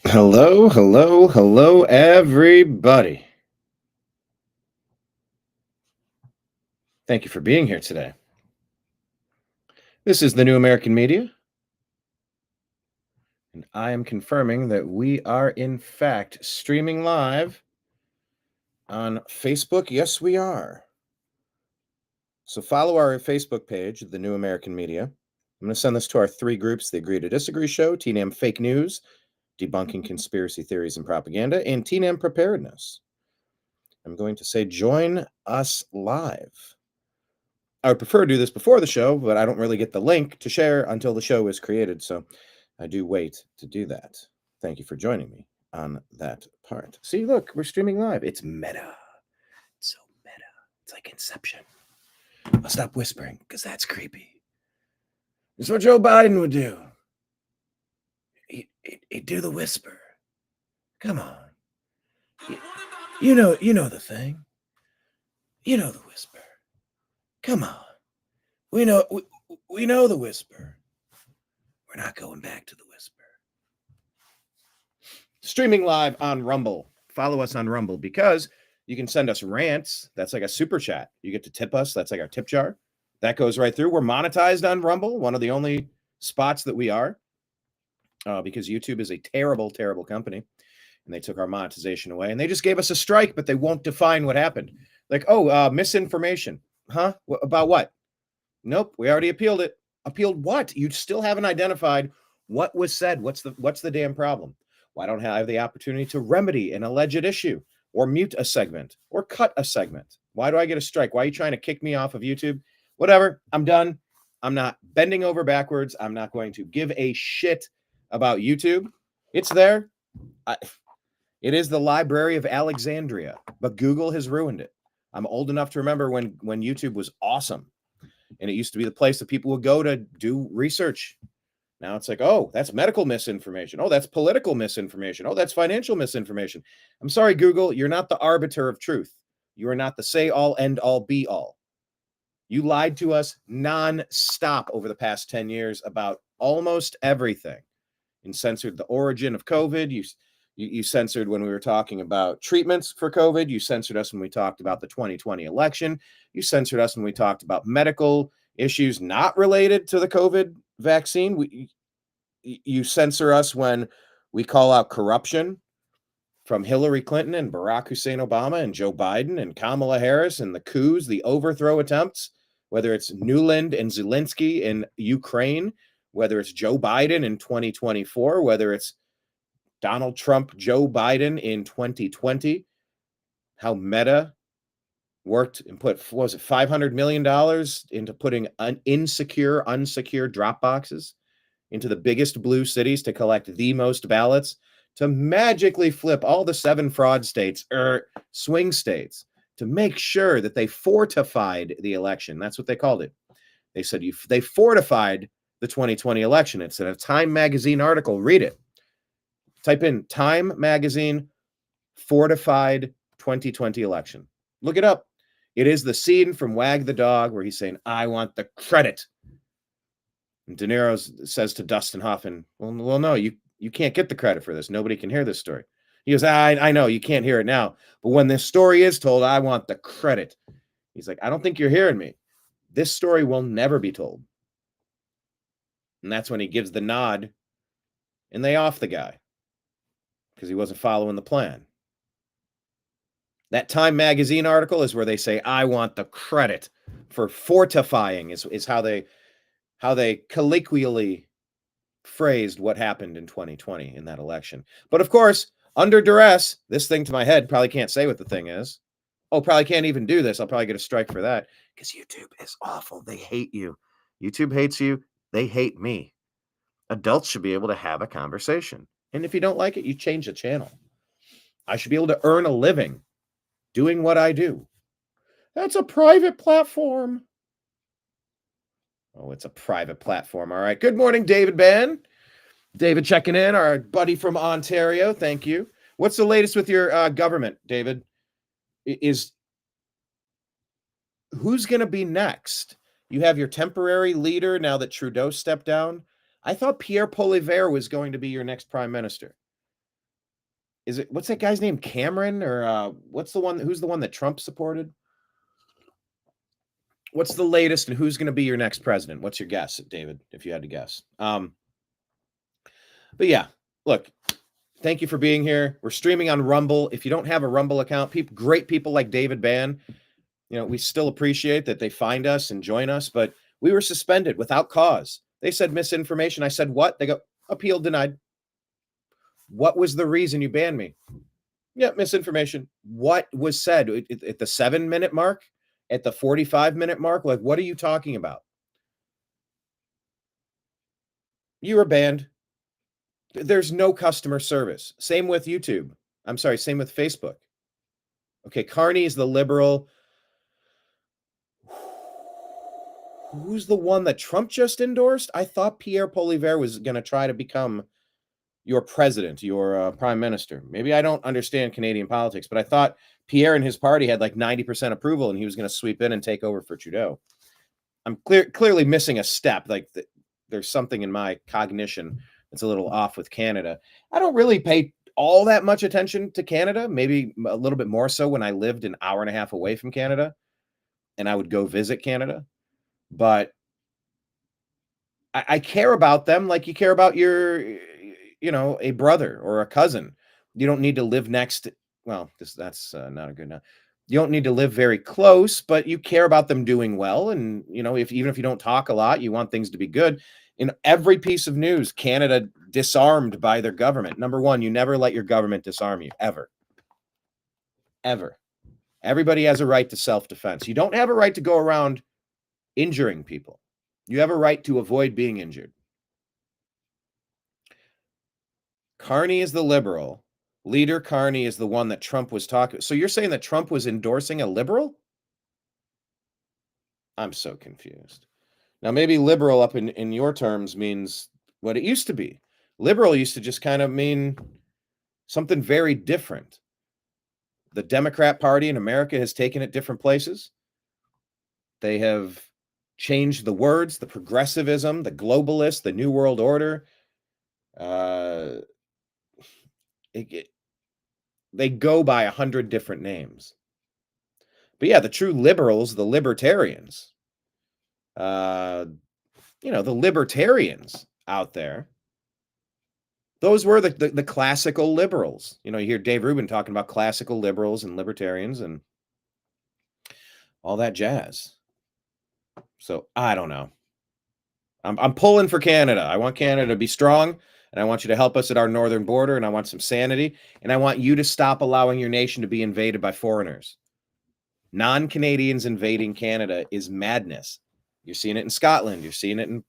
Hello, hello, hello, everybody. Thank you for being here today. This is the New American Media, and I am confirming that we are, in fact, streaming live on Facebook. Yes, we are. So follow our Facebook page, The New American Media. I'm going to send this to our three groups: the Agree to Disagree Show, TNAM Fake News, Debunking Conspiracy Theories and Propaganda, and TNAM Preparedness. I'm going to say join us live. I would prefer to do this before the show, but I don't really get the link to share until the show is created, so I do wait to do that. Thank you for joining me on that part. See, look, we're streaming live. It's meta. It's so meta. It's like Inception. I'll stop whispering because that's creepy. It's what Joe Biden would do. He'd do the whisper. Come on. You know the thing. You know the whisper. Come on. We know the whisper. We're not going back to the whisper. Streaming live on Rumble. Follow us on Rumble because you can send us rants. That's like a super chat. You get to tip us. That's like our tip jar. That goes right through. We're monetized on Rumble, one of the only spots that we are, because YouTube is a terrible, terrible company. And they took our monetization away. And they just gave us a strike, but they won't define what happened. Like, misinformation. Huh? About what? Nope, we already appealed it. Appealed what? You still haven't identified what was said. What's the damn problem? Why don't I have the opportunity to remedy an alleged issue or mute a segment or cut a segment? Why do I get a strike? Why are you trying to kick me off of YouTube? Whatever, I'm done. I'm not bending over backwards. I'm not going to give a shit about YouTube. It's there. It is the Library of Alexandria, but Google has ruined it. I'm old enough to remember when YouTube was awesome. And it used to be the place that people would go to do research. Now it's like, oh, that's medical misinformation. Oh, that's political misinformation. Oh, that's financial misinformation. I'm sorry, Google, you're not the arbiter of truth. You are not the say all, end all, be all. You lied to us non-stop over the past 10 years about almost everything and censored the origin of COVID. You censored when we were talking about treatments for COVID. You censored us when we talked about the 2020 election. You censored us when we talked about medical issues not related to the COVID vaccine. You censor us when we call out corruption from Hillary Clinton and Barack Hussein Obama and Joe Biden and Kamala Harris and the coups, the overthrow attempts, whether it's Nuland and Zelensky in Ukraine, whether it's Joe Biden in 2024, whether it's Donald Trump, Joe Biden in 2020, how Meta worked and put, what was it, $500 million into putting unsecure drop boxes into the biggest blue cities to collect the most ballots, to magically flip all the 7 fraud states, swing states, to make sure that they fortified the election. That's what they called it. They said they fortified the 2020 election. It's in a Time magazine article. Read it. Type in Time magazine fortified 2020 election. Look it up. It is the scene from Wag the Dog where he's saying, I want the credit. And De Niro says to Dustin Hoffman, well, no, you can't get the credit for this. Nobody can hear this story. He goes, I know, you can't hear it now. But when this story is told, I want the credit. He's like, I don't think you're hearing me. This story will never be told. And that's when he gives the nod and they off the guy because he wasn't following the plan. That Time magazine article is where they say, I want the credit for fortifying is how they colloquially phrased what happened in 2020 in that election. But of course, under duress, this thing to my head probably can't say what the thing is. Oh, probably can't even do this. I'll probably get a strike for that because YouTube is awful. They hate you. YouTube hates you. They hate me. Adults should be able to have a conversation. And if you don't like it, you change the channel. I should be able to earn a living doing what I do. That's a private platform. Oh, it's a private platform. All right. Good morning, David Ben. David checking in, our buddy from Ontario. Thank you. What's the latest with your government, David? Who's going to be next? You have your temporary leader now that Trudeau stepped down. I thought Pierre Poilievre was going to be your next prime minister. is it, what's that guy's name? Cameron or who's the one that Trump supported? What's the latest and who's going to be your next president? What's your guess, David, if you had to guess? But yeah, look, thank you for being here. We're streaming on Rumble. If you don't have a Rumble account, great people like David Bann, we still appreciate that they find us and join us, but we were suspended without cause. They said misinformation. I said, what? They go, appeal denied. What was the reason you banned me? Yeah, misinformation. What was said at the 7-minute mark? At the 45-minute mark? Like, what are you talking about? You were banned. There's no customer service. Same with YouTube. I'm sorry, same with Facebook. Okay, Carney is the liberal. Who's the one that Trump just endorsed? I thought Pierre Poilievre was going to try to become your president, your prime minister. Maybe I don't understand Canadian politics, but I thought Pierre and his party had like 90% approval and he was going to sweep in and take over for Trudeau. I'm clearly missing a step. Like there's something in my cognition that's a little off with Canada. I don't really pay all that much attention to Canada, maybe a little bit more so when I lived an hour and a half away from Canada and I would go visit Canada. But I care about them like you care about your, a brother or a cousin. You don't need to live next. Well, that's not a good enough. You don't need to live very close, but you care about them doing well. And, even if you don't talk a lot, you want things to be good. In every piece of news, Canada disarmed by their government. Number one, you never let your government disarm you, ever. Ever. Everybody has a right to self-defense. You don't have a right to go around injuring people. You have a right to avoid being injured. Carney is the liberal. Leader Carney is the one that Trump was talking. So you're saying that Trump was endorsing a liberal? I'm so confused. Now, maybe liberal up in your terms means what it used to be. Liberal used to just kind of mean something very different. The Democrat Party in America has taken it different places. They have changed the words, the progressivism, the globalist, the New World Order. They go by 100 different names. But yeah, the true liberals, the libertarians, the libertarians out there, those were the classical liberals. You hear Dave Rubin talking about classical liberals and libertarians and all that jazz. So I don't know. I'm pulling for Canada. I want Canada to be strong, and I want you to help us at our northern border, and I want some sanity, and I want you to stop allowing your nation to be invaded by foreigners. Non-Canadians invading Canada is madness. You're seeing it in Scotland. You're seeing it in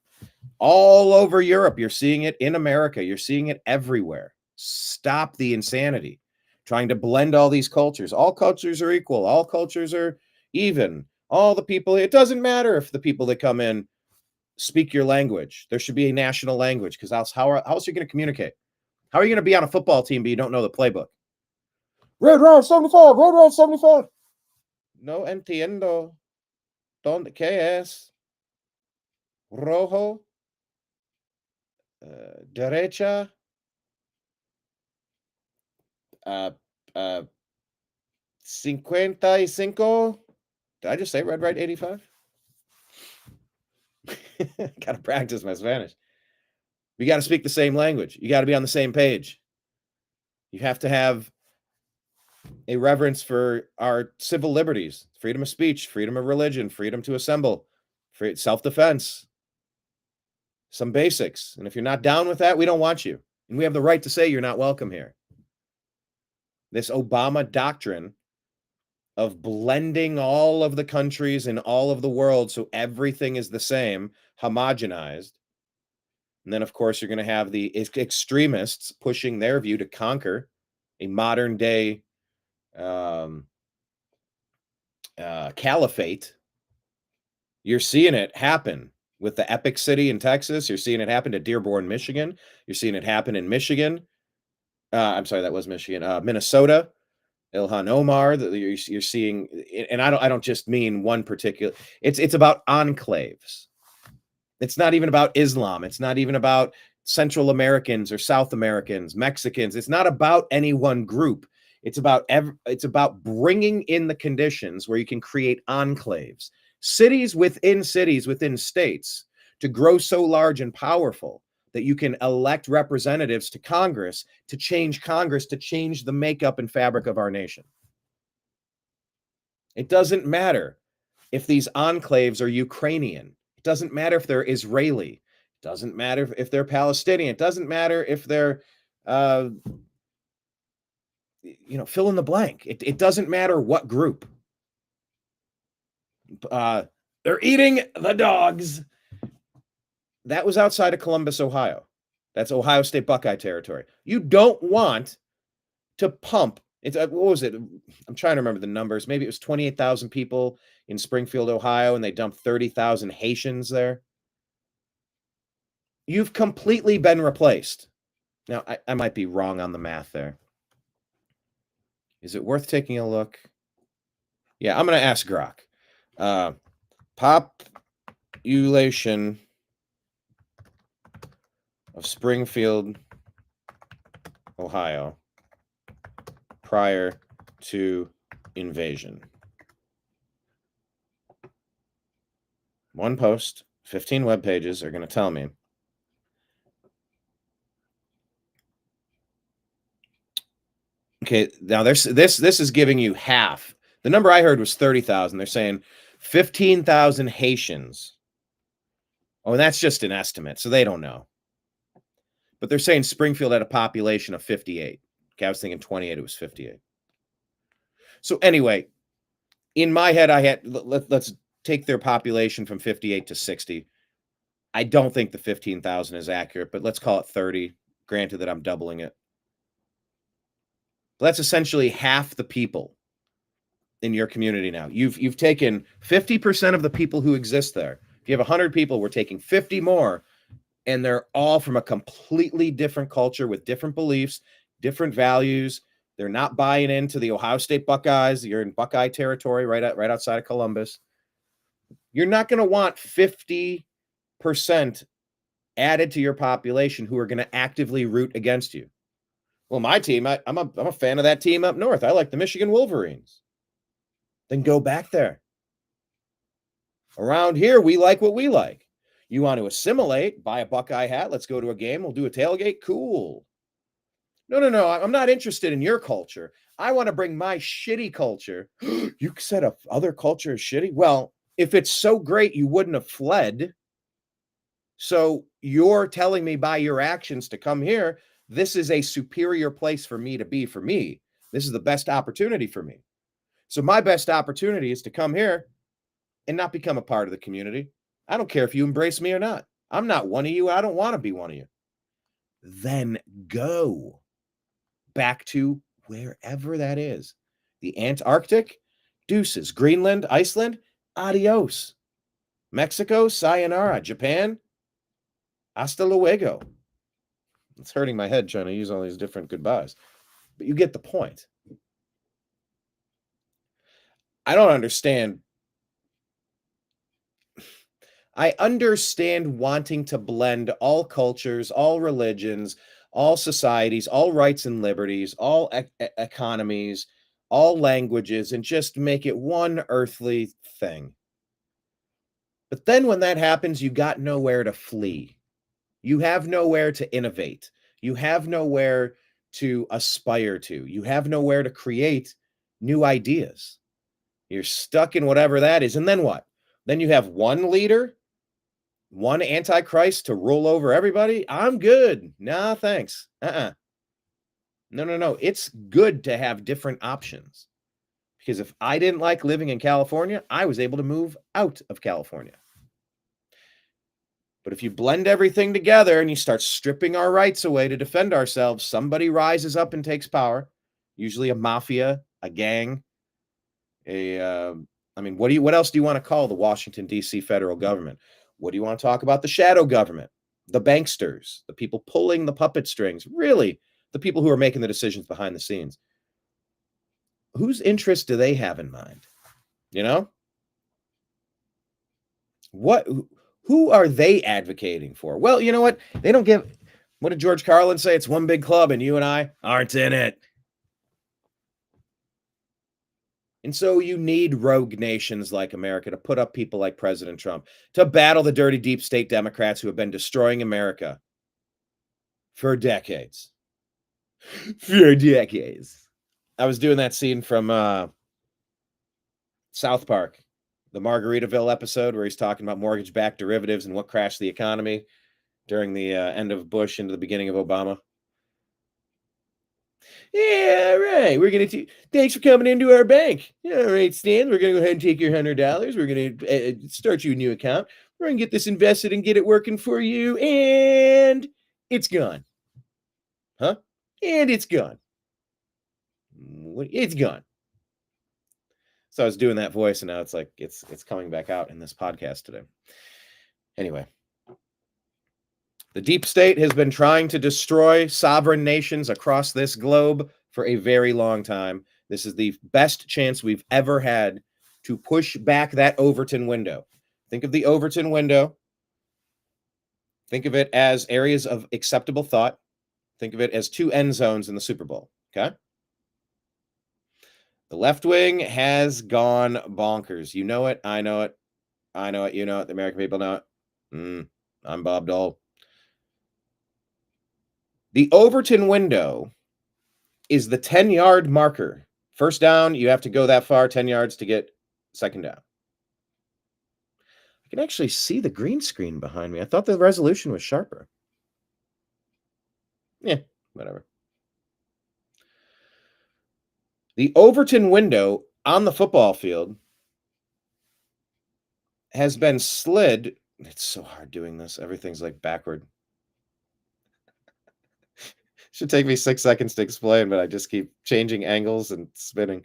all over Europe. You're seeing it in America. You're seeing it everywhere. Stop the insanity. Trying to blend all these cultures. All cultures are equal. All cultures are even. All the people, it doesn't matter if the people that come in speak your language. There should be a national language, because how else are you going to communicate? How are you going to be on a football team but you don't know the playbook? Red Round 75, Red Round 75. No entiendo. ¿Dónde qué es? Rojo. Derecha. 55. Did I just say red, right, 85? Got to practice my Spanish. We got to speak the same language. You got to be on the same page. You have to have a reverence for our civil liberties, freedom of speech, freedom of religion, freedom to assemble, self-defense, some basics. And if you're not down with that, we don't want you. And we have the right to say you're not welcome here. This Obama doctrine of blending all of the countries in all of the world so everything is the same, homogenized. And then, of course, you're going to have the extremists pushing their view to conquer a modern day caliphate. You're seeing it happen with the Epic City in Texas. You're seeing it happen to Dearborn, Michigan. You're seeing it happen in Michigan. I'm sorry, that was Michigan. Minnesota. Ilhan Omar, you're seeing, and I don't just mean one particular. It's about enclaves. It's not even about Islam. It's not even about Central Americans or South Americans, Mexicans. It's not about any one group. It's about bringing in the conditions where you can create enclaves, cities within states, to grow so large and powerful that you can elect representatives to Congress, to change the makeup and fabric of our nation. It doesn't matter if these enclaves are Ukrainian. It doesn't matter if they're Israeli. It doesn't matter if they're Palestinian. It doesn't matter if they're, fill in the blank. It doesn't matter what group. They're eating the dogs. That was outside of Columbus, Ohio. That's Ohio State Buckeye territory. You don't want to pump. What was it? I'm trying to remember the numbers. Maybe it was 28,000 people in Springfield, Ohio, and they dumped 30,000 Haitians there. You've completely been replaced. Now, I might be wrong on the math there. Is it worth taking a look? Yeah, I'm going to ask Grok. Population of Springfield, Ohio, prior to invasion. One post, 15 web pages are going to tell me. Okay, now this is giving you half. The number I heard was 30,000. They're saying 15,000 Haitians. Oh, and that's just an estimate, so they don't know. But they're saying Springfield had a population of 58. Okay, I was thinking 28, it was 58. So anyway, in my head, I had, let's take their population from 58 to 60. I don't think the 15,000 is accurate, but let's call it 30, granted that I'm doubling it. But that's essentially half the people in your community now. You've taken 50% of the people who exist there. If you have 100 people, we're taking 50 more, and they're all from a completely different culture with different beliefs, different values. They're not buying into the Ohio State Buckeyes. You're in Buckeye territory right outside of Columbus. You're not going to want 50% added to your population who are going to actively root against you. Well, my team, I'm a fan of that team up north. I like the Michigan Wolverines. Then go back there. Around here, we like what we like. You want to assimilate, buy a Buckeye hat, let's go to a game, we'll do a tailgate, cool. No, I'm not interested in your culture. I want to bring my shitty culture. You said other culture is shitty? Well, if it's so great, you wouldn't have fled. So you're telling me by your actions to come here, this is a superior place for me to be for me. This is the best opportunity for me. So my best opportunity is to come here and not become a part of the community. I don't care if you embrace me or not. I'm not one of you. I don't want to be one of you. Then go back to wherever that is. The Antarctic, deuces. Greenland, Iceland, adios. Mexico, sayonara. Japan, hasta luego. It's hurting my head trying to use all these different goodbyes. But you get the point. I don't understand. I understand wanting to blend all cultures, all religions, all societies, all rights and liberties, all economies, all languages, and just make it one earthly thing. But then when that happens, you got nowhere to flee. You have nowhere to innovate. You have nowhere to aspire to. You have nowhere to create new ideas. You're stuck in whatever that is. And then what? Then you have one leader, one antichrist to rule over everybody. I'm good. Nah, thanks. No. It's good to have different options. Because if I didn't like living in California, I was able to move out of California. But if you blend everything together and you start stripping our rights away to defend ourselves, somebody rises up and takes power, usually a mafia, a gang, what else do you want to call the Washington, D.C. federal government? What do you want to talk about? The shadow government, the banksters, the people pulling the puppet strings, really, the people who are making the decisions behind the scenes. Whose interests do they have in mind? You know? Who are they advocating for? Well, you know what? They don't give, What did George Carlin say? It's one big club and you and I aren't in it. And so you need rogue nations like America to put up people like President Trump to battle the dirty deep state Democrats who have been destroying America for decades. For decades. I was doing that scene from South Park, the Margaritaville episode where he's talking about mortgage-backed derivatives and what crashed the economy during the end of Bush into the beginning of Obama. Yeah, all right. We're going to thanks for coming into our bank. All right, Stan, we're going to go ahead and take your $100. We're going to start you a new account. We're going to get this invested and get it working for you. And it's gone. Huh? And it's gone. It's gone. So I was doing that voice, and now it's like it's coming back out in this podcast today. Anyway, the deep state has been trying to destroy sovereign nations across this globe for a very long time. This is the best chance we've ever had to push back that Overton window. Think of the Overton window. Think of it as areas of acceptable thought. Think of it as 2 end zones in the Super Bowl, okay? The left wing has gone bonkers. You know it. I know it. I know it. You know it. The American people know it. I'm Bob Dole. The Overton window is the 10-yard marker. First down, you have to go that far, 10 yards to get second down. I can actually see the green screen behind me. I thought the resolution was sharper. Yeah, whatever. The Overton window on the football field has been slid. It's so hard doing this. Everything's like backward. Should take me 6 seconds to explain, but I just keep changing angles and spinning.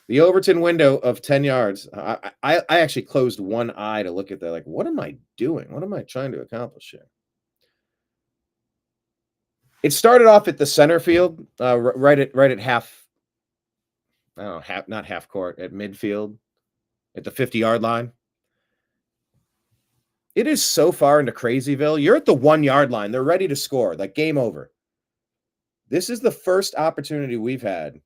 The Overton window of 10 yards. I actually closed one eye to look at that. Like, what am I doing? What am I trying to accomplish here? It started off at the center field, right at half. I don't know, not half court, at midfield, at the 50-yard line. It is so far into Crazyville. You're at the 1-yard line. They're ready to score. Like, game over. This is the first opportunity we've had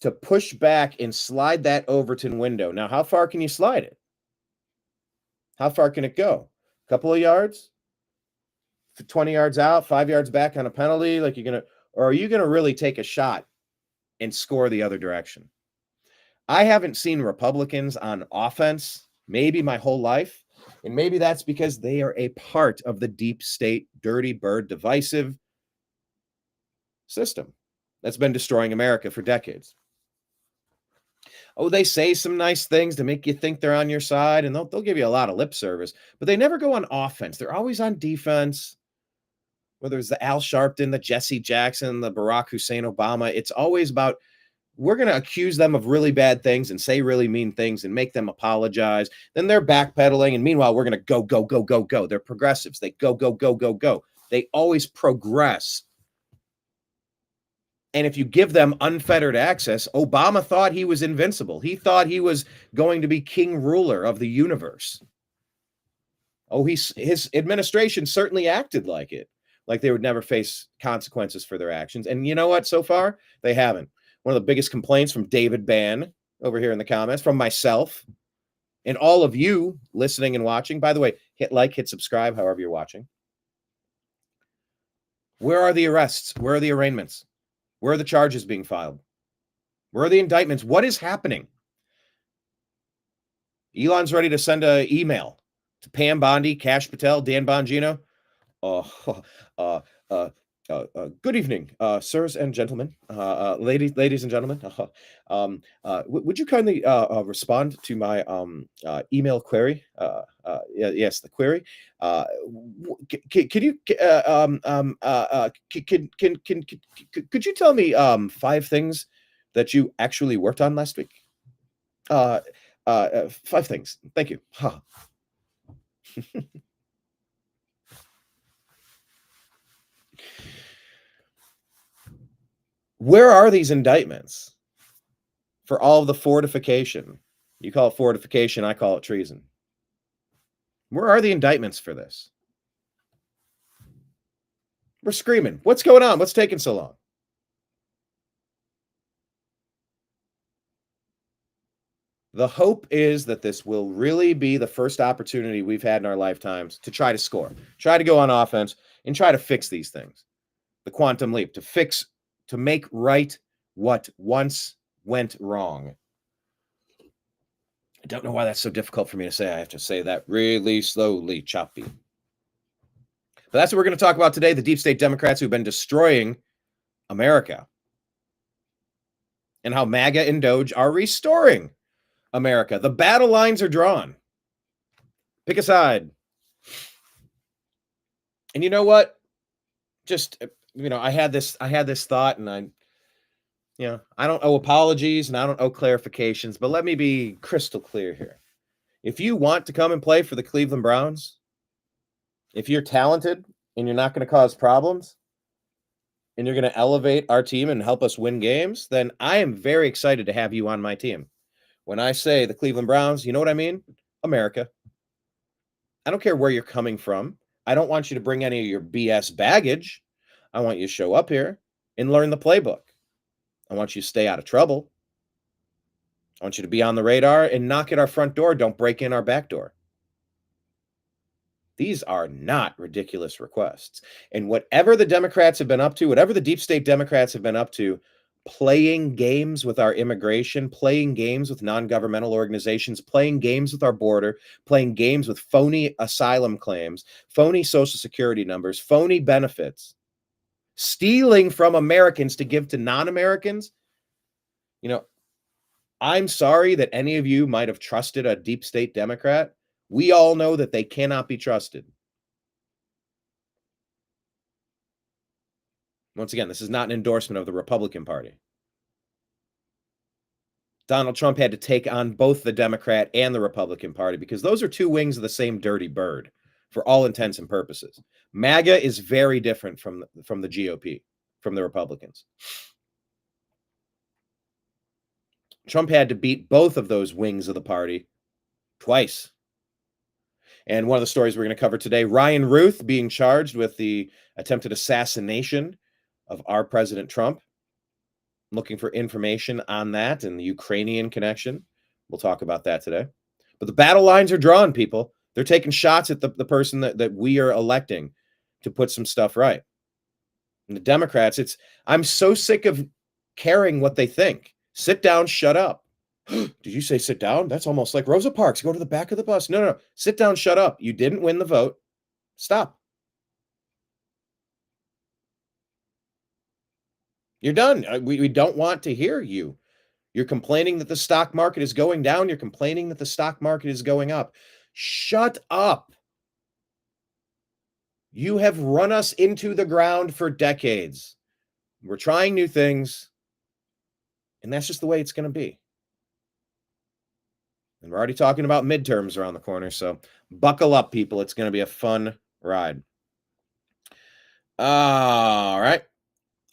to push back and slide that Overton window. Now, how far can you slide it? How far can it go? A couple of yards? 20 yards out, 5 yards back on a penalty? Like, or are you going to really take a shot and score the other direction? I haven't seen Republicans on offense maybe my whole life. And maybe that's because they are a part of the deep state, dirty bird, divisive system that's been destroying America for decades. Oh, they say some nice things to make you think they're on your side, and they'll give you a lot of lip service, but they never go on offense. They're always on defense. Whether it's the Al Sharpton, the Jesse Jackson, the Barack Hussein Obama, it's always about, we're going to accuse them of really bad things and say really mean things and make them apologize. Then they're backpedaling, and meanwhile, we're going to go, go, go, go, go. They're progressives. They go, go, go, go, go. They always progress. And if you give them unfettered access, Obama thought he was invincible. He thought he was going to be king ruler of the universe. Oh, his administration certainly acted like it, like they would never face consequences for their actions. And you know what? So far, they haven't. One of the biggest complaints from David Bann over here in the comments, from myself, and all of you listening and watching. By the way, hit like, hit subscribe, however you're watching. Where are the arrests? Where are the arraignments? Where are the charges being filed? Where are the indictments? What is happening? Elon's ready to send an email to Pam Bondi, Cash Patel, Dan Bongino. Good evening, sirs and gentlemen, ladies and gentlemen. Would you kindly respond to my email query? Yes, the query. Could you tell me 5 things that you actually worked on last week? 5 things. Thank you. Huh. Where are these indictments for all of the fortification? You call it fortification, I call it treason. Where are the indictments for this? We're screaming. What's going on? What's taking so long? The hope is that this will really be the first opportunity we've had in our lifetimes to try to score, try to go on offense, and try to fix these things. The quantum leap, to make right what once went wrong. I don't know why that's so difficult for me to say. I have to say that really slowly, choppy. But that's what we're going to talk about today, the deep state Democrats who've been destroying America, and how MAGA and DOGE are restoring America. The battle lines are drawn. Pick a side. And you know what? Just, I had this thought, and I don't owe apologies and I don't owe clarifications, but let me be crystal clear here. If you want to come and play for the Cleveland Browns, if you're talented and you're not going to cause problems and you're going to elevate our team and help us win games, then I am very excited to have you on my team. When I say the Cleveland Browns, you know what I mean? America. I don't care where you're coming from. I don't want you to bring any of your BS baggage. I want you to show up here and learn the playbook. I want you to stay out of trouble. I want you to be on the radar and knock at our front door. Don't break in our back door. These are not ridiculous requests. And whatever the Democrats have been up to, whatever the deep state Democrats have been up to, playing games with our immigration, playing games with non-governmental organizations, playing games with our border, playing games with phony asylum claims, phony Social Security numbers, phony benefits, stealing from Americans to give to non-Americans. I'm sorry that any of you might have trusted a deep state Democrat. We all know that they cannot be trusted. Once again, this is not an endorsement of the Republican Party. Donald Trump had to take on both the Democrat and the Republican Party because those are two wings of the same dirty bird for all intents and purposes. MAGA is very different from the GOP, from the Republicans. Trump had to beat both of those wings of the party twice. And one of the stories we're going to cover today, Ryan Ruth being charged with the attempted assassination of our President Trump. Looking for information on that and the Ukrainian connection. We'll talk about that today. But the battle lines are drawn, people. They're taking shots at the person that we are electing to put some stuff right. And the Democrats, I'm so sick of caring what they think. Sit down, shut up. Did you say sit down? That's almost like Rosa Parks. Go to the back of the bus. No. Sit down, shut up. You didn't win the vote. Stop. You're done. We don't want to hear you. You're complaining that the stock market is going down. You're complaining that the stock market is going up. Shut up. You have run us into the ground for decades. We're trying new things, and that's just the way it's going to be. And we're already talking about midterms around the corner, so buckle up, people. It's going to be a fun ride. All right.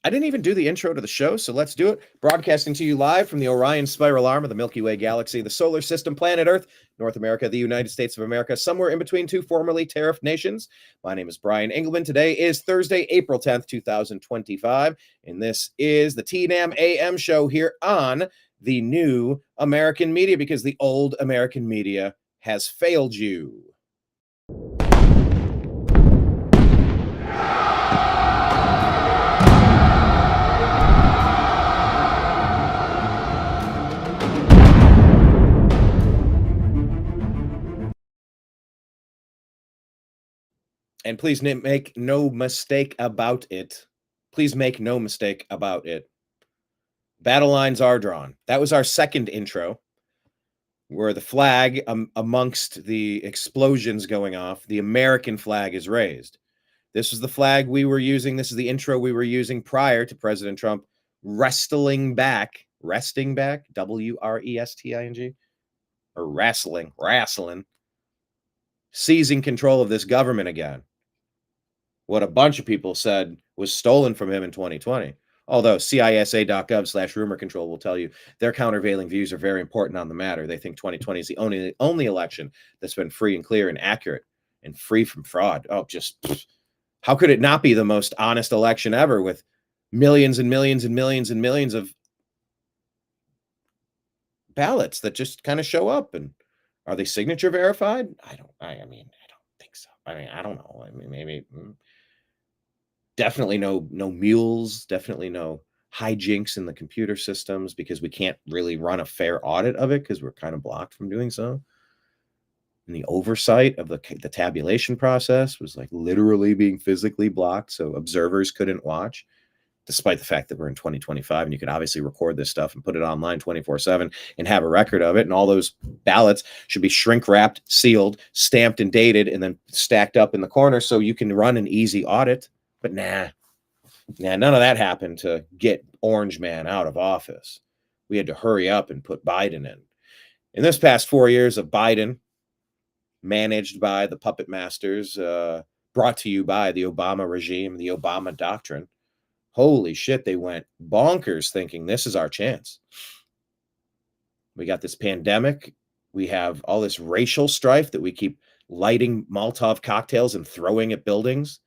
I didn't even do the intro to the show, so let's do it. Broadcasting to you live from the Orion Spiral Arm of the Milky Way Galaxy, the solar system, planet Earth, North America, the United States of America, somewhere in between two formerly tariffed nations. My name is Brian Engelman. Today is Thursday, April 10th, 2025, and this is the TNAM AM Show here on the new American media, because the old American media has failed you. And please make no mistake about it. Please make no mistake about it. Battle lines are drawn. That was our second intro, where the flag, amongst the explosions going off, the American flag is raised. This is the flag we were using. This is the intro we were using prior to President Trump resting back, W-R-E-S-T-I-N-G, or wrestling, seizing control of this government again. What a bunch of people said was stolen from him in 2020. Although CISA.gov/rumor control will tell you their countervailing views are very important on the matter. They think 2020 is the only election that's been free and clear and accurate and free from fraud. How could it not be the most honest election ever with millions and millions and millions and millions of ballots that just kind of show up? And are they signature verified? I mean, I don't think so. I mean, I don't know. I mean, maybe definitely no mules, definitely no hijinks in the computer systems, because we can't really run a fair audit of it because we're kind of blocked from doing so. And the oversight of the tabulation process was like literally being physically blocked, so observers couldn't watch, despite the fact that we're in 2025 and you could obviously record this stuff and put it online 24/7 and have a record of it. And all those ballots should be shrink wrapped, sealed, stamped and dated, and then stacked up in the corner so you can run an easy audit. But nah, none of that happened to get Orange Man out of office. We had to hurry up and put Biden in. In this past 4 years of Biden, managed by the puppet masters, brought to you by the Obama regime, the Obama doctrine, holy shit, they went bonkers thinking this is our chance. We got this pandemic. We have all this racial strife that we keep lighting Molotov cocktails and throwing at buildings.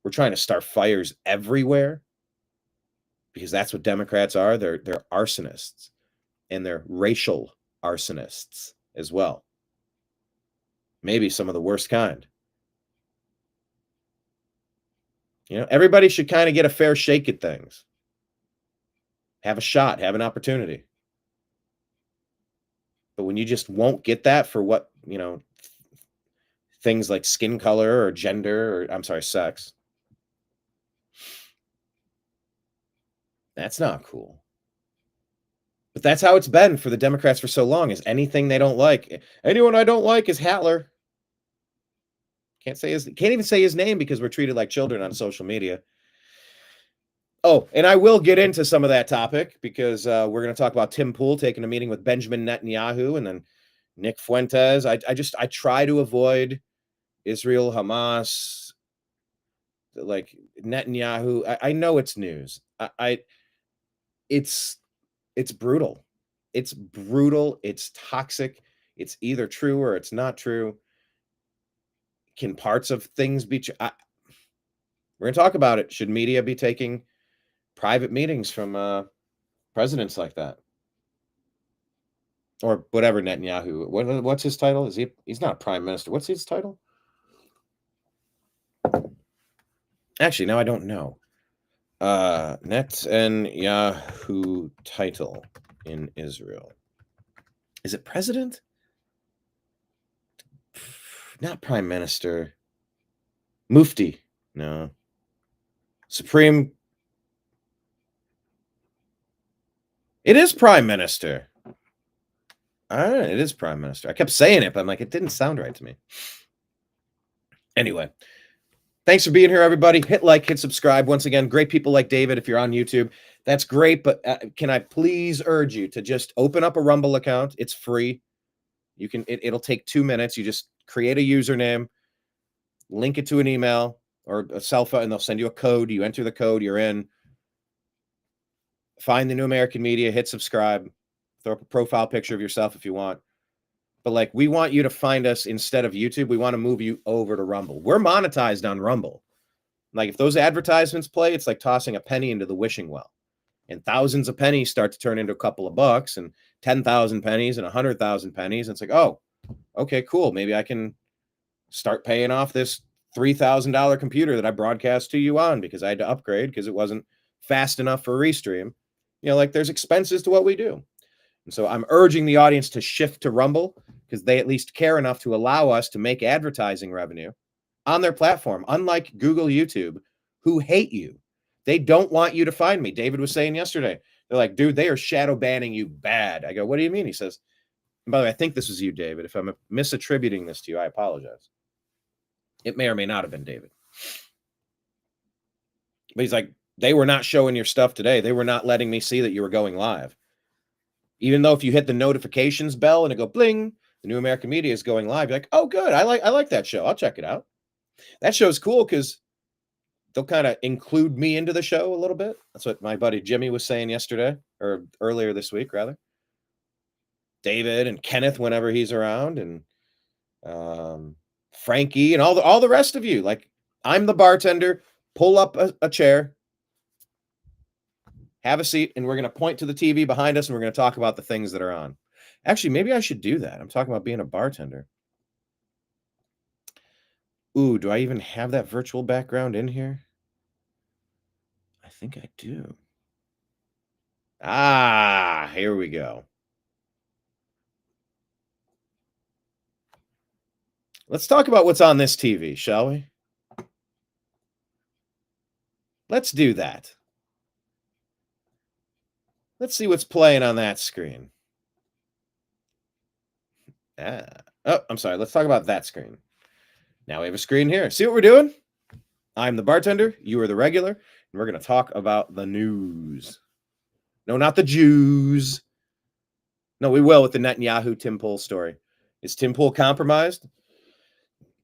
We're trying to start fires everywhere because that's what Democrats are. They're arsonists, and they're racial arsonists as well. Maybe some of the worst kind. You know, everybody should kind of get a fair shake at things. Have a shot, have an opportunity. But when you just won't get that for what, you know, things like skin color or gender, or I'm sorry, sex, that's not cool. But that's how it's been for the Democrats for so long, is anything they don't like. Anyone I don't like is Hatler. Can't even say his name because we're treated like children on social media. Oh, and I will get into some of that topic because we're going to talk about Tim Pool taking a meeting with Benjamin Netanyahu and then Nick Fuentes. I try to avoid Israel, Hamas, like Netanyahu. I know it's news. It's brutal. It's brutal. It's toxic. It's either true or it's not true. Can parts of things be true? We're going to talk about it. Should media be taking private meetings from presidents like that? Or whatever Netanyahu. What's his title? He's not a prime minister. What's his title? Actually, no, I don't know. Netanyahu title in Israel. Is it president? Not prime minister. Mufti. No. Supreme. It is prime minister. All right, it is prime minister. I kept saying it, but I'm like, it didn't sound right to me. Anyway, thanks for being here, everybody. Hit like, hit subscribe. Once again, great people like David. If you're on YouTube, that's great. But can I please urge you to just open up a Rumble account? It's free. You can. It'll take 2 minutes. You just create a username, link it to an email or a cell phone, and they'll send you a code. You enter the code. You're in. Find the New American Media. Hit subscribe. Throw up a profile picture of yourself if you want. But like, we want you to find us instead of YouTube. We want to move you over to Rumble. We're monetized on Rumble. Like, if those advertisements play, it's like tossing a penny into the wishing well. And thousands of pennies start to turn into a couple of bucks, and 10,000 pennies and 100,000 pennies. And it's like, oh, okay, cool. Maybe I can start paying off this $3,000 computer that I broadcast to you on because I had to upgrade because it wasn't fast enough for Restream. You know, like, there's expenses to what we do. And so I'm urging the audience to shift to Rumble because they at least care enough to allow us to make advertising revenue on their platform, unlike Google, YouTube, who hate you. They don't want you to find me. David was saying yesterday, they're like, dude, they are shadow banning you bad. I go, what do you mean? He says, and by the way, I think this was you, David. If I'm misattributing this to you, I apologize. It may or may not have been David. But he's like, they were not showing your stuff today. They were not letting me see that you were going live. Even though if you hit the notifications bell and it go bling, the New American Media is going live. You're like, oh, good. I like that show. I'll check it out. That show's cool because they'll kind of include me into the show a little bit. That's what my buddy Jimmy was saying yesterday, or earlier this week, rather. David and Kenneth, whenever he's around, and Frankie and all the rest of you. Like, I'm the bartender. Pull up a chair, have a seat, and we're going to point to the TV behind us and we're going to talk about the things that are on. Actually, maybe I should do that. I'm talking about being a bartender. Ooh, do I even have that virtual background in here? I think I do. Ah, here we go. Let's talk about what's on this TV, shall we? Let's do that. Let's see what's playing on that screen. Ah. Oh, I'm sorry. Let's talk about that screen. Now we have a screen here. See what we're doing? I'm the bartender. You are the regular. And we're going to talk about the news. No, not the Jews. No, we will with the Netanyahu Tim Pool story. Is Tim Pool compromised?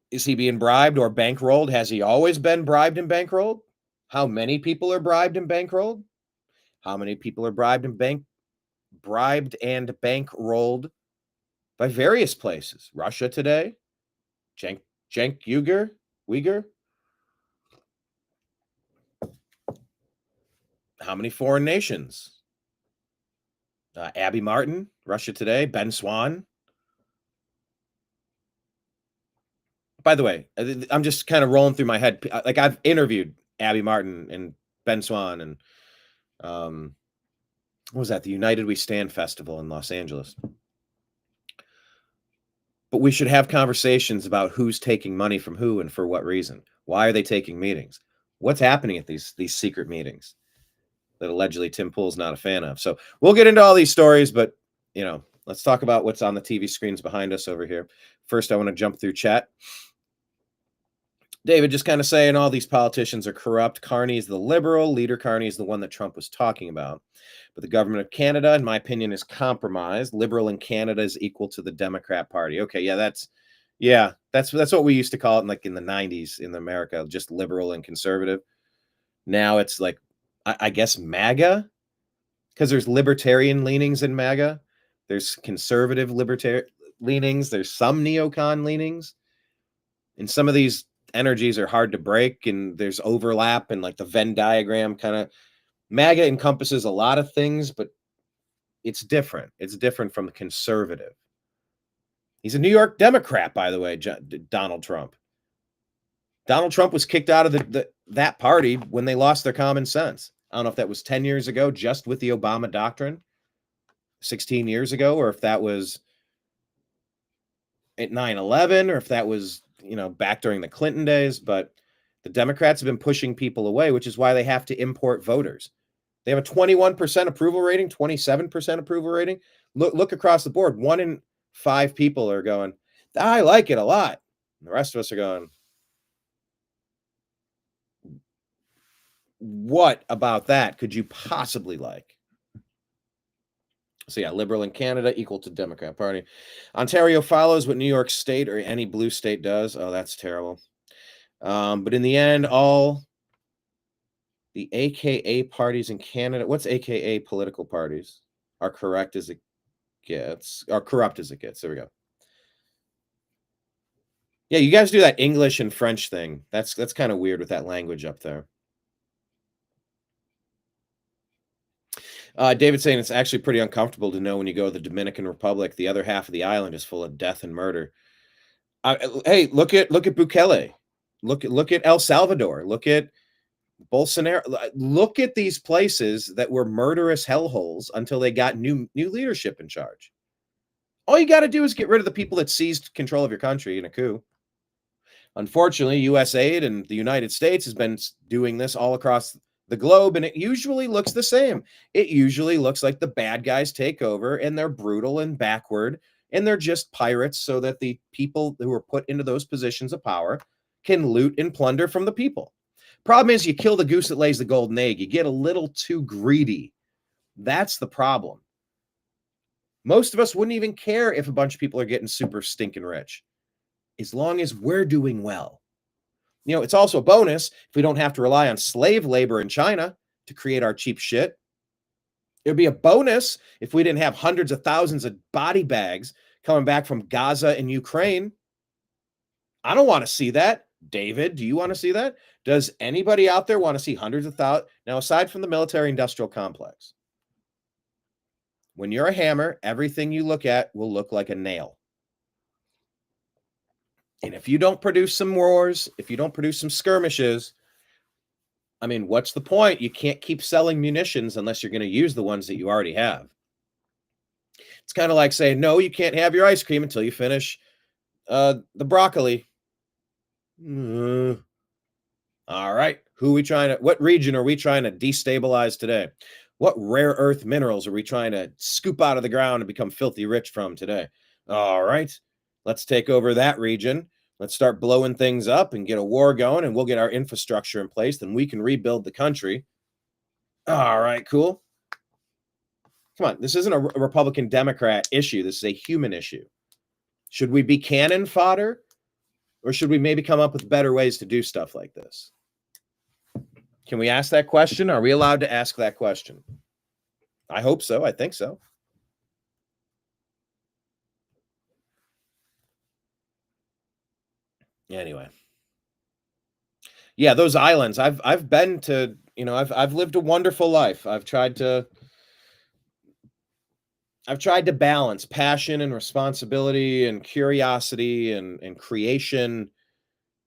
Is he being bribed or bankrolled? Has he always been bribed and bankrolled? How many people are bribed and bankrolled? How many people are bribed and bankrolled by various places? Russia today, Cenk Uyghur. How many foreign nations? Abby Martin, Russia Today, Ben Swan. By the way, I'm just kind of rolling through my head. Like I've interviewed Abby Martin and Ben Swan and what was that? The United We Stand Festival in Los Angeles. But we should have conversations about who's taking money from who and for what reason. Why are they taking meetings? What's happening at these secret meetings that allegedly Tim Pool's not a fan of? So we'll get into all these stories, but let's talk about what's on the TV screens behind us over here. First, I want to jump through chat. David just kind of saying all these politicians are corrupt. Carney is the liberal. Leader Carney is the one that Trump was talking about. But the government of Canada, in my opinion, is compromised. Liberal in Canada is equal to the Democrat Party. Okay, that's what we used to call it in the 90s in America, just liberal and conservative. Now it's like, I guess MAGA, because there's libertarian leanings in MAGA. There's conservative libertarian leanings. There's some neocon leanings. And some of these energies are hard to break, and there's overlap, and like the Venn diagram kind of MAGA encompasses a lot of things, but it's different. It's different from the conservative. He's a New York Democrat, by the way, Donald Trump. Donald Trump was kicked out of that party when they lost their common sense. I don't know if that was 10 years ago, just with the Obama doctrine, 16 years ago, or if that was at 9/11, or if that was back during the Clinton days. But the Democrats have been pushing people away, which is why they have to import voters. They have a 21% approval rating, 27% approval rating. Look across the board. 1 in 5 people are going, I like it a lot. And the rest of us are going, what about that could you possibly like? So yeah, liberal in Canada equal to Democrat Party. Ontario follows what New York State or any blue state does. Oh, that's terrible. But in the end, all the AKA parties in Canada, what's AKA political parties, are corrupt as it gets. There we go. Yeah, you guys do that English and French thing. That's kind of weird with that language up there. David saying it's actually pretty uncomfortable to know when you go to the Dominican Republic, the other half of the island is full of death and murder. Hey, look at Bukele. Look at El Salvador. Look at Bolsonaro. Look at these places that were murderous hellholes until they got new leadership in charge. All you got to do is get rid of the people that seized control of your country in a coup. Unfortunately, USAID and the United States has been doing this all across the globe, and it usually looks the same. It usually looks like the bad guys take over, and they're brutal and backward, and they're just pirates so that the people who are put into those positions of power can loot and plunder from the people. Problem is, you kill the goose that lays the golden egg. You get a little too greedy. That's the problem. Most of us wouldn't even care if a bunch of people are getting super stinking rich, as long as we're doing well. It's also a bonus if we don't have to rely on slave labor in China to create our cheap shit. It would be a bonus if we didn't have hundreds of thousands of body bags coming back from Gaza and Ukraine. I don't want to see that. David, do you want to see that? Does anybody out there want to see hundreds of thousands? Now, aside from the military industrial complex, when you're a hammer, everything you look at will look like a nail. And if you don't produce some wars, if you don't produce some skirmishes, I mean, what's the point? You can't keep selling munitions unless you're going to use the ones that you already have. It's kind of like saying, no, you can't have your ice cream until you finish the broccoli. All right. What region are we trying to destabilize today? What rare earth minerals are we trying to scoop out of the ground and become filthy rich from today? All right. Let's take over that region. Let's start blowing things up and get a war going, and we'll get our infrastructure in place. Then we can rebuild the country. All right, cool. Come on. This isn't a Republican Democrat issue. This is a human issue. Should we be cannon fodder, or should we maybe come up with better ways to do stuff like this? Can we ask that question? Are we allowed to ask that question? I hope so. I think so. Anyway. Yeah, those islands. I've been to, I've lived a wonderful life. I've tried to balance passion and responsibility and curiosity and creation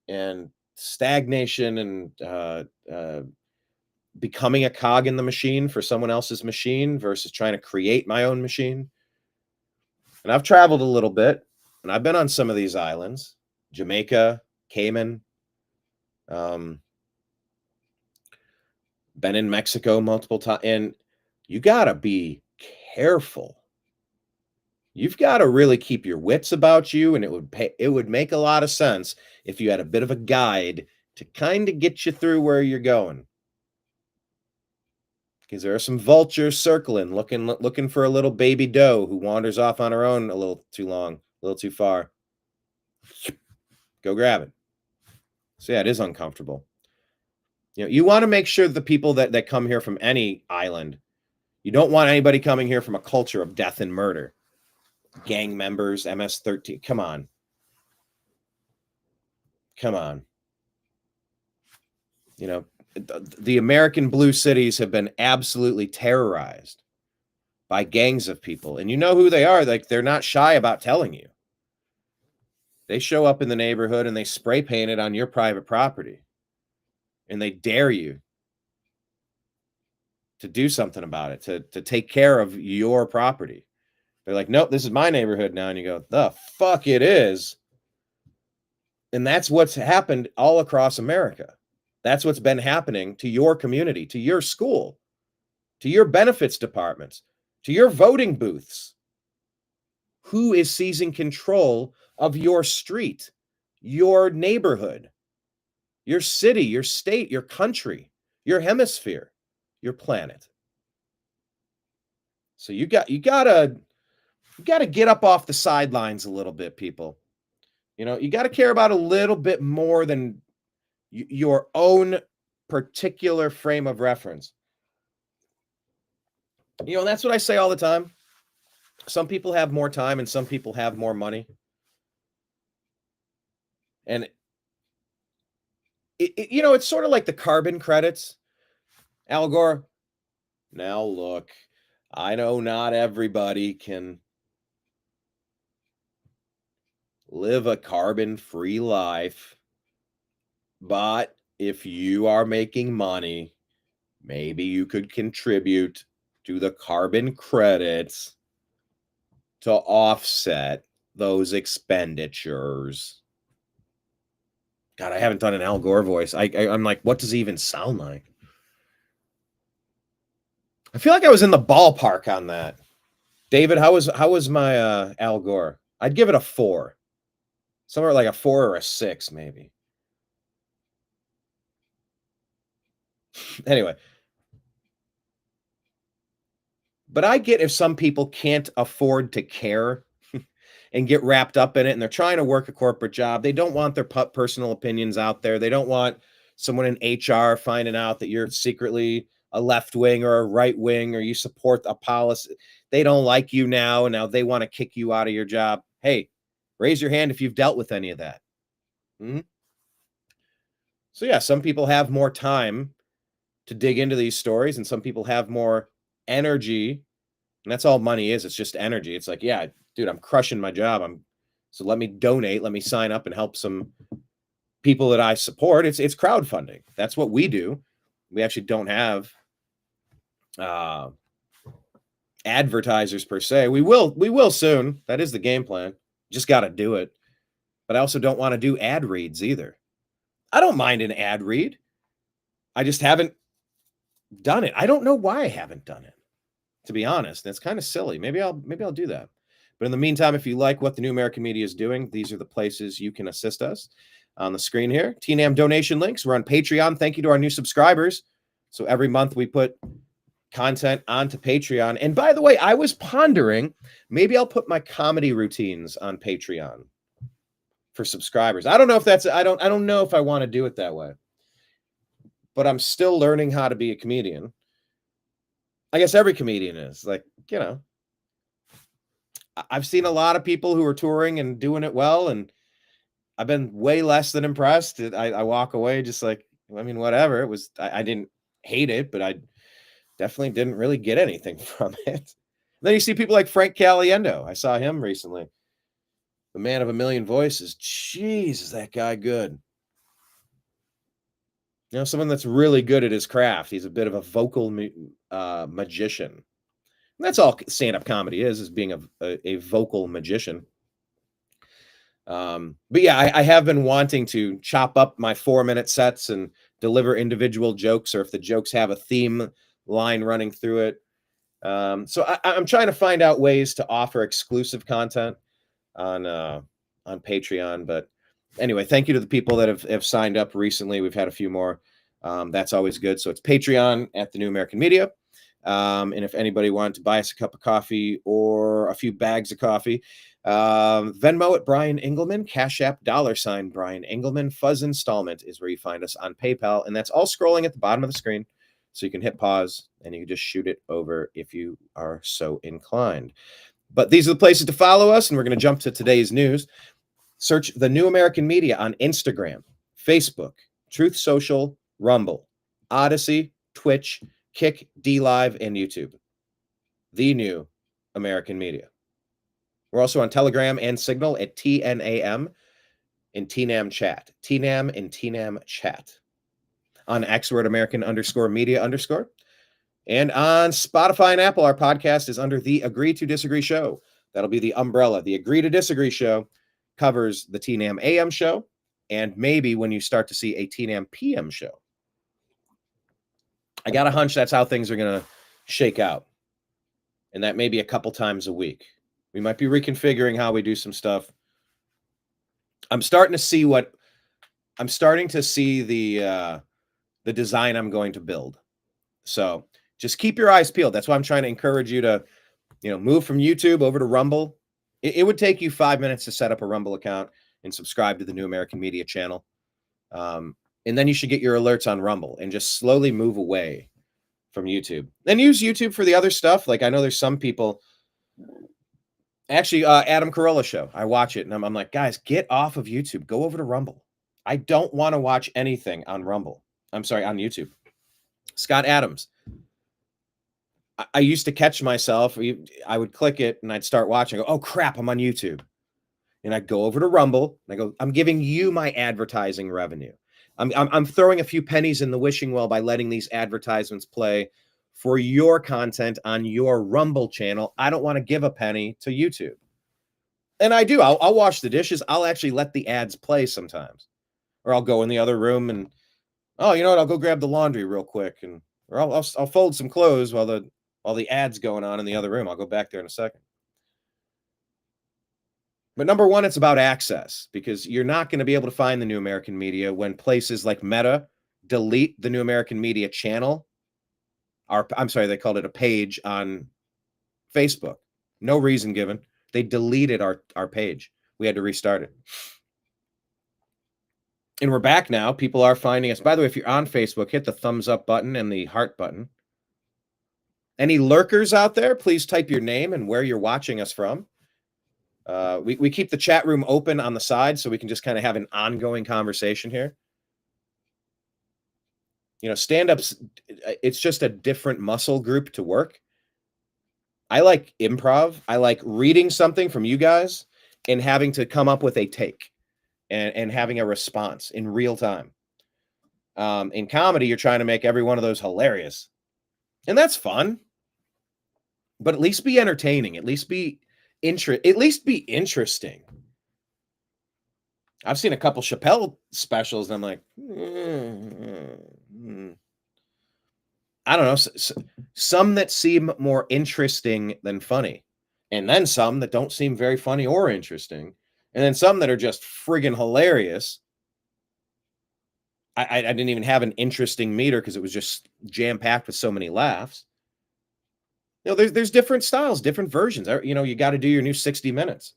and stagnation and becoming a cog in the machine for someone else's machine versus trying to create my own machine. And I've traveled a little bit, and I've been on some of these islands, Jamaica, Cayman, been in Mexico multiple times, and you got to be careful. You've got to really keep your wits about you, and it would make a lot of sense if you had a bit of a guide to kind of get you through where you're going. Because there are some vultures circling, looking for a little baby doe who wanders off on her own a little too long, a little too far. Go grab it. So yeah, it is uncomfortable. You want to make sure the people that come here from any island, you don't want anybody coming here from a culture of death and murder. Gang members, MS-13. Come on. The American blue cities have been absolutely terrorized by gangs of people. And you know who they are. Like, they're not shy about telling you. They show up in the neighborhood and they spray paint it on your private property. And they dare you to do something about it, to take care of your property. They're like, nope, this is my neighborhood now. And you go, the fuck it is. And that's what's happened all across America. That's what's been happening to your community, to your school, to your benefits departments, to your voting booths. Who is seizing control of your street, your neighborhood, your city, your state, your country, your hemisphere, your planet? So you gotta get up off the sidelines a little bit, people. You got to care about a little bit more than your own particular frame of reference. And that's what I say all the time. Some people have more time and some people have more money. And it's sort of like the carbon credits. Al Gore, now look, I know not everybody can live a carbon-free life, but if you are making money, maybe you could contribute to the carbon credits to offset those expenditures. God, I haven't done an Al Gore voice. I'm like, what does he even sound like? I feel like I was in the ballpark on that. David, how was my Al Gore? I'd give it a 4. Somewhere like a 4 or a 6, maybe. Anyway. But I get if some people can't afford to care and get wrapped up in it, and they're trying to work a corporate job. They don't want their personal opinions out there. They don't want someone in HR finding out that you're secretly a left wing or a right wing, or you support a policy. They don't like you now, and now they want to kick you out of your job. Hey, raise your hand if you've dealt with any of that. So yeah, some people have more time to dig into these stories, and some people have more energy. And that's all money is. It's just energy. It's like, yeah, dude, I'm crushing my job. So let me donate, let me sign up and help some people that I support. It's crowdfunding. That's what we do. We actually don't have advertisers per se. We will soon. That is the game plan. Just got to do it. But I also don't want to do ad reads either. I don't mind an ad read. I just haven't done it. I don't know why I haven't done it, to be honest. It's kind of silly. Maybe I'll do that. But in the meantime, if you like what the New American Media is doing, these are the places you can assist us. On the screen here, TNAM donation links. We're on Patreon. Thank you to our new subscribers. So every month we put content onto Patreon. And by the way, I was pondering, maybe I'll put my comedy routines on Patreon for subscribers. I don't know if that's, I don't know if I want to do it that way, but I'm still learning how to be a comedian. I guess every comedian is, like, you know, I've seen a lot of people who are touring and doing it well, and I've been way less than impressed. I walk away just like, I mean, whatever. It was, I didn't hate it, but I definitely didn't really get anything from it. Then you see people like Frank Caliendo. I saw him recently. The man of a million voices. Jeez, is that guy good? You know, someone that's really good at his craft. He's a bit of a vocal magician. And that's all stand-up comedy is being a vocal magician. But yeah, I have been wanting to chop up my 4-minute sets and deliver individual jokes, or if the jokes have a theme line running through it. So I'm trying to find out ways to offer exclusive content on Patreon. But anyway, thank you to the people that have signed up recently. We've had a few more. That's always good. So it's Patreon at the New American Media. And if anybody wanted to buy us a cup of coffee or a few bags of coffee, Venmo at Brian Engelman, Cash App, $ Brian Engelman, Fuzz Installment is where you find us on PayPal. And that's all scrolling at the bottom of the screen. So you can hit pause and you can just shoot it over if you are so inclined. But these are the places to follow us. And we're going to jump to today's news. Search the New American Media on Instagram, Facebook, Truth Social, Rumble, Odyssey, Twitch, Kick, DLive, and YouTube. The New American Media. We're also on Telegram and Signal at TNAM and TNAM Chat. TNAM and TNAM Chat. On X, we're at American_media_. And on Spotify and Apple, our podcast is under the Agree to Disagree Show. That'll be the umbrella. The Agree to Disagree Show covers the TNAM AM show, and maybe when you start to see a TNAM PM show. I got a hunch that's how things are going to shake out. And that may be a couple times a week. We might be reconfiguring how we do some stuff. I'm starting to see the design I'm going to build. So just keep your eyes peeled. That's why I'm trying to encourage you to, move from YouTube over to Rumble. It would take you 5 minutes to set up a Rumble account and subscribe to the New American Media channel. And then you should get your alerts on Rumble and just slowly move away from YouTube. Then use YouTube for the other stuff. Like, I know there's some people, actually, Adam Carolla show. I watch it and I'm like, guys, get off of YouTube. Go over to Rumble. I don't want to watch anything on Rumble. I'm sorry, on YouTube. Scott Adams. I used to catch myself. I would click it and I'd start watching. I go, oh crap, I'm on YouTube. And I'd go over to Rumble and I go, I'm giving you my advertising revenue. I'm throwing a few pennies in the wishing well by letting these advertisements play for your content on your Rumble channel. I don't want to give a penny to YouTube. And I do. I'll wash the dishes. I'll actually let the ads play sometimes. Or I'll go in the other room and, oh, you know what? I'll go grab the laundry real quick, or I'll fold some clothes while the ad's going on in the other room. I'll go back there in a second. But number one, it's about access, because you're not going to be able to find the New American Media when places like Meta delete the New American Media channel. They called it a page on Facebook. No reason given. They deleted our page. We had to restart it. And we're back now. People are finding us. By the way, if you're on Facebook, hit the thumbs up button and the heart button. Any lurkers out there, please type your name and where you're watching us from. We keep the chat room open on the side so we can just kind of have an ongoing conversation here. stand-ups, it's just a different muscle group to work. I like improv. I like reading something from you guys and having to come up with a take and having a response in real time. In comedy, you're trying to make every one of those hilarious. And that's fun. But at least be entertaining. At least be interesting. I've seen a couple Chappelle specials, and I'm like, I don't know. Some that seem more interesting than funny, and then some that don't seem very funny or interesting, and then some that are just friggin' hilarious. I didn't even have an interesting meter because it was just jam packed with so many laughs. There's different styles, different versions. You got to do your new 60 minutes.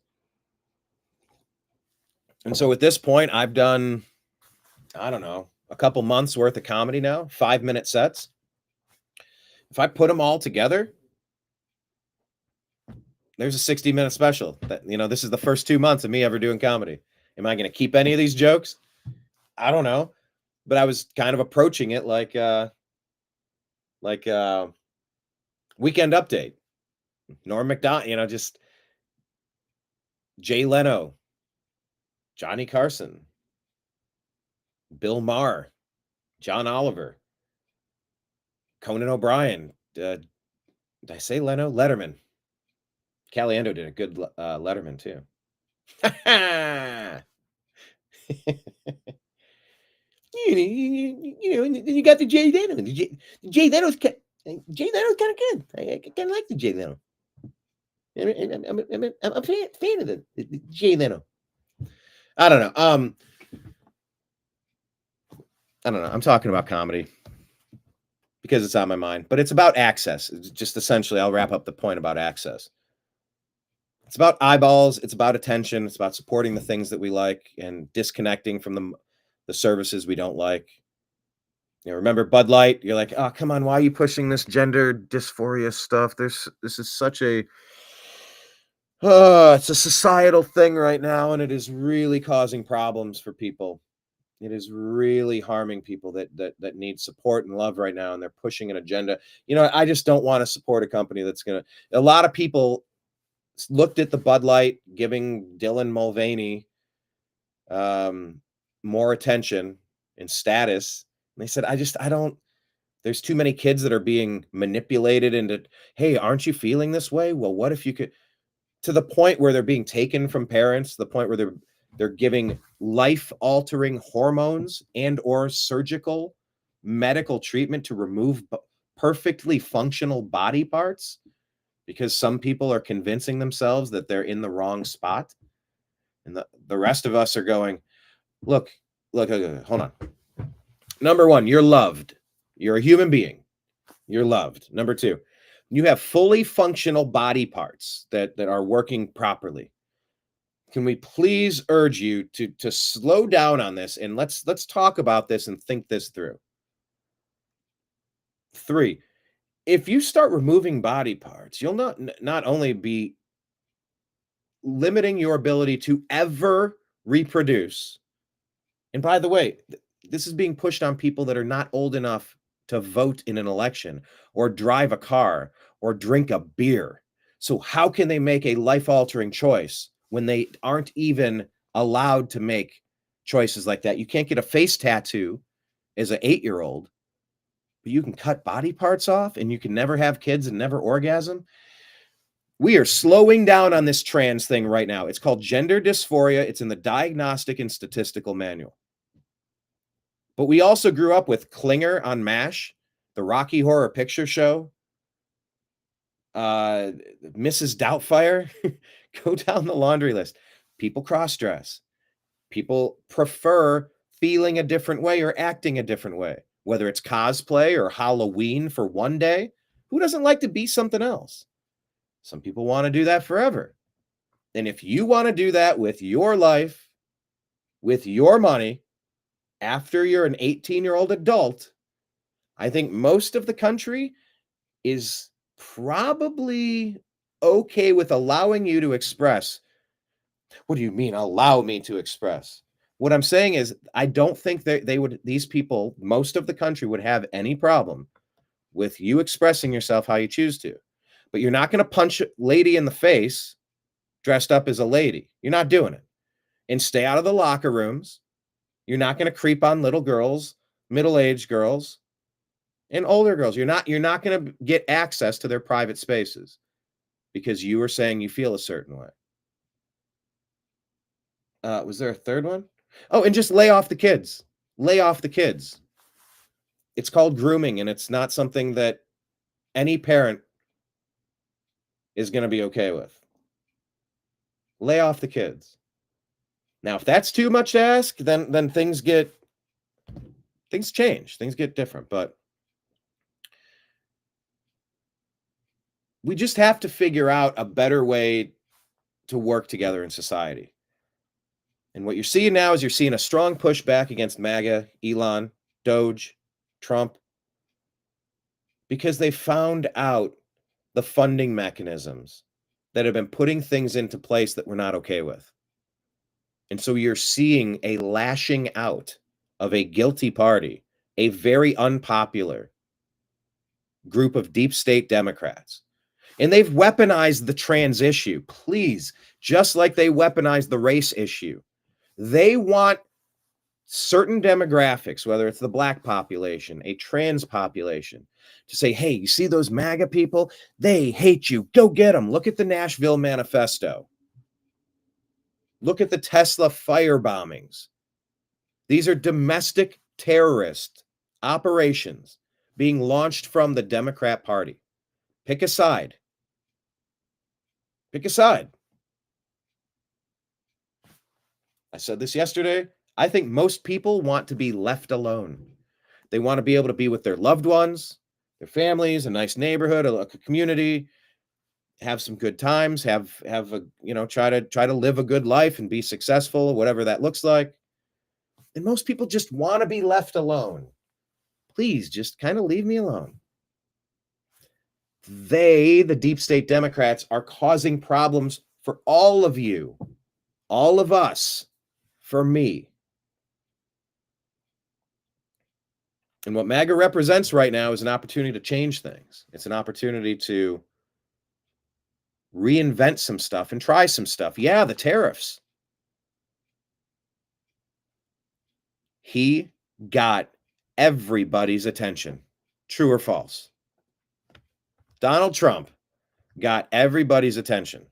And so at this point, I've done, I don't know, a couple months worth of comedy now, 5-minute sets. If I put them all together, there's a 60-minute special. This is the first 2 months of me ever doing comedy. Am I going to keep any of these jokes? I don't know. But I was kind of approaching it like Weekend Update. Norm Macdonald, just Jay Leno, Johnny Carson, Bill Maher, John Oliver, Conan O'Brien. Did I say Leno? Letterman. Caliendo did a good Letterman too. You got the Jay Leno. Jay Leno's kind of good. I kind of like the Jay Leno. I'm a fan of the Jay Leno. I don't know. I don't know. I'm talking about comedy because it's on my mind, but it's about access. It's just essentially, I'll wrap up the point about access. It's about eyeballs. It's about attention. It's about supporting the things that we like and disconnecting from the services we don't like. Remember Bud Light? You're like, oh, come on. Why are you pushing this gender dysphoria stuff? This is such it's a societal thing right now, and it is really causing problems for people. It is really harming people that need support and love right now, and they're pushing an agenda. I just don't want to support a company that's going to. A lot of people looked at the Bud Light giving Dylan Mulvaney more attention and status, and they said, I don't. There's too many kids that are being manipulated into, hey, aren't you feeling this way? Well, what if you could? To the point where they're being taken from parents, to the point where they're giving life-altering hormones and or surgical medical treatment to remove perfectly functional body parts because some people are convincing themselves that they're in the wrong spot. And the rest of us are going, look, hold on. Number one, you're loved. You're a human being. You're loved. Number two, you have fully functional body parts that are working properly. Can we please urge you to slow down on this and let's talk about this and think this through. 3, if you start removing body parts, you'll not only be limiting your ability to ever reproduce. And by the way, this is being pushed on people that are not old enough to vote in an election or drive a car or drink a beer. So how can they make a life-altering choice when they aren't even allowed to make choices like that? You can't get a face tattoo as an 8-year-old, but you can cut body parts off and you can never have kids and never orgasm. We are slowing down on this trans thing right now. It's called gender dysphoria. It's in the Diagnostic and Statistical Manual. But we also grew up with Klinger on MASH, the Rocky Horror Picture Show, Mrs. Doubtfire. Go down the laundry list. People cross-dress. People prefer feeling a different way or acting a different way, whether it's cosplay or Halloween for one day. Who doesn't like to be something else? Some people want to do that forever. And if you want to do that with your life, with your money, after you're an 18-year-old adult, I think most of the country is probably okay with allowing you to express. What do you mean, allow me to express? What I'm saying is, I don't think that these people, most of the country would have any problem with you expressing yourself how you choose to. But you're not going to punch a lady in the face dressed up as a lady. You're not doing it. And stay out of the locker rooms. You're not going to creep on little girls, middle-aged girls, and older girls. You're not going to get access to their private spaces because you were saying you feel a certain way. Was there a third one? Oh, and just lay off the kids. Lay off the kids. It's called grooming, and it's not something that any parent is going to be okay with. Lay off the kids. Now, if that's too much to ask, then things change. Things get different, but we just have to figure out a better way to work together in society. And what you're seeing now is you're seeing a strong pushback against MAGA, Elon, DOGE, Trump, because they found out the funding mechanisms that have been putting things into place that we're not okay with. And so you're seeing a lashing out of a guilty party, a very unpopular group of deep state Democrats. And they've weaponized the trans issue, please, just like they weaponized the race issue. They want certain demographics, whether it's the black population, a trans population, to say, hey, you see those MAGA people? They hate you. Go get them. Look at the Nashville Manifesto. Look at the Tesla fire bombings. These are domestic terrorist operations being launched from the Democrat Party. Pick a side. Pick a side. I said this yesterday. I think most people want to be left alone. They want to be able to be with their loved ones, their families, a nice neighborhood, a community, have some good times, have a, try to live a good life and be successful, whatever that looks like. And most people just want to be left alone. Please just kind of leave me alone. The deep state Democrats, are causing problems for all of you, all of us, for me. And what MAGA represents right now is an opportunity to change things. It's an opportunity to reinvent some stuff and try some stuff. Yeah, the tariffs. He got everybody's attention. True or false? Donald Trump got everybody's attention.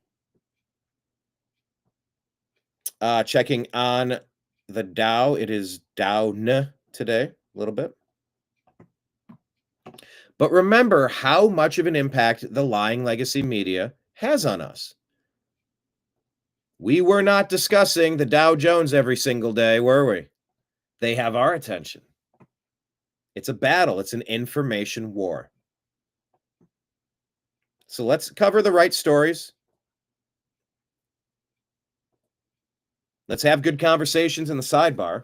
Checking on the Dow. It is down today a little bit. But remember how much of an impact the lying legacy media has on us. We were not discussing the Dow Jones every single day, were we? They have our attention. It's a battle. It's an information war. So let's cover the right stories. Let's have good conversations in the sidebar.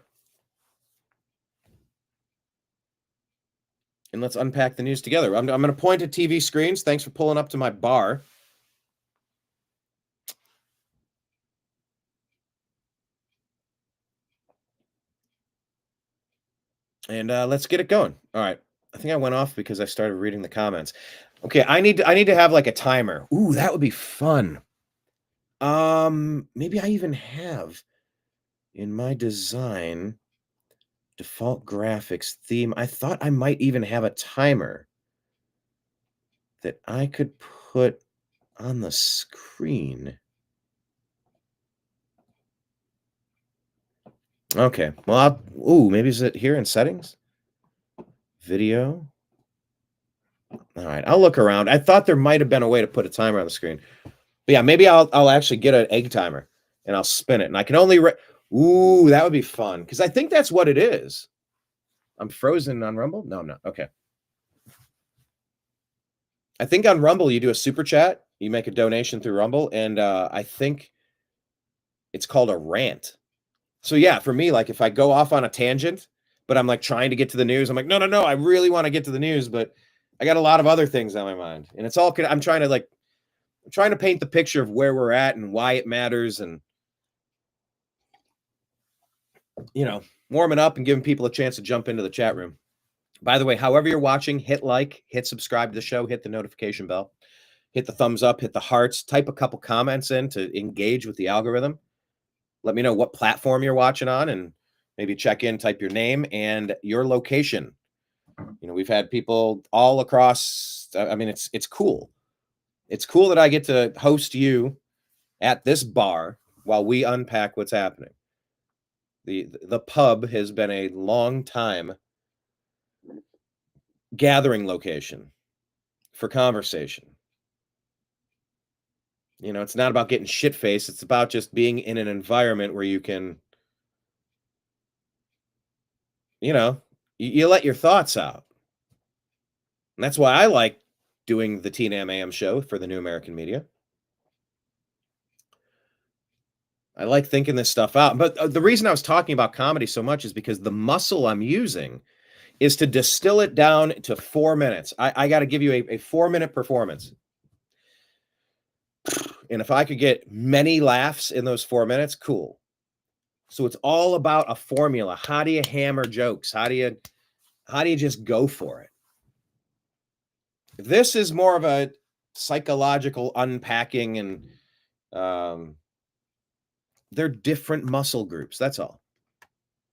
And let's unpack the news together. I'm going to point at TV screens. Thanks for pulling up to my bar. And let's get it going. All right. I think I went off because I started reading the comments. Okay, I need to have like a timer. Ooh, that would be fun. Maybe I even have in my design default graphics theme. I thought I might even have a timer that I could put on the screen. Okay, well, maybe is it here in settings? Video. All right, I'll look around. I thought there might have been a way to put a timer on the screen. But yeah, maybe I'll actually get an egg timer and I'll spin it. And I can only ooh, that would be fun because I think that's what it is. I'm frozen on Rumble? No, I'm not. Okay. I think on Rumble you do a super chat, you make a donation through Rumble, and I think it's called a rant. So yeah, for me, like if I go off on a tangent, but I'm like trying to get to the news, I'm like, no, I really want to get to the news, but I got a lot of other things on my mind, and it's all I'm trying to paint the picture of where we're at and why it matters. And warming up and giving people a chance to jump into the chat room. By the way, however you're watching, hit like, hit subscribe to the show, hit the notification bell, hit the thumbs up, hit the hearts, type a couple comments in to engage with the algorithm. Let me know what platform you're watching on, and maybe check in, type your name and your location. We've had people all across. I mean, it's cool. It's cool that I get to host you at this bar while we unpack what's happening. The pub has been a long time gathering location for conversation. It's not about getting shit-faced. It's about just being in an environment where you can, you let your thoughts out. And that's why I like doing the TNAM AM show for the New American Media. I like thinking this stuff out. But the reason I was talking about comedy so much is because the muscle I'm using is to distill it down to 4 minutes. I got to give you a 4-minute performance. And if I could get many laughs in those 4 minutes, cool. So it's all about a formula. How do you hammer jokes? How do you just go for it? This is more of a psychological unpacking, and they're different muscle groups. That's all.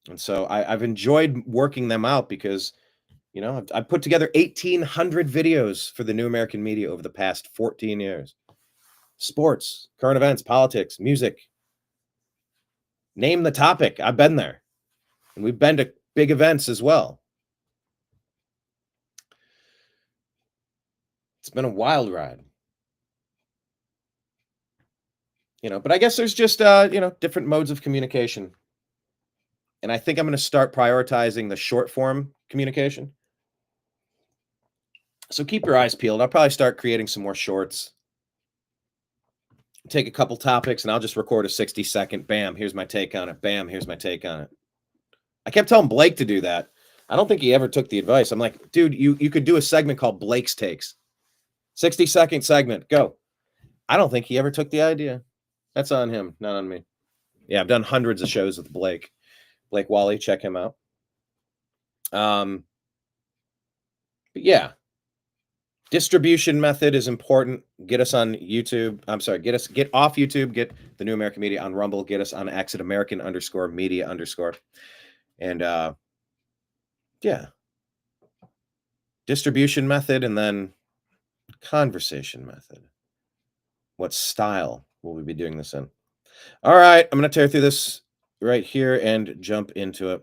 And so I've enjoyed working them out because, I've put together 1,800 videos for the New American Media over the past 14 years. Sports, current events, politics, music. Name the topic. I've been there. And we've been to big events as well. It's been a wild ride. But I guess there's just, different modes of communication. And I think I'm going to start prioritizing the short form communication. So keep your eyes peeled. I'll probably start creating some more shorts. Take a couple topics and I'll just record a 60-second. Bam, here's my take on it. Bam, here's my take on it. I kept telling Blake to do that. I don't think he ever took the advice. I'm like, dude, you could do a segment called Blake's Takes. 60-second segment. Go. I don't think he ever took the idea. That's on him, not on me. Yeah, I've done hundreds of shows with Blake. Blake Wally, check him out. But yeah. Distribution method is important. Get us on YouTube. I'm sorry, get off YouTube, get the New American Media on Rumble, get us on X at American_Media_. And yeah. Distribution method and then conversation method. What style will we be doing this in? All right, I'm going to tear through this right here and jump into it.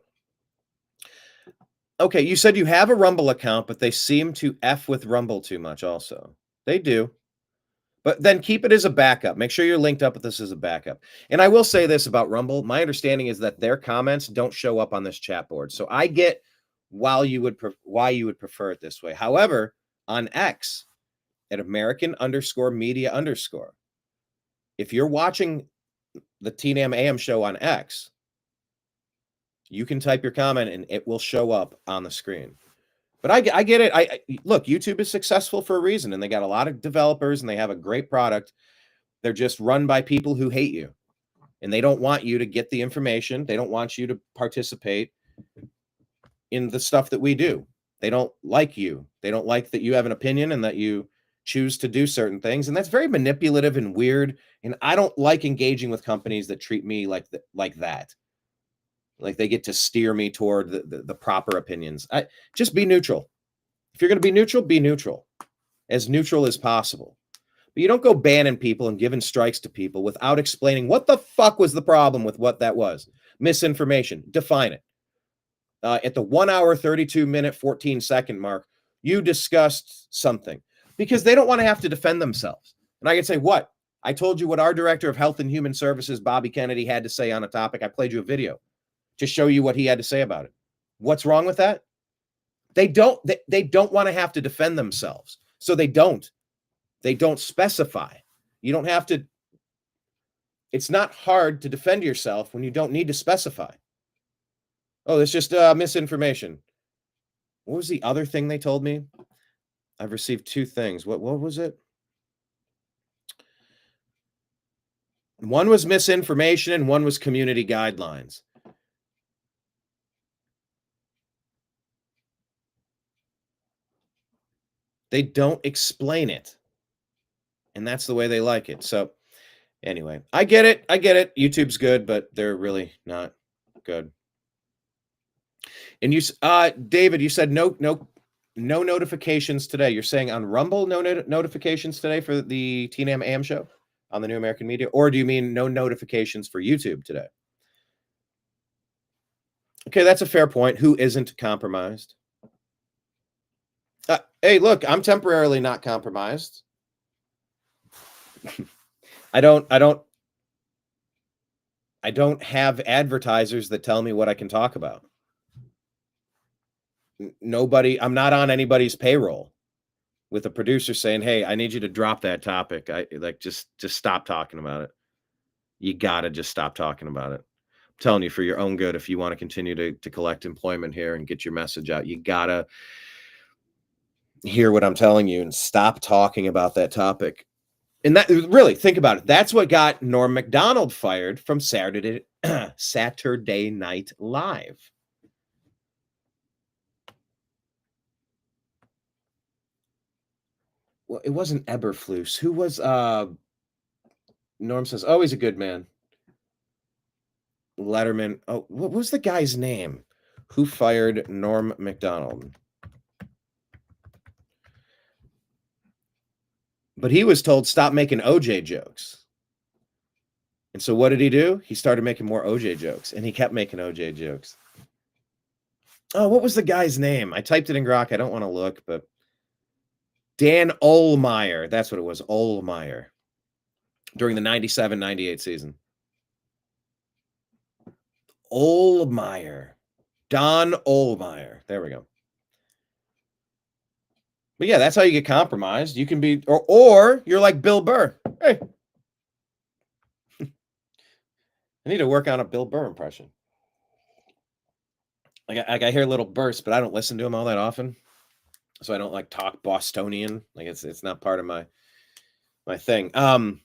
Okay, you said you have a Rumble account, but they seem to F with Rumble too much also. They do. But then keep it as a backup. Make sure you're linked up with this as a backup. And I will say this about Rumble. My understanding is that their comments don't show up on this chat board. So I get why you would prefer it this way. However, on X at American_Media_, if you're watching the TNAM AM show on X, you can type your comment and it will show up on the screen. But I get it. Look, YouTube is successful for a reason, and they got a lot of developers and they have a great product. They're just run by people who hate you, and they don't want you to get the information. They don't want you to participate in the stuff that we do. They don't like you. They don't like that you have an opinion and that you choose to do certain things. And that's very manipulative and weird. And I don't like engaging with companies that treat me like that. Like they get to steer me toward the proper opinions. Just be neutral. If you're going to be neutral as possible. But you don't go banning people and giving strikes to people without explaining what the fuck was the problem with what that was. Misinformation. Define it. At the 1 hour, 32 minute, 14 second mark, you discussed something because they don't want to have to defend themselves. And I can say, what? I told you what our Director of Health and Human Services, Bobby Kennedy, had to say on a topic. I played you a video to show you what he had to say about it. What's wrong with that? They don't want to have to defend themselves. So they don't specify. You don't have to. It's not hard to defend yourself when you don't need to specify. Oh, it's just misinformation. What was the other thing they told me? I've received 2 things. What was it? One was misinformation and one was community guidelines. They don't explain it. And that's the way they like it. So anyway, I get it. YouTube's good, but they're really not good. And you, David, you said no notifications today. You're saying on Rumble, no notifications today for the TNAM AM show on the New American Media? Or do you mean no notifications for YouTube today? Okay, that's a fair point. Who isn't compromised? Hey, look, I'm temporarily not compromised. I don't have advertisers that tell me what I can talk about. Nobody, I'm not on anybody's payroll with a producer saying, "Hey, I need you to drop that topic. I like just stop talking about it. You got to just stop talking about it." I'm telling you, for your own good, if you want to continue to collect employment here and get your message out, you got to hear what I'm telling you and stop talking about that topic. And that, really, think about it. That's what got Norm Macdonald fired from Saturday Night Live. Well, it wasn't Eberflus. Who was Norm says, "Oh, he's a good man." Letterman. Oh, what was the guy's name who fired Norm Macdonald? But he was told, stop making OJ jokes. And so what did he do? He started making more OJ jokes, and he kept making OJ jokes. Oh, what was the guy's name? I typed it in Grok. I don't want to look, but Dan Ohlmeyer. That's what it was, Ohlmeyer. During the 97-98 season. Ohlmeyer. Don Ohlmeyer. There we go. But yeah, that's how you get compromised. You can be, or you're like Bill Burr. Hey, I need to work on a Bill Burr impression. Like I hear little bursts, but I don't listen to him all that often, so I don't like talk Bostonian. Like it's not part of my thing. Why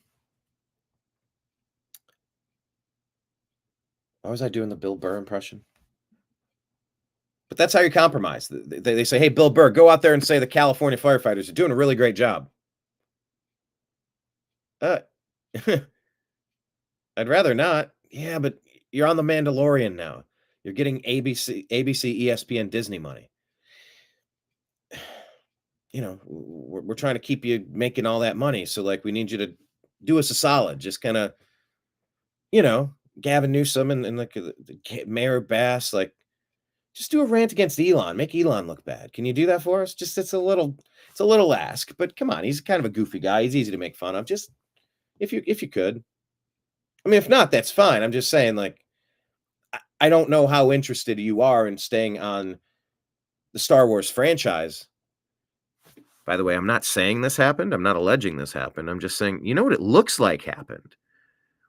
was I doing the Bill Burr impression? But that's how you compromise. They say, "Hey, Bill Burr, go out there and say the California firefighters are doing a really great job." I'd rather not. Yeah, but you're on The Mandalorian now. You're getting ABC, ESPN, Disney money. You know, we're trying to keep you making all that money. So, like, we need you to do us a solid. Just kind of, Gavin Newsom and like Mayor Bass, like, just do a rant against Elon. Make Elon look bad. Can you do that for us? Just it's a little ask, but come on, he's kind of a goofy guy. He's easy to make fun of. Just if you could. I mean, if not, that's fine. I'm just saying, like, I don't know how interested you are in staying on the Star Wars franchise. By the way, I'm not saying this happened. I'm not alleging this happened. I'm just saying, you know what it looks like happened?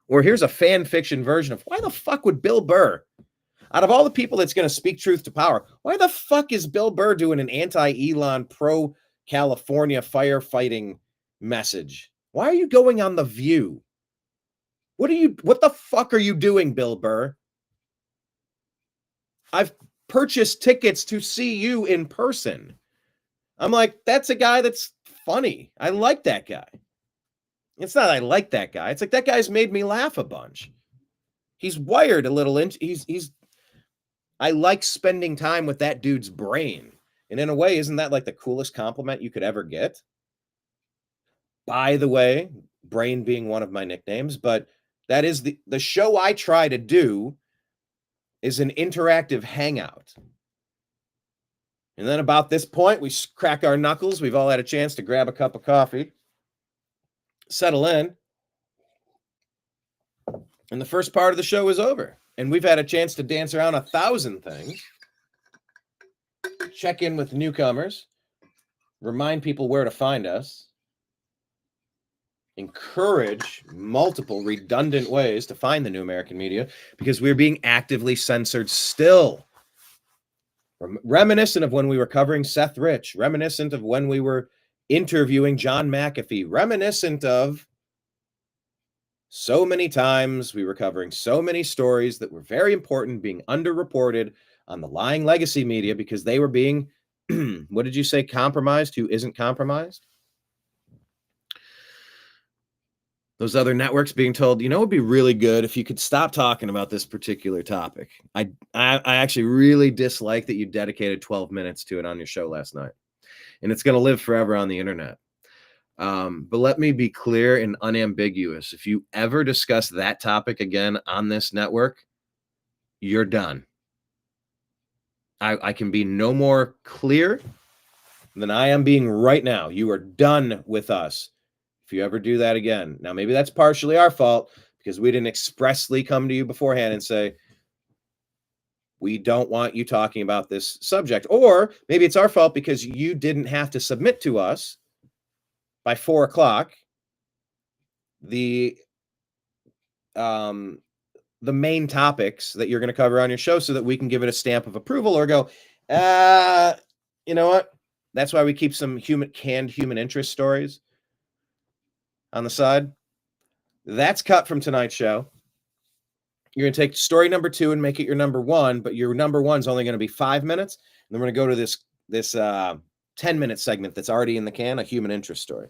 Or here's a fan fiction version of why the fuck would Bill Burr, out of all the people that's going to speak truth to power, why the fuck is Bill Burr doing an anti-Elon, pro-California firefighting message? Why are you going on The View? What the fuck are you doing, Bill Burr? I've purchased tickets to see you in person. I'm like, that's a guy that's funny. I like that guy. It's not I like that guy. It's like that guy's made me laugh a bunch. He's wired a little into I like spending time with that dude's brain. And in a way, isn't that like the coolest compliment you could ever get? By the way, brain being one of my nicknames, but that is the show I try to do is an interactive hangout. And then about this point, we crack our knuckles. We've all had a chance to grab a cup of coffee, settle in, and the first part of the show is over. And we've had a chance to dance around 1,000 things, check in with newcomers, remind people where to find us, encourage multiple redundant ways to find the New American Media because we're being actively censored still. Reminiscent of when we were covering Seth Rich, reminiscent of when we were interviewing John McAfee, reminiscent of so many times we were covering so many stories that were very important being underreported on the lying legacy media because they were being What did you say? Compromised? Who isn't compromised? Those other networks being told, you know, it'd be really good if you could stop talking about this particular topic. I actually really dislike that you dedicated 12 minutes to it on your show last night, and it's going to live forever on the internet. But let me be clear and unambiguous. If you ever discuss that topic again on this network, you're done. I can be no more clear than I am being right now. You are done with us if you ever do that again. Now, maybe that's partially our fault because we didn't expressly come to you beforehand and say, we don't want you talking about this subject. Or maybe it's our fault because you didn't have to submit to us by 4 o'clock the main topics that you're going to cover on your show so that we can give it a stamp of approval or go, you know what? That's why we keep some canned human interest stories on the side. That's cut from tonight's show. You're going to take story number 2 and make it your number 1, but your number 1's only going to be 5 minutes. And then we're going to go to this 10-minute segment that's already in the can, a human interest story.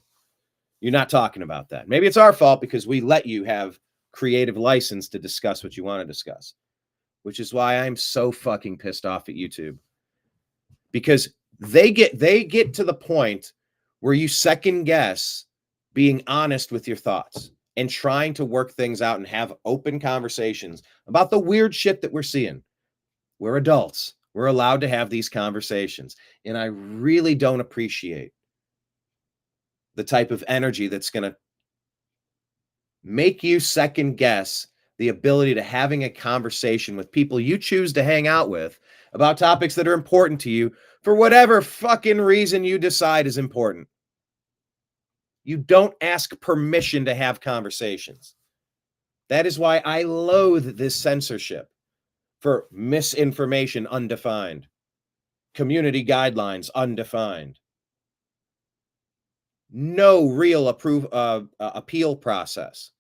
You're not talking about that. Maybe it's our fault because we let you have creative license to discuss what you want to discuss, which is why I'm so fucking pissed off at YouTube, because they get to the point where you second guess being honest with your thoughts and trying to work things out and have open conversations about the weird shit that we're seeing. We're adults. We're allowed to have these conversations. And I really don't appreciate the type of energy that's going to make you second guess the ability to having a conversation with people you choose to hang out with about topics that are important to you for whatever fucking reason you decide is important. You don't ask permission to have conversations. That is why I loathe this censorship for misinformation undefined, community guidelines undefined, no real appeal process.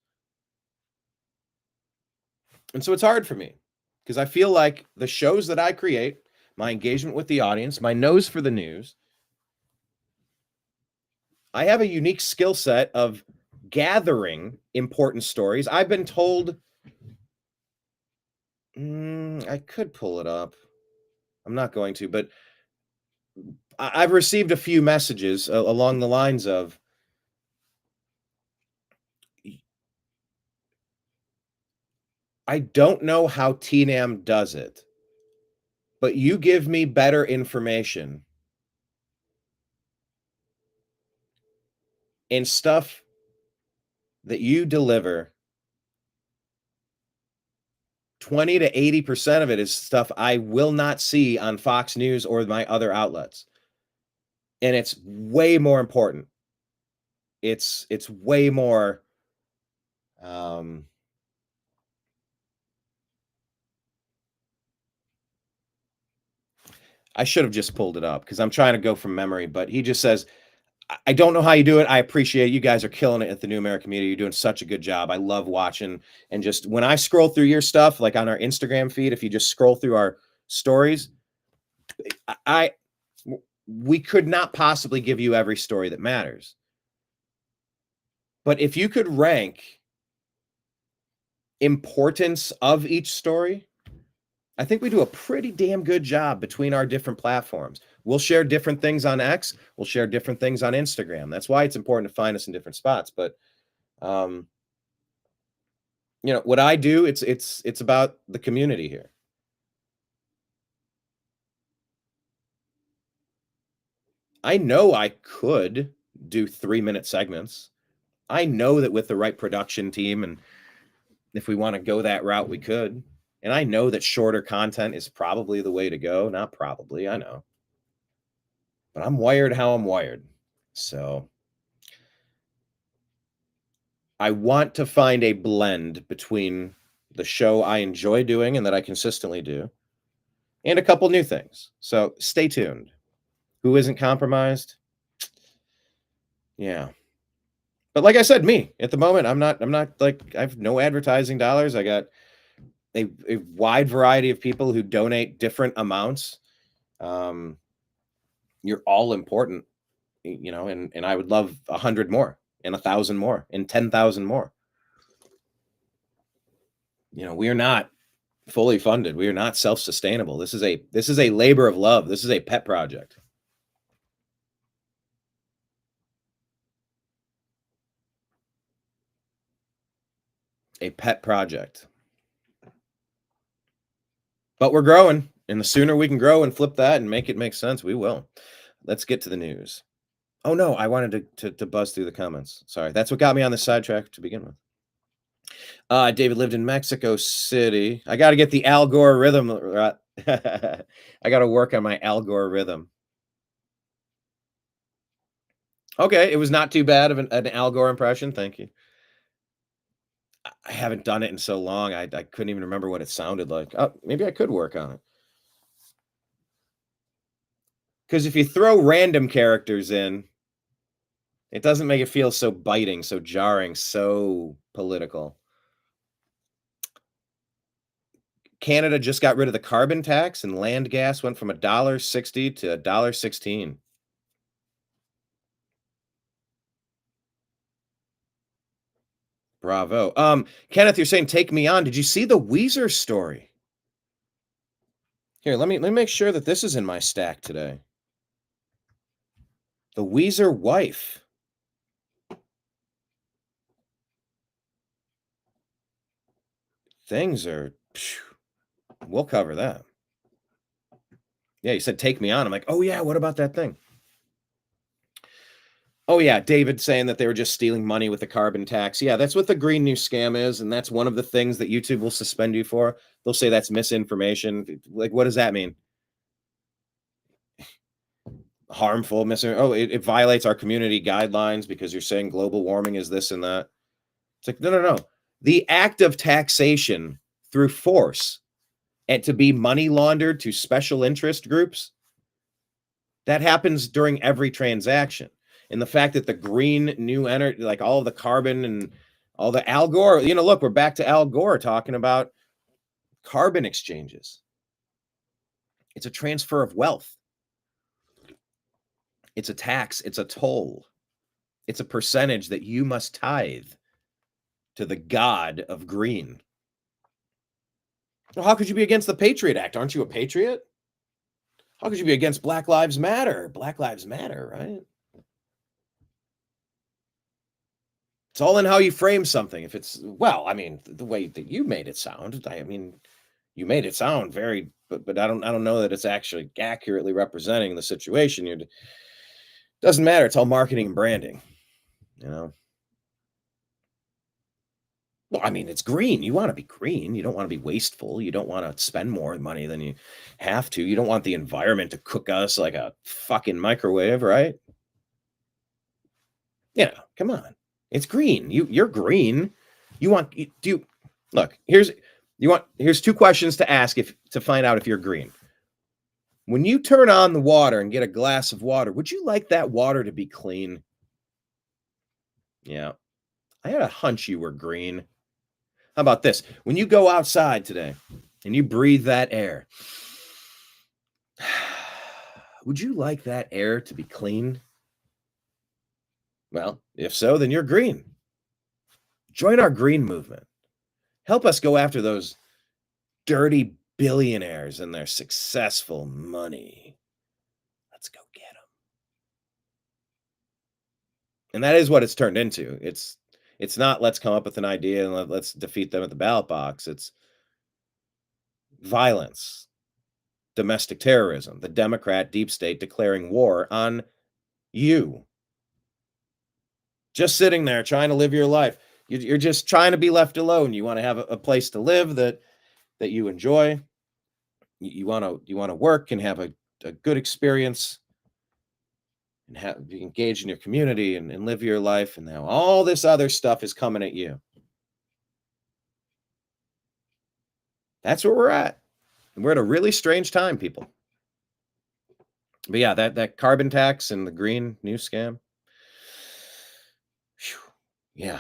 And so it's hard for me because I feel like the shows that I create, my engagement with the audience, my nose for the news, I have a unique skill set of gathering important stories. I've been told, I could pull it up. I'm not going to, but I've received a few messages along the lines of, I don't know how TNAM does it, but you give me better information and stuff that you deliver. 20 to 80% of it is stuff I will not see on Fox News or my other outlets. And it's way more important. It's way more I should have just pulled it up because I'm trying to go from memory, but he just says, I don't know how you do it. I appreciate you guys are killing it at the New American Media. You're doing such a good job. I love watching. And just when I scroll through your stuff, like on our Instagram feed, if you just scroll through our stories, we could not possibly give you every story that matters. But if you could rank importance of each story, I think we do a pretty damn good job between our different platforms. We'll share different things on X. We'll share different things on Instagram. That's why it's important to find us in different spots. But, you know, what I do, it's about the community here. I know I could do 3-minute segments. I know that with the right production team, and if we want to go that route, we could. And I know that shorter content is probably the way to go. Not probably, I know. But I'm wired how I'm wired. So I want to find a blend between the show I enjoy doing and that I consistently do, and a couple new things. So stay tuned. Who isn't compromised? Yeah. But like I said, me at the moment, I'm not like, I have no advertising dollars. I got a wide variety of people who donate different amounts. You're all important, and I would love 100 more and 1,000 more and 10,000 more. We are not fully funded. We are not self-sustainable. This is a labor of love. This is a pet project. A pet project. But we're growing, and the sooner we can grow and flip that and make it make sense, we will. Let's get to the news. Oh no, I wanted to buzz through the comments. Sorry, that's what got me on the sidetrack to begin with. David lived in Mexico City. I got to get the Al Gore rhythm. I got to work on my Al Gore rhythm. Okay, it was not too bad of an Al Gore impression. Thank you. I haven't done it in so long. I couldn't even remember what it sounded like. Oh, maybe I could work on it. Because if you throw random characters in, it doesn't make it feel so biting, so jarring, so political. Canada just got rid of the carbon tax, and land gas went from $1.60 to $1.16. Bravo. Kenneth, you're saying take me on. Did you see the Weezer story? Here, let me make sure that this is in my stack today. The Weezer wife. Things are, we'll cover that. Yeah, you said take me on. I'm like, oh yeah, what about that thing? Oh yeah, David saying that they were just stealing money with the carbon tax. Yeah, that's what the green new scam is, and that's one of the things that YouTube will suspend you for. They'll say that's misinformation. Like, what does that mean? Harmful, it violates our community guidelines because you're saying global warming is this and that. It's like, no. The act of taxation through force and to be money laundered to special interest groups, that happens during every transaction. And the fact that the green new energy, like all of the carbon and all the Al Gore, look, we're back to Al Gore talking about carbon exchanges. It's a transfer of wealth. It's a tax. It's a toll. It's a percentage that you must tithe to the god of green. Well, how could you be against the Patriot Act? Aren't you a patriot? How could you be against Black Lives Matter? Black Lives Matter, right? It's all in how you frame something. If it's, the way that you made it sound, you made it sound very, but I don't know that it's actually accurately representing the situation. It doesn't matter. It's all marketing and branding, Well, it's green. You want to be green. You don't want to be wasteful. You don't want to spend more money than you have to. You don't want the environment to cook us like a fucking microwave, right? Yeah, come on. It's green. You're green. Here's two questions to ask to find out if you're green. When you turn on the water and get a glass of water, would you like that water to be clean? Yeah. I had a hunch you were green. How about this? When you go outside today and you breathe that air, would you like that air to be clean? Well, if so, then you're green. Join our green movement. Help us go after those dirty billionaires and their successful money. Let's go get them. And that is what it's turned into. It's not let's come up with an idea and let's defeat them at the ballot box. It's violence, domestic terrorism, the Democrat deep state declaring war on you. Just sitting there trying to live your life. You're just trying to be left alone. You want to have a place to live that you enjoy. You want to work and have a good experience and be engaged in your community and live your life. And now all this other stuff is coming at you. That's where we're at. And we're at a really strange time, people. But yeah, that carbon tax and the green new scam. Whew. Yeah,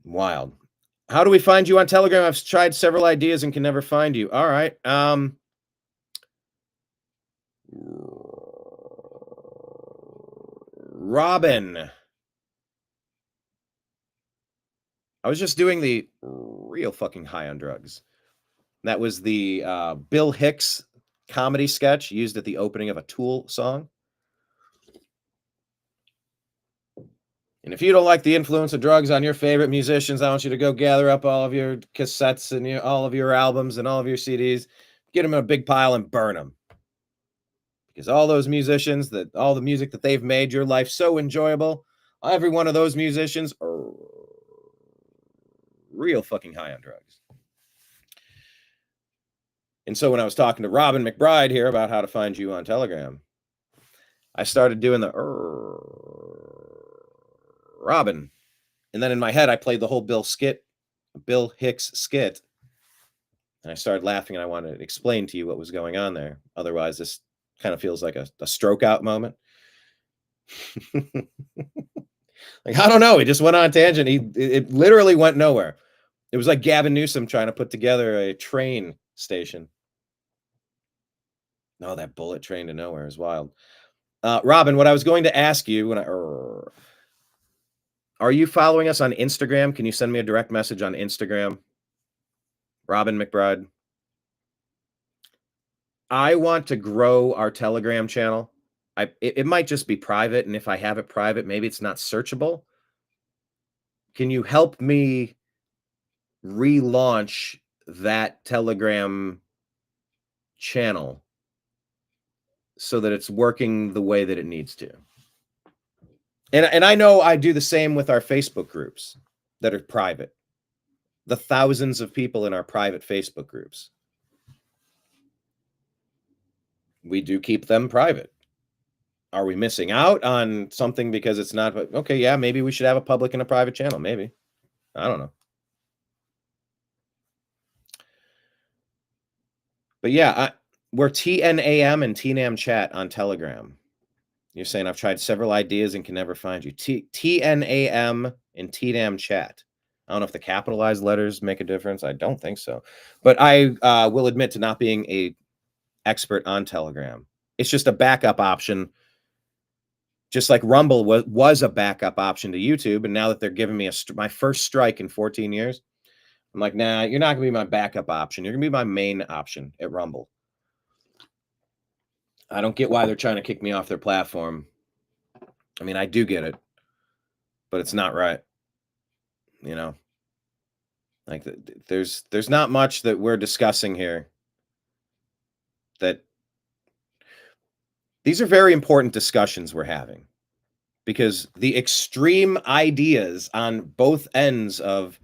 wild. How do we find you on Telegram? I've tried several ideas and can never find you. All right. Robin. I was just doing the real fucking high on drugs. That was the Bill Hicks comedy sketch used at the opening of a Tool song. And if you don't like the influence of drugs on your favorite musicians, I want you to go gather up all of your cassettes and all of your albums and all of your CDs, get them in a big pile and burn them. Because all those musicians, all the music that they've made your life so enjoyable, every one of those musicians are real fucking high on drugs. And so when I was talking to Robin McBride here about how to find you on Telegram, I started doing the Robin. And then in my head, I played the whole Bill Hicks skit. And I started laughing, and I wanted to explain to you what was going on there. Otherwise, this kind of feels like a stroke out moment. Like, I don't know. He just went on a tangent. It literally went nowhere. It was like Gavin Newsom trying to put together a train station. No, that bullet train to nowhere is wild. Robin, what I was going to ask you are you following us on Instagram? Can you send me a direct message on Instagram? Robin McBride. I want to grow our Telegram channel. It might just be private, and if I have it private, maybe it's not searchable. Can you help me relaunch that Telegram channel so that it's working the way that it needs to? And I know I do the same with our Facebook groups that are private. The thousands of people in our private Facebook groups. We do keep them private. Are we missing out on something because it's not? Okay, yeah, maybe we should have a public and a private channel. Maybe. I don't know. But yeah, we're TNAM and TNAM chat on Telegram. You're saying I've tried several ideas and can never find you. TNAM and TNAM chat. I don't know if the capitalized letters make a difference. I don't think so. But I will admit to not being an expert on Telegram. It's just a backup option. Just like Rumble was a backup option to YouTube. And now that they're giving me my first strike in 14 years, I'm like, nah, you're not going to be my backup option. You're going to be my main option at Rumble. I don't get why they're trying to kick me off their platform. I mean, I do get it, but it's not right. You know, like there's not much that we're discussing here. That these are very important discussions we're having, because the extreme ideas on both ends of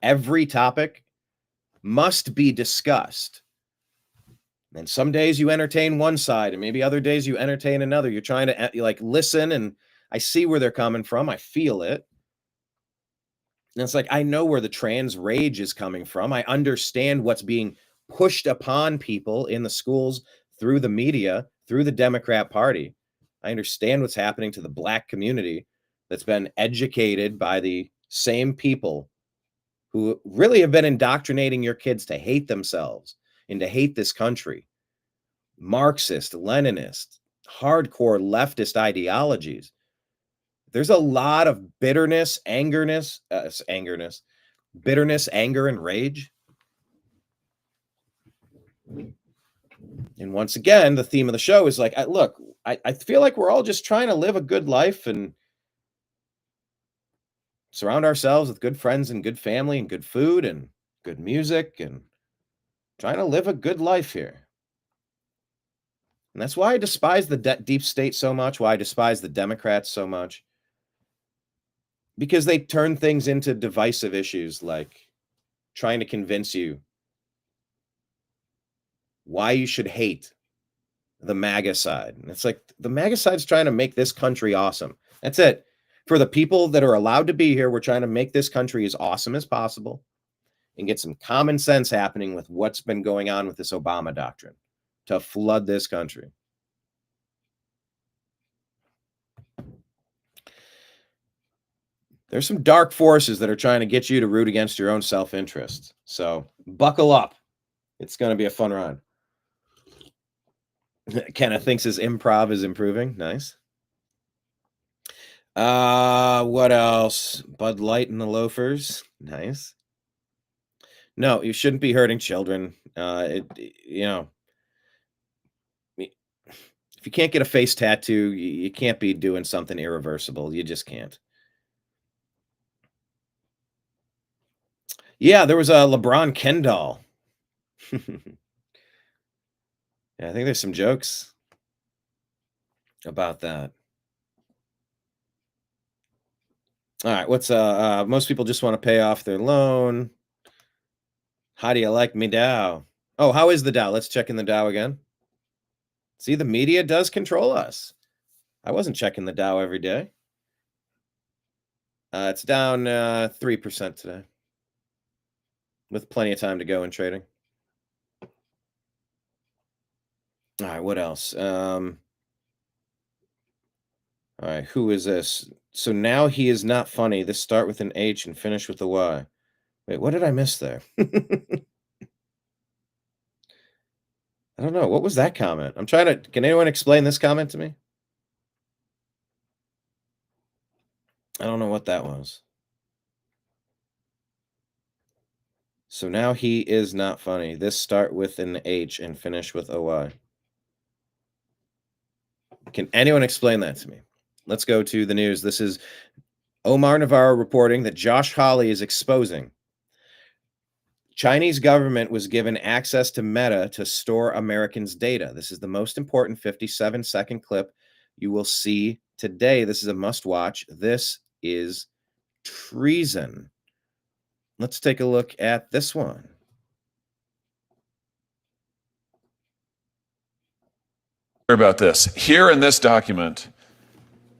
every topic must be discussed. And some days you entertain one side, and maybe other days you entertain another. You're trying to listen, and I see where they're coming from. I feel it. And it's like, I know where the trans rage is coming from. I understand what's being pushed upon people in the schools, through the media, through the Democrat Party. I understand what's happening to the Black community that's been educated by the same people who really have been indoctrinating your kids to hate themselves and to hate this country. Marxist, Leninist, hardcore leftist ideologies. There's a lot of bitterness, anger, and rage. And once again, the theme of the show is like, look, I feel like we're all just trying to live a good life and surround ourselves with good friends and good family and good food and good music and trying to live a good life here. And that's why I despise the deep state so much, why I despise the Democrats so much. Because they turn things into divisive issues, like trying to convince you why you should hate the MAGA side. And it's like, the MAGA side's trying to make this country awesome. That's it. For the people that are allowed to be here, we're trying to make this country as awesome as possible and get some common sense happening with what's been going on with this Obama doctrine to flood this country. There's some dark forces that are trying to get you to root against your own self-interest. So buckle up. It's going to be a fun ride. Kenneth thinks his improv is improving. Nice. What else? Bud Light and the loafers. Nice. No, you shouldn't be hurting children. If you can't get a face tattoo, you can't be doing something irreversible. You just can't. Yeah, there was a LeBron Ken doll. Yeah, I think there's some jokes about that. All right, what's most people just want to pay off their loan. How do you like me Dow? Oh, how is the Dow? Let's check in the Dow again. See, the media does control us. I wasn't checking the Dow every day. It's down 3% today, with plenty of time to go in trading. All right, what else? All right, who is this? So now he is not funny. This start with an H and finish with a Y. Wait, what did I miss there? I don't know. What was that comment? Can anyone explain this comment to me? I don't know what that was. So now he is not funny. This start with an H and finish with a Y. Can anyone explain that to me? Let's go to the news. This is Omar Navarro reporting that Josh Hawley is exposing Chinese government was given access to Meta to store Americans' data. This is the most important 57-second clip you will see today. This is a must watch. This is treason. Let's take a look at this one. About this. Here in this document,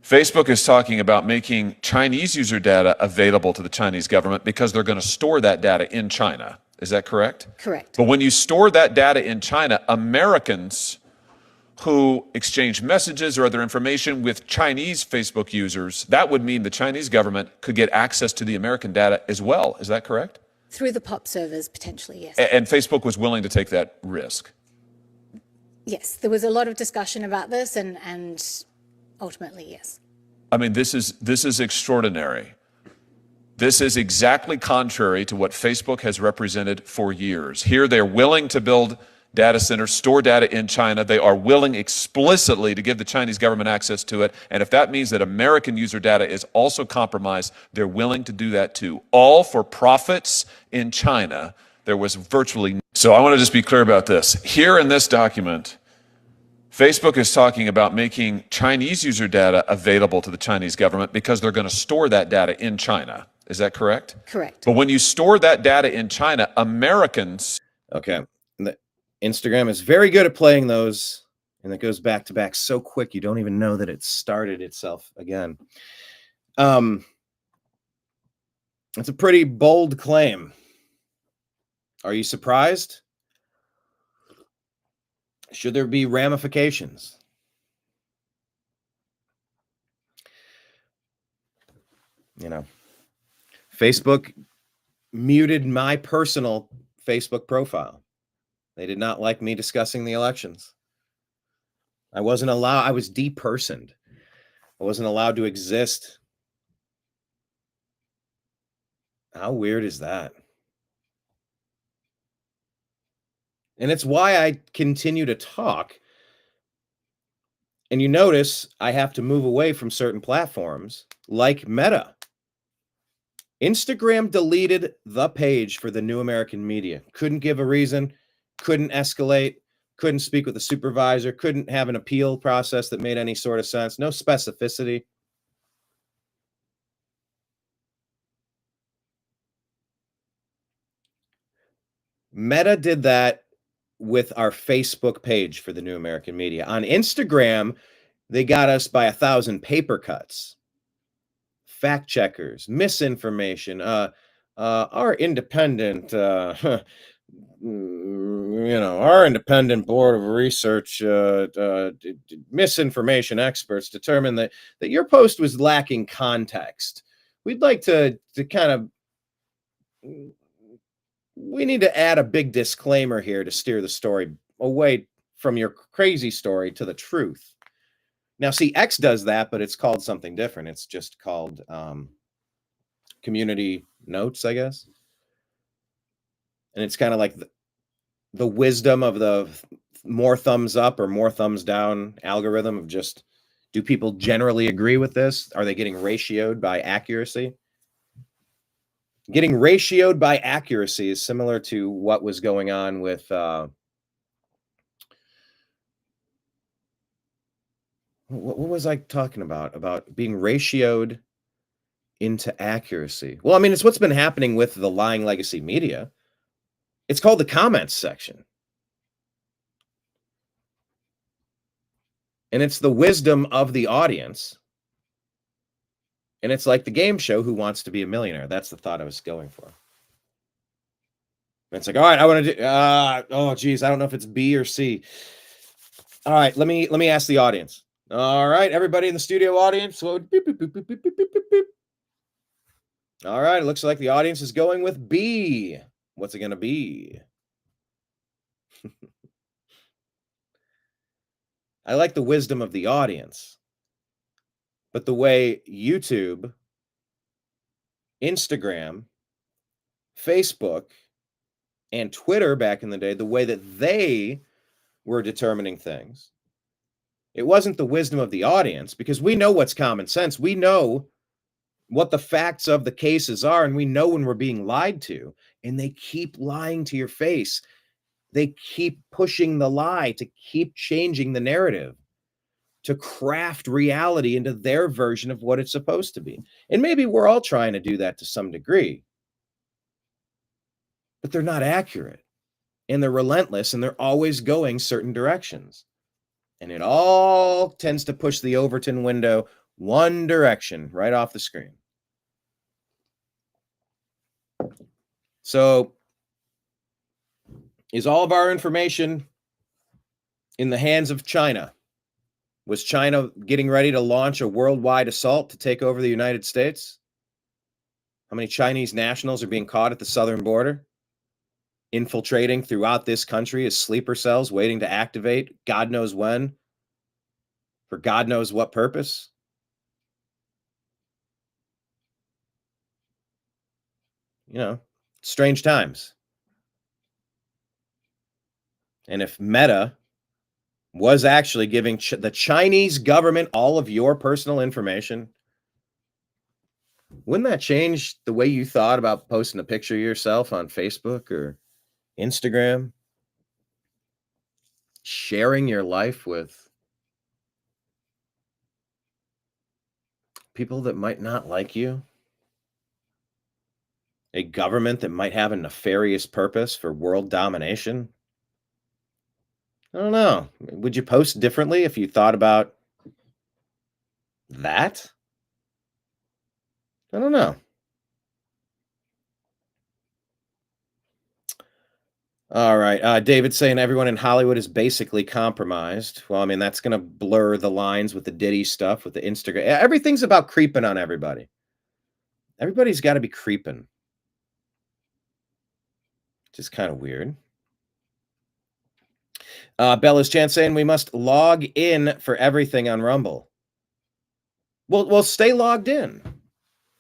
Facebook is talking about making Chinese user data available to the Chinese government because they're going to store that data in China. Is that correct? Correct. But when you store that data in China, Americans who exchange messages or other information with Chinese Facebook users, that would mean the Chinese government could get access to the American data as well. Is that correct? Through the POP servers, potentially, yes. And Facebook was willing to take that risk? Yes, there was a lot of discussion about this, and ultimately, yes. I mean, this is extraordinary. This is exactly contrary to what Facebook has represented for years. Here, they're willing to build data centers, store data in China. They are willing explicitly to give the Chinese government access to it. And if that means that American user data is also compromised, they're willing to do that too. All for profits in China. There was virtually... So I want to just be clear about this. Here in this document, Facebook is talking about making Chinese user data available to the Chinese government because they're going to store that data in China. Is that correct? Correct. But when you store that data in China, Americans... Okay. Instagram is very good at playing those, and it goes back to back so quick you don't even know that it started itself again. It's a pretty bold claim. Are you surprised? Should there be ramifications? Facebook muted my personal Facebook profile. They did not like me discussing the elections. I wasn't allowed. I was depersoned. I wasn't allowed to exist. How weird is that? And it's why I continue to talk. And you notice I have to move away from certain platforms like Meta. Instagram deleted the page for the New American Media. Couldn't give a reason, couldn't escalate, couldn't speak with the supervisor, couldn't have an appeal process that made any sort of sense, no specificity. Meta did that with our Facebook page for the New American Media. On Instagram, they got us by 1,000 paper cuts, fact checkers, misinformation, our independent, our independent board of research, misinformation experts determined that your post was lacking context. We'd like to kind of, we need to add a big disclaimer here to steer the story away from your crazy story to the truth. Now, see, X does that, but it's called something different. It's just called community notes, I guess. And it's kind of like the wisdom of the more thumbs up or more thumbs down algorithm of just, do people generally agree with this? Are they getting ratioed by accuracy? Getting ratioed by accuracy is similar to what was going on with what was I talking about being ratioed into accuracy? Well, I mean, it's what's been happening with the lying legacy media. It's called the comments section. And it's the wisdom of the audience. And it's like the game show, Who Wants to Be a Millionaire? That's the thought I was going for. And it's like, all right, I want to do, oh, geez, I don't know if it's B or C. All right, let me ask the audience. All right, everybody in the studio audience. So beep, beep, beep, beep, beep, beep, beep, beep. All right, it looks like the audience is going with B. What's it going to be? I like the wisdom of the audience, but the way YouTube, Instagram, Facebook, and Twitter back in the day, the way that they were determining things, it wasn't the wisdom of the audience, because we know what's common sense. We know what the facts of the cases are, and we know when we're being lied to, and they keep lying to your face. They keep pushing the lie to keep changing the narrative, to craft reality into their version of what it's supposed to be. And maybe we're all trying to do that to some degree, but they're not accurate, and they're relentless, and they're always going certain directions. And it all tends to push the Overton window one direction, right off the screen. So, is all of our information in the hands of China? Was China getting ready to launch a worldwide assault to take over the United States? How many Chinese nationals are being caught at the southern border, infiltrating throughout this country as sleeper cells, waiting to activate God knows when, for God knows what purpose? You know, strange times. And if Meta was actually giving the Chinese government all of your personal information, wouldn't that change the way you thought about posting a picture of yourself on Facebook or Instagram? Sharing your life with people that might not like you? A government that might have a nefarious purpose for world domination? I don't know. Would you post differently if you thought about that? I don't know. All right. David's saying everyone in Hollywood is basically compromised. Well, I mean, that's going to blur the lines with the Diddy stuff, with the Instagram. Everything's about creeping on everybody. Everybody's got to be creeping. Which is kind of weird. Bella's Chan saying we must log in for everything on Rumble. Well, stay logged in.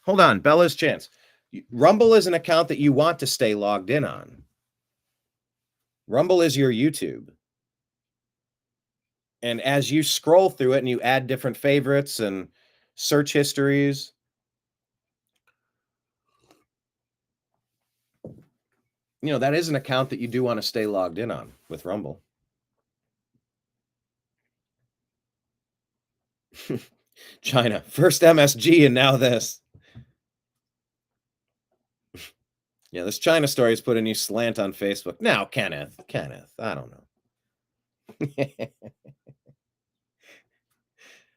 Hold on, Bella's Chance. Rumble is an account that you want to stay logged in on. Rumble is your YouTube. And as you scroll through it and you add different favorites and search histories, you know, that is an account that you do want to stay logged in on with Rumble. China, first MSG and now this. Yeah, this China story has put a new slant on Facebook. Now, Kenneth, I don't know.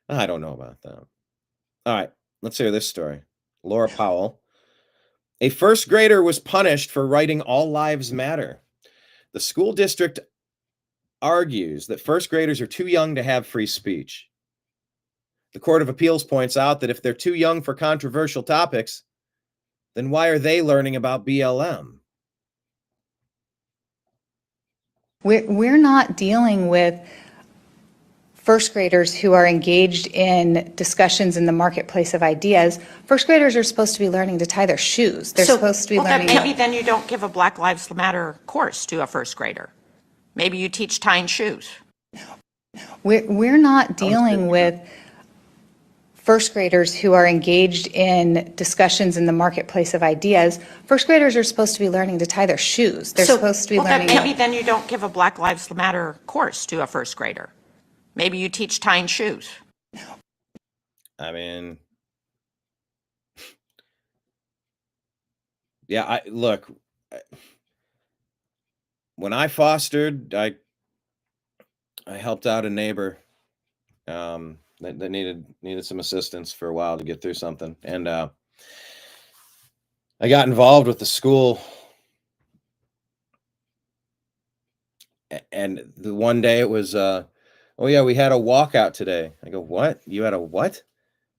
I don't know about that. All right, let's hear this story. Laura Powell. A first grader was punished for writing "All Lives Matter." The school district argues that first graders are too young to have free speech. The Court of Appeals points out that if they're too young for controversial topics, then why are they learning about BLM? We're not dealing with first graders who are engaged in discussions in the marketplace of ideas. First graders are supposed to be learning to tie their shoes. They're supposed to be learning. Maybe then you don't give a Black Lives Matter course to a first grader. Maybe you teach tying shoes. We're not dealing with first graders who are engaged in discussions in the marketplace of ideas. First graders are supposed to be learning to tie their shoes. They're supposed to be learning. Maybe then you don't give a Black Lives Matter course to a first grader. Maybe you teach tying shoes. I mean, yeah, look, when I fostered, I helped out a neighbor that needed some assistance for a while to get through something. And I got involved with the school. And the one day it was, oh yeah, we had a walkout today. I go, what? You had a what?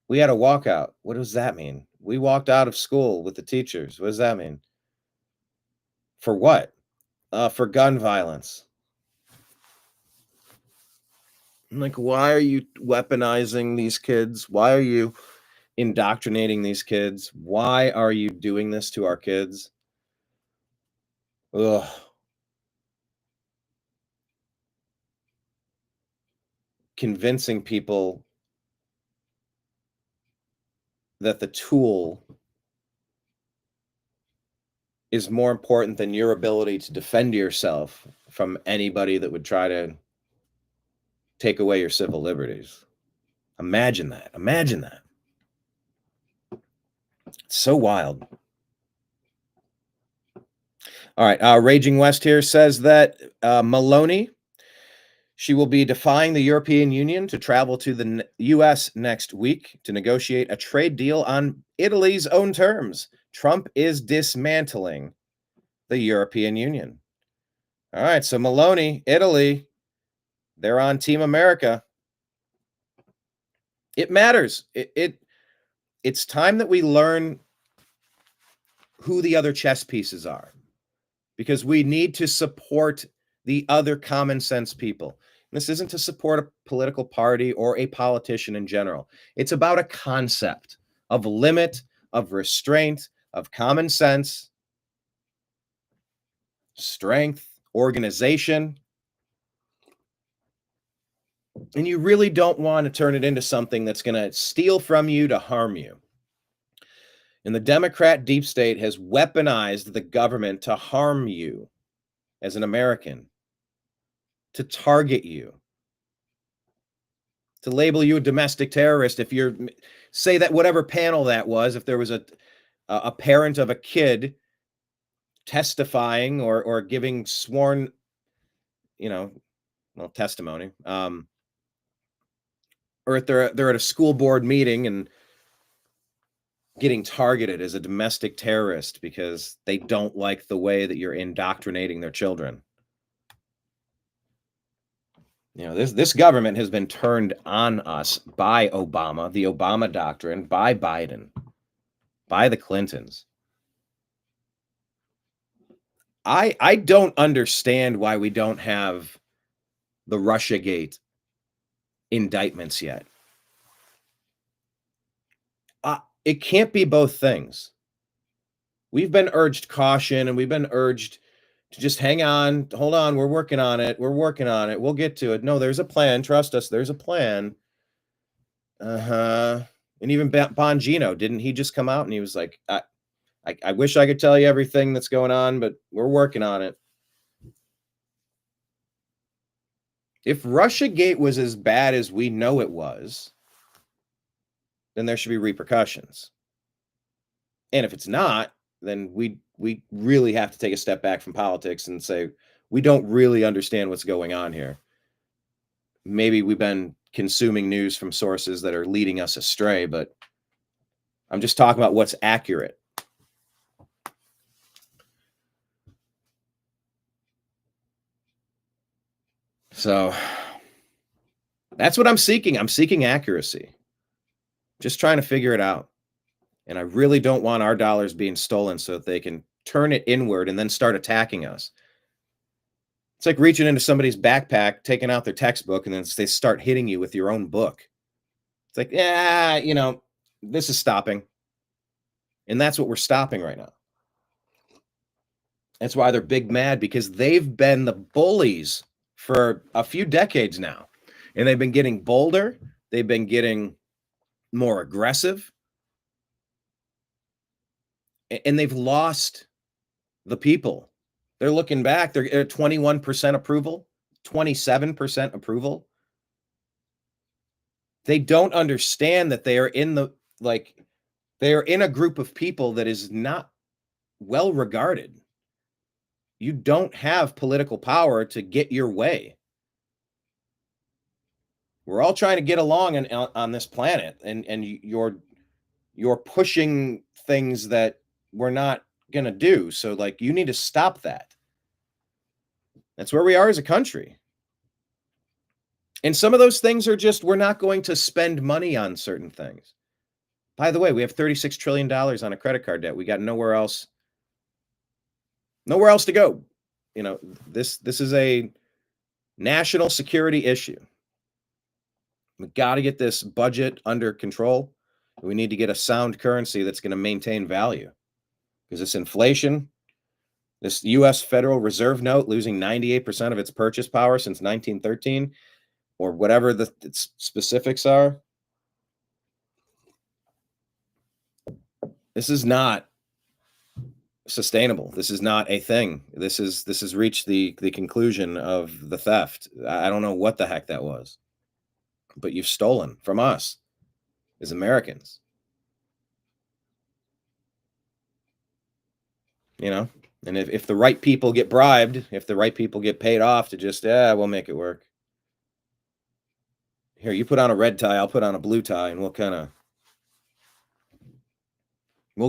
We had a walkout. What does that mean? We walked out of school with the teachers. What does that mean? For what? For gun violence. I'm like, why are you weaponizing these kids? Why are you indoctrinating these kids? Why are you doing this to our kids? Ugh. Convincing people that the tool is more important than your ability to defend yourself from anybody that would try to take away your civil liberties. Imagine that. Imagine that. It's so wild. All right. Raging West here says that Maloney, she will be defying the European Union to travel to the U.S. next week to negotiate a trade deal on Italy's own terms. Trump is dismantling the European Union. All right, so Maloney, Italy, they're on Team America. It matters. It's time that we learn who the other chess pieces are, because we need to support the other common sense people. This isn't to support a political party or a politician in general. It's about a concept of limit, of restraint, of common sense, strength, organization. And you really don't want to turn it into something that's going to steal from you to harm you. And the Democrat deep state has weaponized the government to harm you as an American, to target you, to label you a domestic terrorist. If you're, say that whatever panel that was, if there was a parent of a kid testifying or giving sworn, testimony, or if they're at a school board meeting and getting targeted as a domestic terrorist because they don't like the way that you're indoctrinating their children. This government has been turned on us by Obama, the Obama doctrine, by Biden, by the Clintons. I don't understand why we don't have the Russiagate indictments yet. It can't be both things. We've been urged caution and we've been urged to just hang on, hold on, we're working on it. We'll get to it. No, there's a plan. Trust us, there's a plan. And even Bongino, didn't he just come out and he was like, I wish I could tell you everything that's going on, but we're working on it. If Russiagate was as bad as we know it was, then there should be repercussions. And if it's not, then we really have to take a step back from politics and say, we don't really understand what's going on here. Maybe we've been consuming news from sources that are leading us astray, but I'm just talking about what's accurate. So that's what I'm seeking. I'm seeking accuracy. Just trying to figure it out. And I really don't want our dollars being stolen so that they can turn it inward and then start attacking us. It's like reaching into somebody's backpack, taking out their textbook, and then they start hitting you with your own book. It's like, yeah, this is stopping. And that's what we're stopping right now. That's why they're big mad, because they've been the bullies for a few decades now. And they've been getting bolder. They've been getting more aggressive. And they've lost the people. They're looking back. They're at 21% approval, 27% approval. They don't understand that they are in a group of people that is not well regarded. You don't have political power to get your way. We're all trying to get along on this planet, and you're pushing things that we're not going to do. So you need to stop that. That's where we are as a country. And some of those things are just, we're not going to spend money on certain things. By the way, we have $36 trillion on a credit card debt. We got nowhere else to go. This is a national security issue. We got to get this budget under control. We need to get a sound currency that's going to maintain value, because this inflation, this U.S. Federal Reserve note losing 98% of its purchase power since 1913, or whatever the specifics are. This is not sustainable. This is not a thing. This has reached the conclusion of the theft. I don't know what the heck that was, but you've stolen from us as Americans. And if the right people get bribed, if the right people get paid off to just, we'll make it work. Here, you put on a red tie, I'll put on a blue tie, and we'll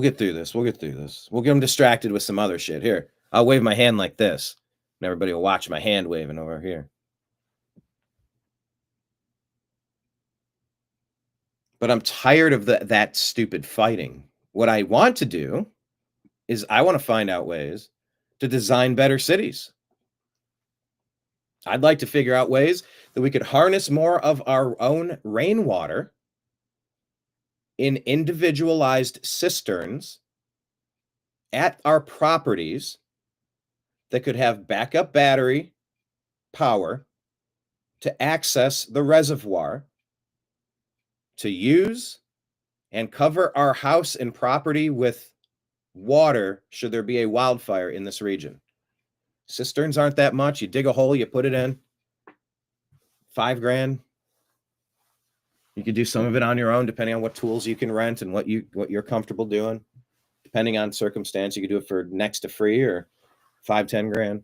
get through this. We'll get them distracted with some other shit. Here, I'll wave my hand like this, and everybody will watch my hand waving over here. But I'm tired of that stupid fighting. What I want to do is I want to find out ways to design better cities. I'd like to figure out ways that we could harness more of our own rainwater in individualized cisterns at our properties that could have backup battery power to access the reservoir to use and cover our house and property with water should there be a wildfire in this region. Cisterns aren't that much. You dig a hole, you put it in. $5,000. You could do some of it on your own, depending on what tools you can rent and what you're comfortable doing. Depending on circumstance, you could do it for next to free or $5,000-$10,000.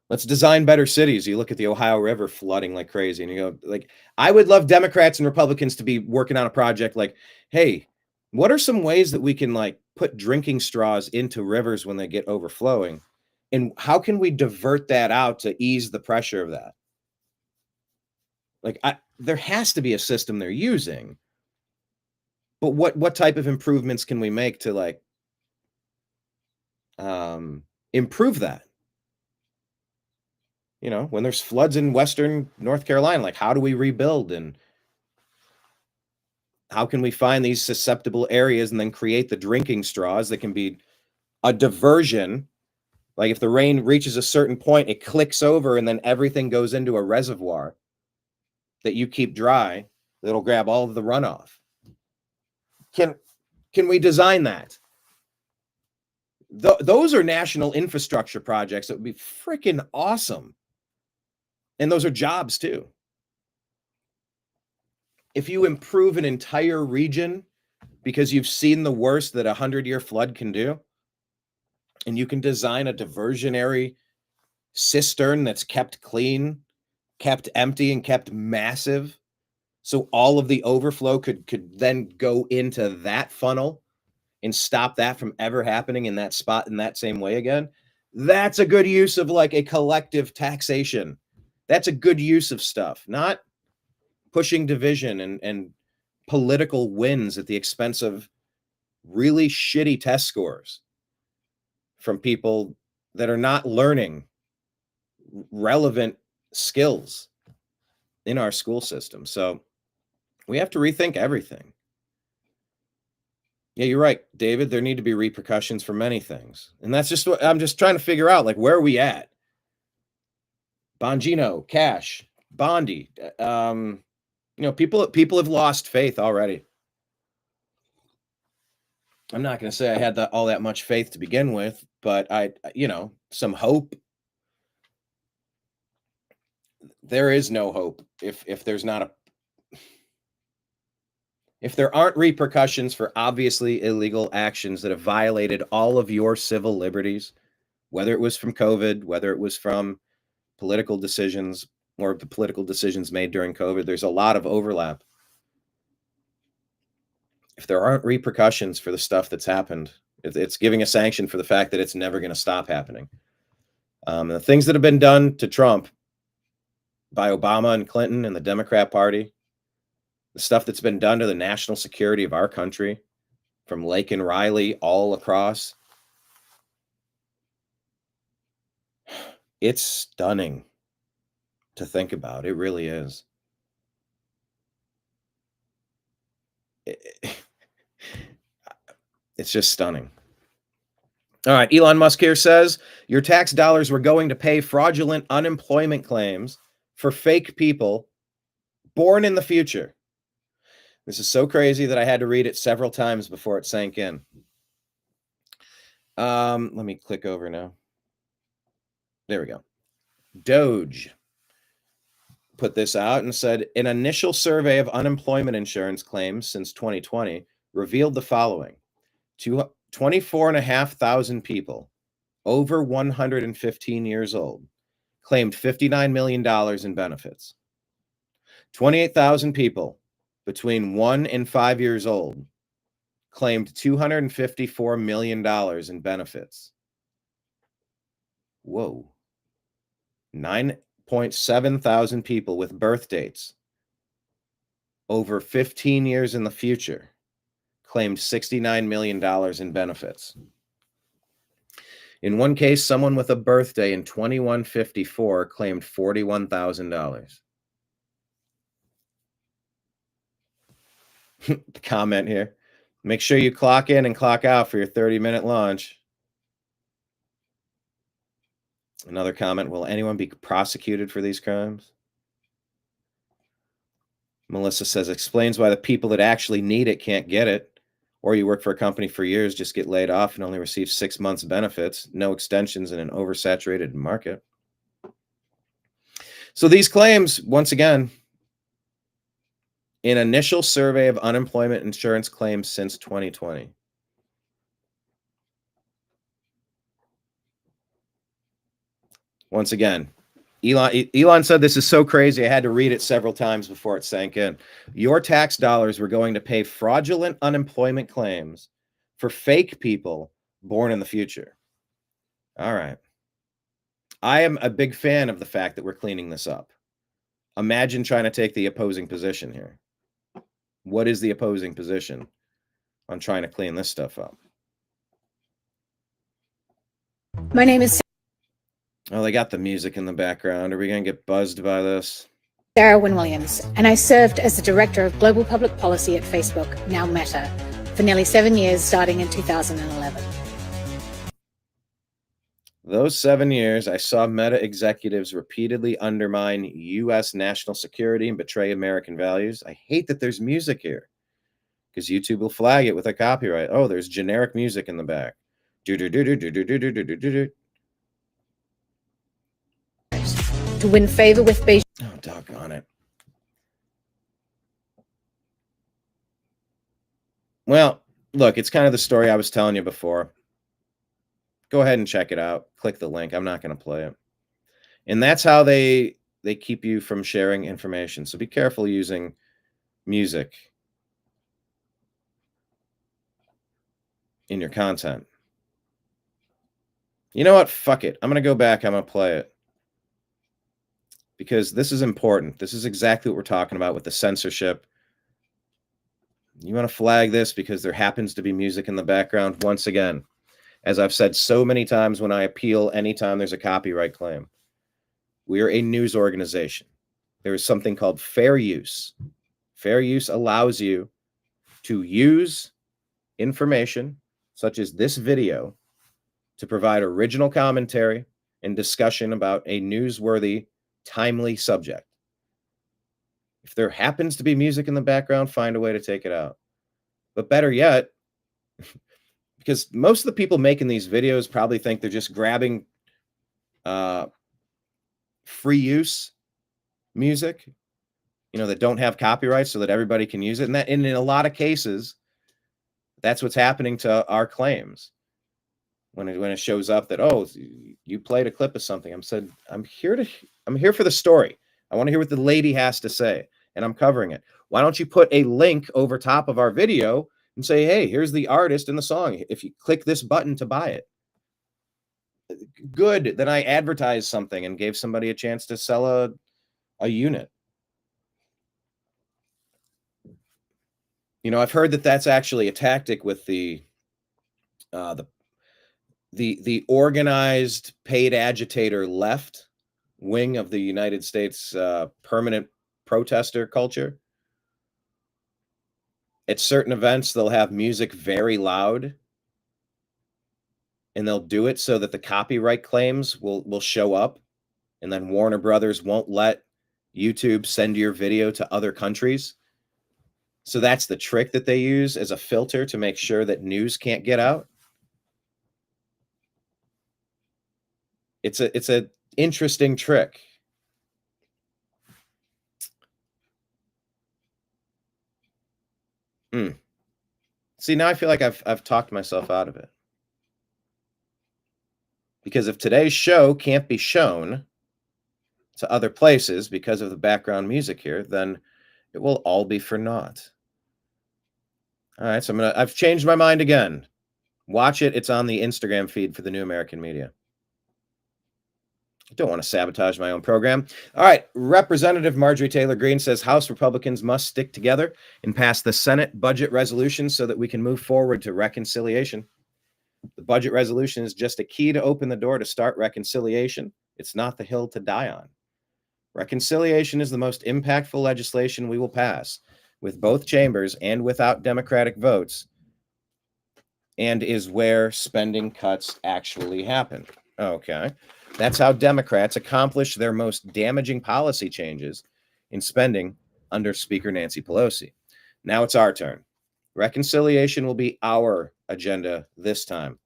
Let's design better cities. You look at the Ohio River flooding like crazy, and you go, I would love Democrats and Republicans to be working on a project like, hey, what are some ways that we can put drinking straws into rivers when they get overflowing? And how can we divert that out to ease the pressure of that? There has to be a system they're using, but what type of improvements can we make to improve that? When there's floods in Western North Carolina, how do we rebuild, and how can we find these susceptible areas and then create the drinking straws that can be a diversion? If the rain reaches a certain point, it clicks over and then everything goes into a reservoir that you keep dry, that'll grab all of the runoff. Can we design that? Those are national infrastructure projects that would be freaking awesome. And those are jobs too. If you improve an entire region because you've seen the worst that a 100-year flood can do, and you can design a diversionary cistern that's kept clean, kept empty, and kept massive, so all of the overflow could then go into that funnel and stop that from ever happening in that spot in that same way again, that's a good use of a collective taxation. That's a good use of stuff, not pushing division and political wins at the expense of really shitty test scores from people that are not learning relevant skills in our school system. So we have to rethink everything. Yeah, you're right, David. There need to be repercussions for many things. And that's just what I'm just trying to figure out, like, where are we at? Bongino, Cash, Bondi. People have lost faith already. I'm not going to say I had all that much faith to begin with, but some hope. There is no hope if there's not if there aren't repercussions for obviously illegal actions that have violated all of your civil liberties, whether it was from COVID, whether it was from political decisions or the political decisions made during COVID. There's a lot of overlap. If there aren't repercussions for the stuff that's happened, it's giving a sanction for the fact that it's never going to stop happening. The things that have been done to Trump by Obama and Clinton and the Democrat Party, the stuff that's been done to the national security of our country, from Lake and Riley all across, it's stunning to think about. It really is. It's just stunning. All right, Elon Musk here says, your tax dollars were going to pay fraudulent unemployment claims for fake people born in the future. This is so crazy that I had to read it several times before it sank in. Let me click over now. There we go. DOGE put this out and said, an initial survey of unemployment insurance claims since 2020 revealed the following. 24,500 people over 115 years old claimed $59 million in benefits. 28,000 people between 1 and 5 years old claimed $254 million in benefits. Whoa. 9.7 thousand people with birth dates over 15 years in the future claimed $69 million in benefits. In one case, someone with a birthday in 2154 claimed $41,000. The comment here, make sure you clock in and clock out for your 30-minute lunch. Another comment, will anyone be prosecuted for these crimes? Melissa says, explains why the people that actually need it can't get it. Or you work for a company for years, just get laid off and only receive 6 months benefits, no extensions in an oversaturated market. So these claims, once again, an initial survey of unemployment insurance claims since 2020. Once again, Elon said this is so crazy, I had to read it several times before it sank in. Your tax dollars were going to pay fraudulent unemployment claims for fake people born in the future. All right. I am a big fan of the fact that we're cleaning this up. Imagine trying to take the opposing position here. What is the opposing position on trying to clean this stuff up? My name is Oh, they got the music in the background. Are we going to get buzzed by this? Sarah Wynne-Williams, and I served as the Director of Global Public Policy at Facebook, now Meta, for nearly 7 years, starting in 2011. Those 7 years, I saw Meta executives repeatedly undermine U.S. national security and betray American values. I hate that there's music here because YouTube will flag it with a copyright. Oh, there's generic music in the back. To win favor with Beijing. Oh, doggone it. Well, look, it's kind of the story I was telling you before. Go ahead and check it out. Click the link. I'm not going to play it. And that's how they keep you from sharing information. So be careful using music in your content. You know what? Fuck it. I'm going to go back. I'm going to play it. Because this is important. This is exactly what we're talking about with the censorship. You want to flag this because there happens to be music in the background. Once again, as I've said so many times when I appeal anytime there's a copyright claim. We are a news organization. There is something called fair use. Fair use allows you to use information such as this video to provide original commentary and discussion about a newsworthy, timely subject. If there happens to be music in the background, find a way to take it out. But better yet, because most of the people making these videos probably think they're just grabbing free use music, that don't have copyright so that everybody can use it. And in a lot of cases, that's what's happening to our claims. When it shows up that, oh, you played a clip of something, I'm here for the story. I want to hear what the lady has to say, and I'm covering it. Why don't you put a link over top of our video and say, hey, here's the artist and the song. If you click this button to buy it. Good that I advertised something and gave somebody a chance to sell a unit. I've heard that that's actually a tactic with the organized paid agitator left wing of the United States permanent protester culture. At certain events, they'll have music very loud, and they'll do it so that the copyright claims will show up, and then Warner Brothers won't let YouTube send your video to other countries. So that's the trick that they use as a filter to make sure that news can't get out. It's a interesting trick. See, now I feel like I've talked myself out of it. Because if today's show can't be shown to other places because of the background music here, then it will all be for naught. All right, so I've changed my mind again. Watch it. It's on the Instagram feed for the New American Media. I don't want to sabotage my own program. All right, Representative Marjorie Taylor Greene says House Republicans must stick together and pass the Senate budget resolution so that we can move forward to reconciliation. The budget resolution is just a key to open the door to start reconciliation. It's not the hill to die on. Reconciliation is the most impactful legislation we will pass with both chambers and without Democratic votes, and is where spending cuts actually happen. Okay. That's how Democrats accomplish their most damaging policy changes in spending under Speaker Nancy Pelosi. Now it's our turn. Reconciliation will be our agenda this time.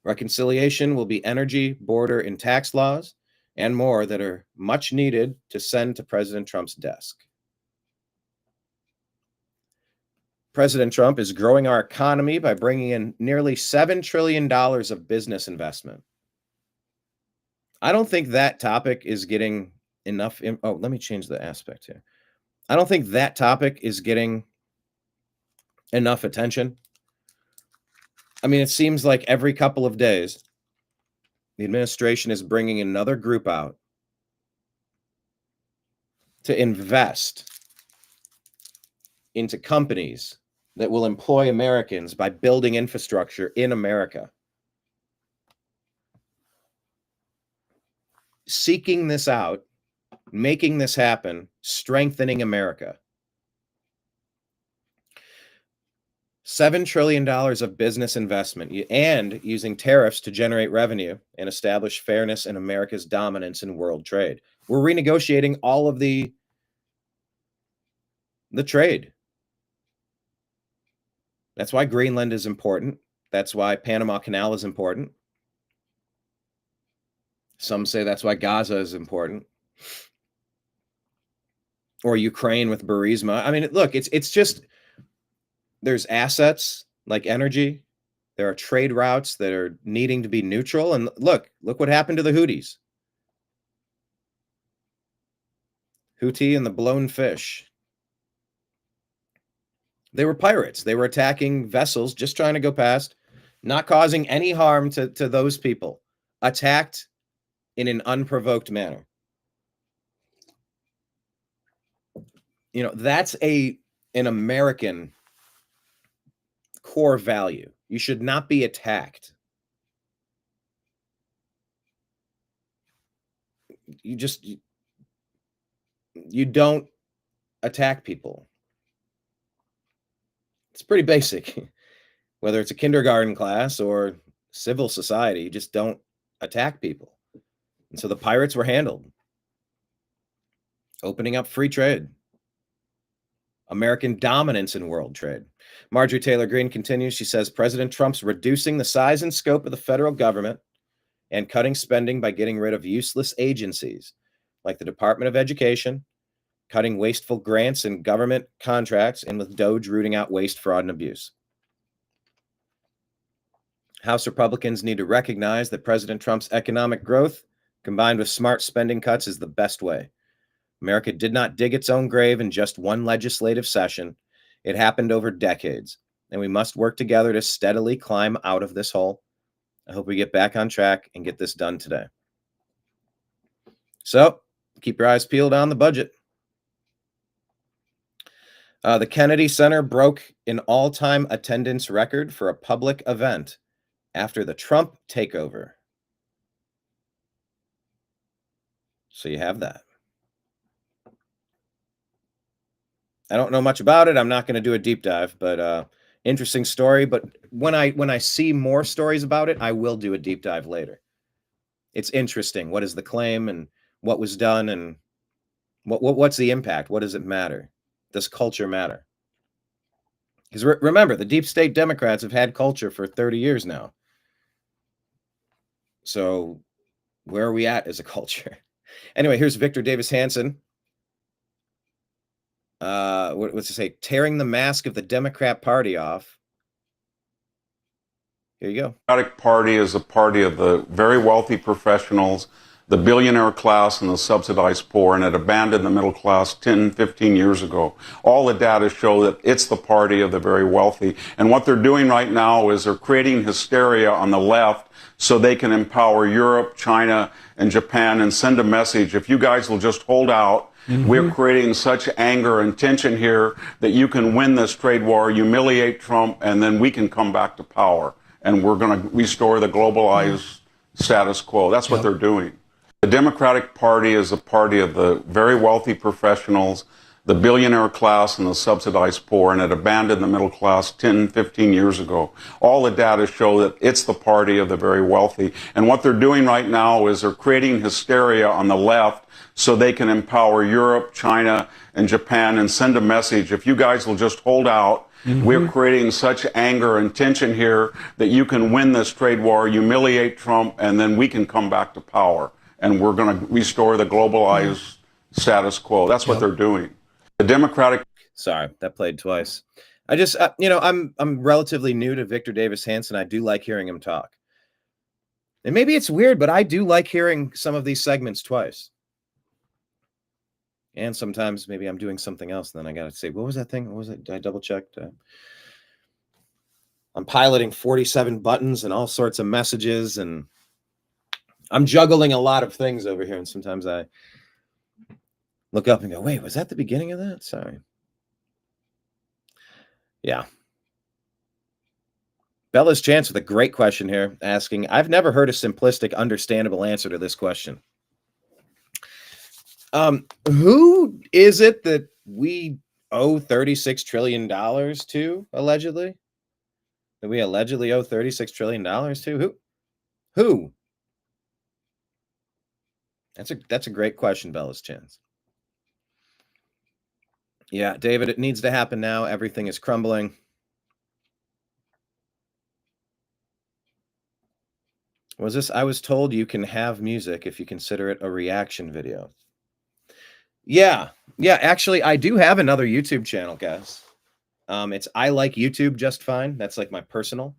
Reconciliation will be energy, border, and tax laws, and more that are much needed to send to President Trump's desk. President Trump is growing our economy by bringing in nearly $7 trillion of business investment. I don't think that topic is getting enough. Let me change the aspect here. I don't think that topic is getting enough attention. I mean, it seems like every couple of days, the administration is bringing another group out to invest into companies that will employ Americans by building infrastructure in America. Seeking this out, making this happen, strengthening America. $7 trillion of business investment and using tariffs to generate revenue and establish fairness in America's dominance in world trade. We're renegotiating all of the trade. That's why Greenland is important. That's why Panama Canal is important. Some say that's why Gaza is important. Or Ukraine with Burisma. I mean, look, it's just, there's assets like energy. There are trade routes that are needing to be neutral. And look what happened to the Houthis. Houthi and the blown fish. They were pirates. They were attacking vessels, just trying to go past, not causing any harm to those people. Attacked in an unprovoked manner. That's an American core value. You should not be attacked. You don't attack people. It's pretty basic. Whether it's a kindergarten class or civil society, you just don't attack people. And so the pirates were handled. Opening up free trade. American dominance in world trade. Marjorie Taylor Greene continues. She says President Trump's reducing the size and scope of the federal government and cutting spending by getting rid of useless agencies like the Department of Education, cutting wasteful grants and government contracts, and with DOGE rooting out waste, fraud, and abuse. House Republicans need to recognize that President Trump's economic growth combined with smart spending cuts is the best way. America did not dig its own grave in just one legislative session. It happened over decades, and we must work together to steadily climb out of this hole. I hope we get back on track and get this done today. So keep your eyes peeled on the budget. The Kennedy Center broke an all-time attendance record for a public event after the Trump takeover. So you have that. I don't know much about it. I'm not going to do a deep dive, but interesting story. But when I see more stories about it, I will do a deep dive later. It's interesting. What is the claim and what was done and what's the impact? What does it matter? Does culture matter? Because remember, the deep state Democrats have had culture for 30 years now. So where are we at as a culture? Anyway, here's Victor Davis Hanson. What's it say? Tearing the mask of the Democrat Party off. Here you go. The Democratic Party is a party of the very wealthy professionals, the billionaire class, and the subsidized poor, and it abandoned the middle class 10, 15 years ago. All the data show that it's the party of the very wealthy. And what they're doing right now is they're creating hysteria on the left so they can empower Europe, China, and Japan and send a message. If you guys will just hold out, we're creating such anger and tension here that you can win this trade war, humiliate Trump, and then we can come back to power. And we're going to restore the globalized status quo. That's what they're doing. The Democratic Party is a party of the very wealthy professionals, the billionaire class, and the subsidized poor, and it abandoned the middle class 10, 15 years ago. All the data show that it's the party of the very wealthy. And what they're doing right now is they're creating hysteria on the left so they can empower Europe, China, and Japan and send a message. If you guys will just hold out, we're creating such anger and tension here that you can win this trade war, humiliate Trump, and then we can come back to power. And we're going to restore the globalized status quo. That's what they're doing. The Democratic... Sorry, that played twice. I just, I'm relatively new to Victor Davis Hanson. I do like hearing him talk. And maybe it's weird, but I do like hearing some of these segments twice. And sometimes maybe I'm doing something else, and then I got to say, what was that thing? What was it? I double checked. I'm piloting 47 buttons and all sorts of messages, and I'm juggling a lot of things over here. And sometimes I look up and go, wait, was that the beginning of that? Sorry. Yeah. Bella's Chance with a great question here, asking, I've never heard a simplistic, understandable answer to this question. Who is it that we owe $36 trillion to, allegedly? That we allegedly owe $36 trillion to? Who? That's a great question, Bella's Chance. Yeah, David, it needs to happen now. Everything is crumbling. Was this? I was told you can have music if you consider it a reaction video. Yeah. Actually, I do have another YouTube channel, guys. It's I Like YouTube Just Fine. That's like my personal.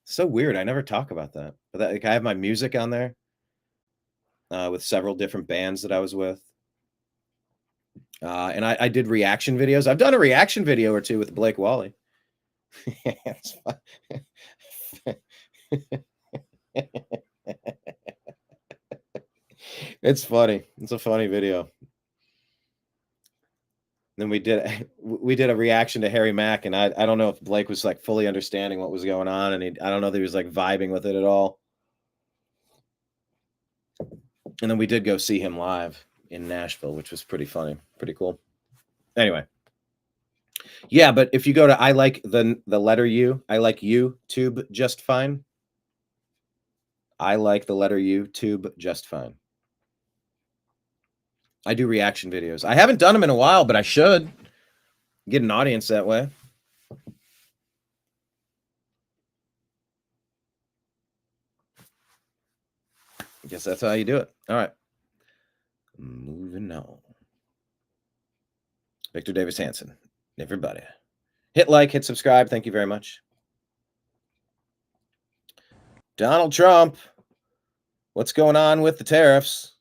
So weird. I never talk about that. But like, I have my music on there with several different bands that I was with. And I did reaction videos. I've done a reaction video or two with Blake Wally. It's fun. It's funny. It's a funny video. Then we did a reaction to Harry Mack, and I don't know if Blake was like fully understanding what was going on, and I don't know that he was like vibing with it at all. And then we did go see him live in Nashville, which was pretty funny, pretty cool. Anyway, yeah, but if you go to I like the letter U, I like YouTube just fine. I like the letter YouTube just fine. I do reaction videos. I haven't done them in a while, but I should get an audience that way. I guess that's how you do it. All right. Moving on. Victor Davis Hanson. Everybody. Hit like, hit subscribe. Thank you very much. Donald Trump. What's going on with the tariffs?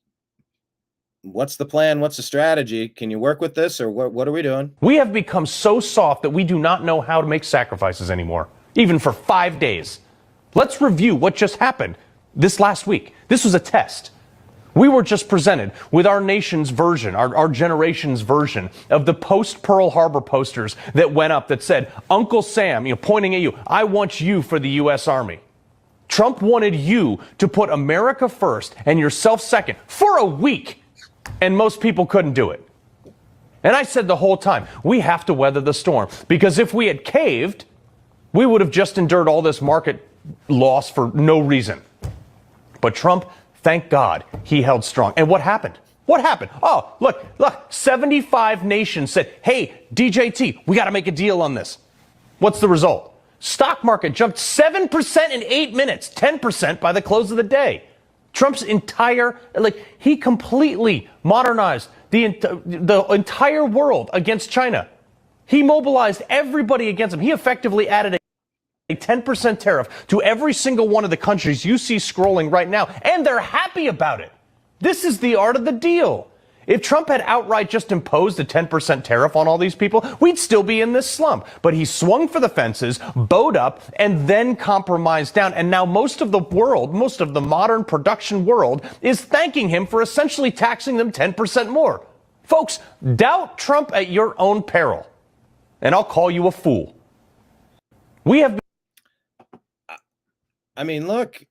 What's the plan? What's the strategy? Can you work with this, or what are we doing? We have become so soft that we do not know how to make sacrifices anymore, even for 5 days. Let's review what just happened this last week. This was a test. We were just presented with our nation's version, our generation's version of the post-Pearl Harbor posters that went up that said, Uncle Sam, pointing at you, I want you for the U.S. Army. Trump wanted you to put America first and yourself second for a week. And most people couldn't do it. And I said the whole time, we have to weather the storm. Because if we had caved, we would have just endured all this market loss for no reason. But Trump, thank God, he held strong. And what happened? What happened? Oh, look, 75 nations said, hey, DJT, we got to make a deal on this. What's the result? Stock market jumped 7% in 8 minutes, 10% by the close of the day. Trump's he completely modernized the entire world against China. He mobilized everybody against him. He effectively added a 10% tariff to every single one of the countries you see scrolling right now, and they're happy about it. This is the art of the deal. If Trump had outright just imposed a 10% tariff on all these people, we'd still be in this slump. But he swung for the fences, bowed up, and then compromised down. And now most of the world, most of the modern production world, is thanking him for essentially taxing them 10% more. Folks, doubt Trump at your own peril, and I'll call you a fool. We have... I mean, look...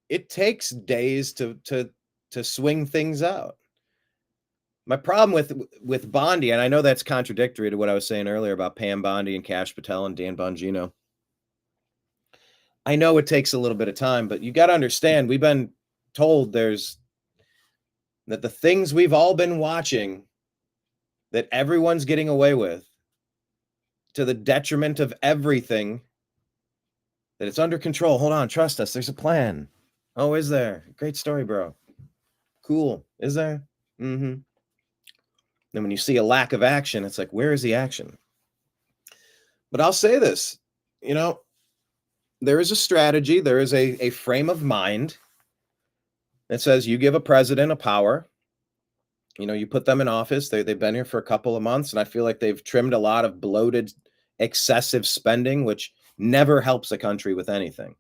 It takes days to swing things out. My problem with Bondi, and I know that's contradictory to what I was saying earlier about Pam Bondi and Cash Patel and Dan Bongino. I know it takes a little bit of time, but you got to understand, we've been told that the things we've all been watching that everyone's getting away with to the detriment of everything, that it's under control. Hold on, trust us. There's a plan. Oh, is there? Great story, bro. Cool. Is there? Mm-hmm. Then when you see a lack of action, it's like, where is the action? But I'll say this, there is a strategy. There is a frame of mind that says you give a president a power. You put them in office. They've been here for a couple of months, and I feel like they've trimmed a lot of bloated, excessive spending, which never helps a country with anything.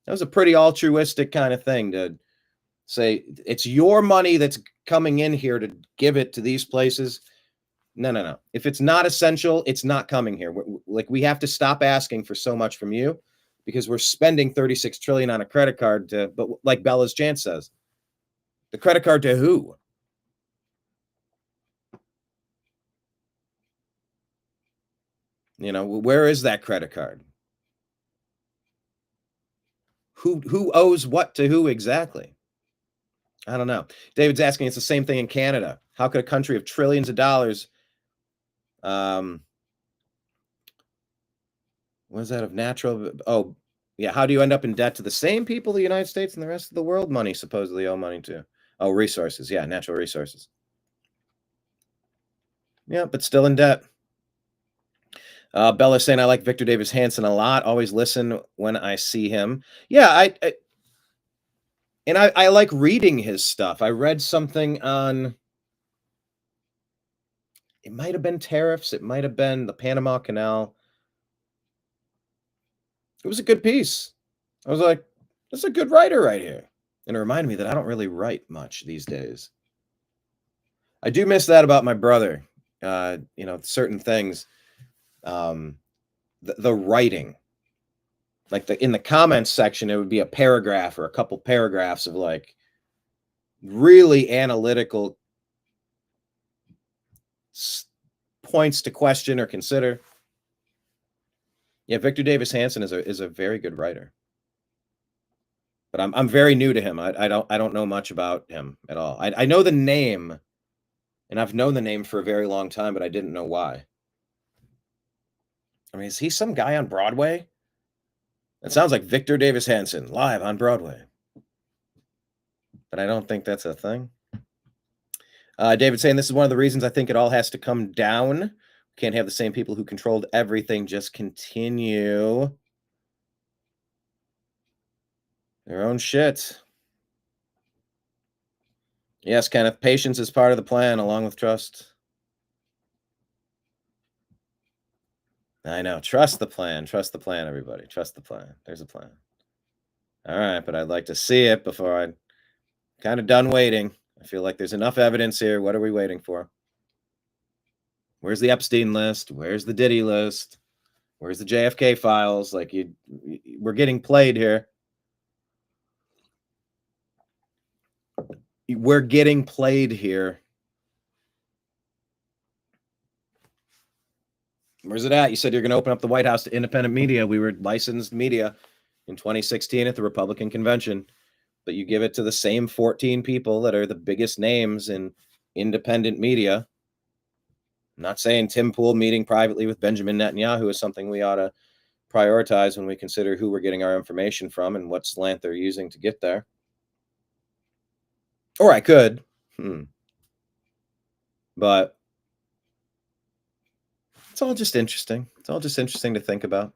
That was a pretty altruistic kind of thing to say, it's your money that's coming in here to give it to these places. No. If it's not essential, it's not coming here. We have to stop asking for so much from you because we're spending $36 trillion on a credit card but like Bella's Chance says, the credit card to who? Where is that credit card? Who owes what to who exactly? I don't know. David's asking, it's the same thing in Canada. How could a country of trillions of dollars, what is that of natural? Oh, yeah. How do you end up in debt to the same people the United States and the rest of the world money supposedly owe money to? Oh, resources. Yeah, natural resources. Yeah, but still in debt. Bella's saying, I like Victor Davis Hanson a lot. Always listen when I see him. Yeah, I like reading his stuff. I read something on, it might have been tariffs. It might have been the Panama Canal. It was a good piece. I was like, that's a good writer right here. And it reminded me that I don't really write much these days. I do miss that about my brother. Certain things, the writing, like in the comments section, it would be a paragraph or a couple paragraphs of like really analytical points to question or consider. Yeah, Victor Davis Hanson is a very good writer, but I'm very new to him. I don't know much about him at all. I know the name, and I've known the name for a very long time, but I didn't know why. I mean, is he some guy on Broadway? It sounds like Victor Davis Hanson live on Broadway, but I don't think that's a thing. David saying this is one of the reasons I think it all has to come down. We can't have the same people who controlled everything just continue their own shit. Yes, Kenneth, patience is part of the plan along with trust. I know. Trust the plan. Trust the plan, everybody. Trust the plan. There's a plan. All right, but I'd like to see it before I'm kind of done waiting. I feel like there's enough evidence here. What are we waiting for? Where's the Epstein list? Where's the Diddy list? Where's the JFK files? Like, we're getting played here. We're getting played here. Where's it at? You said you're going to open up the White House to independent media. We were licensed media in 2016 at the Republican convention, but you give it to the same 14 people that are the biggest names in independent media. I'm not saying Tim Pool meeting privately with Benjamin Netanyahu is something we ought to prioritize when we consider who we're getting our information from and what slant they're using to get there. Or I could, but it's all just interesting. It's all just interesting to think about.